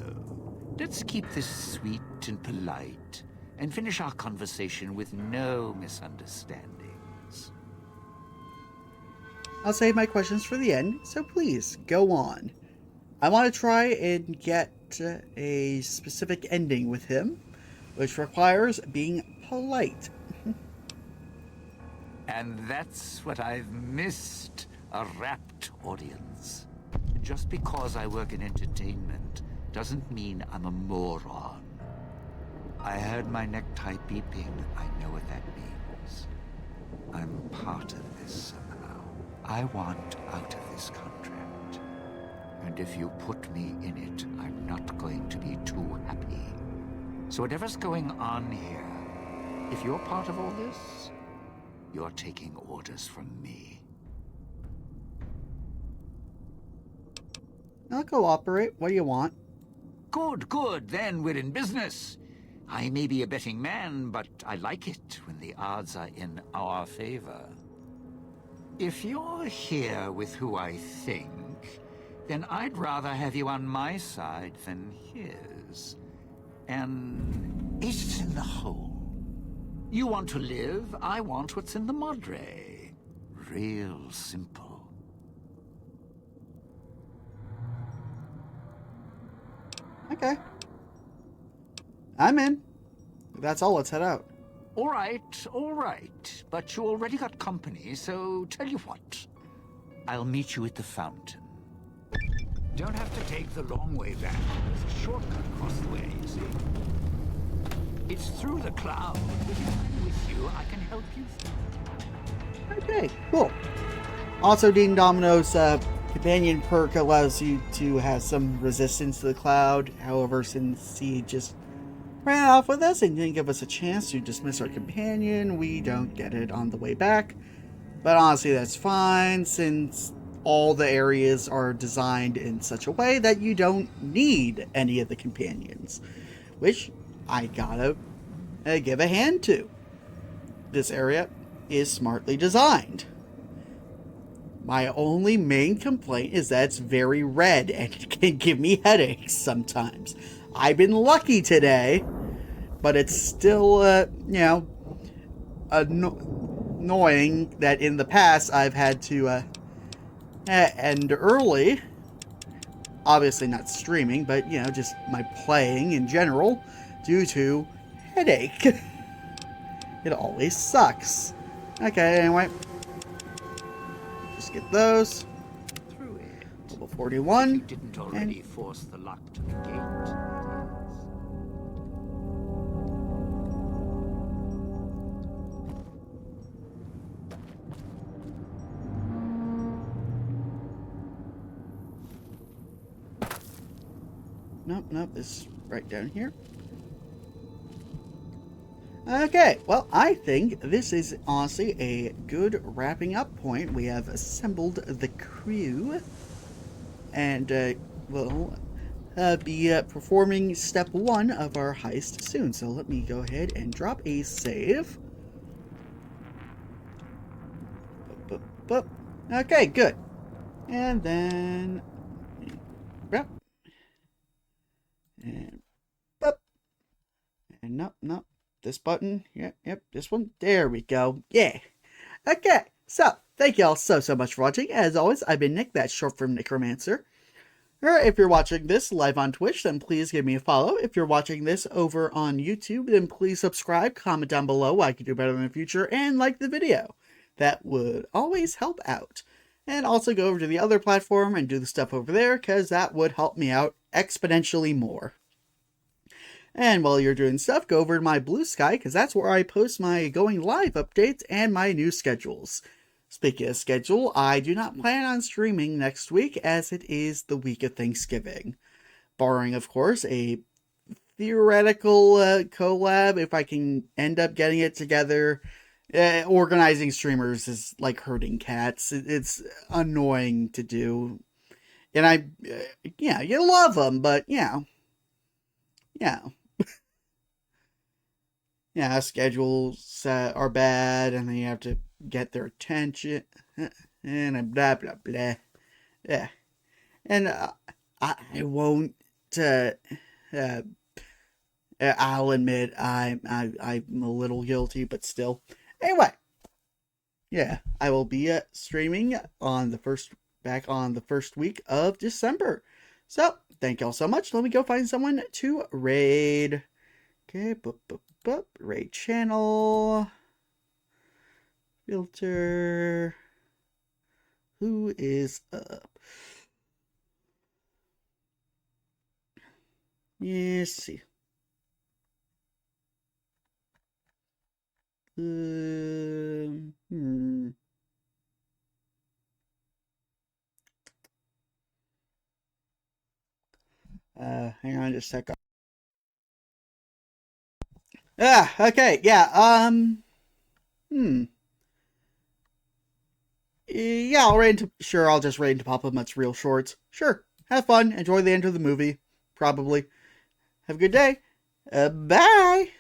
let's keep this sweet and polite, and finish our conversation with no misunderstandings. I'll save my questions for the end, so please, go on. I want to try and get a specific ending with him, which requires being polite. And that's what I've missed, a rapt audience. Just because I work in entertainment doesn't mean I'm a moron. I heard my necktie beeping. I know what that means. I'm part of this somehow. I want out of this contract. And if you put me in it, I'm not going to be too happy. So whatever's going on here, if you're part of all this, You're taking orders from me. I'll cooperate. What do you want? Good, good. Then we're in business. I may be a betting man, but I like it when the odds are in our favor. If you're here with who I think, then I'd rather have you on my side than his. And it's in the hole. You want to live, I want what's in the Madre. Real simple. Okay. I'm in. If that's all, let's head out. All right. But you already got company, so tell you what. I'll meet you at the fountain. Don't have to take the long way back. There's a shortcut across the way, you see. It's through the cloud. If I'm with you, I can help you through. Okay, cool. Also, Dean Domino's companion perk allows you to have some resistance to the cloud. However, since he just ran off with us and didn't give us a chance to dismiss our companion, we don't get it on the way back. But honestly, that's fine, since all the areas are designed in such a way that you don't need any of the companions, which I gotta give a hand to. This area is smartly designed. My only main complaint is that it's very red and it can give me headaches sometimes. I've been lucky today, but it's still, annoying that in the past I've had to end early. Obviously not streaming, but, just my playing in general due to headache. It always sucks. Okay, anyway. Just get those. Through it. Level 41. If you didn't already force the lock to the gate. Nope, this is right down here. Okay, well, I think this is honestly a good wrapping up point. We have assembled the crew, and we'll be performing step 1 of our heist soon. So let me go ahead and drop a save. Okay, good. And then... Yep. And... And nope. This button. Yep, this one. There we go. Yeah. Okay, so, thank y'all so much for watching. As always, I've been Nick, that's short for Necromancer. Or if you're watching this live on Twitch, then please give me a follow. If you're watching this over on YouTube, then please subscribe, comment down below what I can do better in the future, and like the video. That would always help out. And also go over to the other platform and do the stuff over there, because that would help me out exponentially more. And while you're doing stuff, go over to my Blue Sky, because that's where I post my going live updates and my new schedules. Speaking of schedule, I do not plan on streaming next week, as it is the week of Thanksgiving. Barring, of course, a theoretical collab, if I can end up getting it together. Organizing streamers is like herding cats. It's annoying to do. And you love them, but, yeah. Schedules are bad, and then you have to get their attention, and blah, blah, blah. Yeah. And I won't, I'll admit I'm a little guilty, but still. Anyway. Yeah, I will be streaming on the first week of December. So, thank y'all so much. Let me go find someone to raid. Okay, raid channel. Filter. Who is up? Let's see. Hang on just a second. Okay, yeah, Yeah, I'll just raid into Papa Mutt's real shorts. Sure, have fun, enjoy the end of the movie, probably. Have a good day. Bye!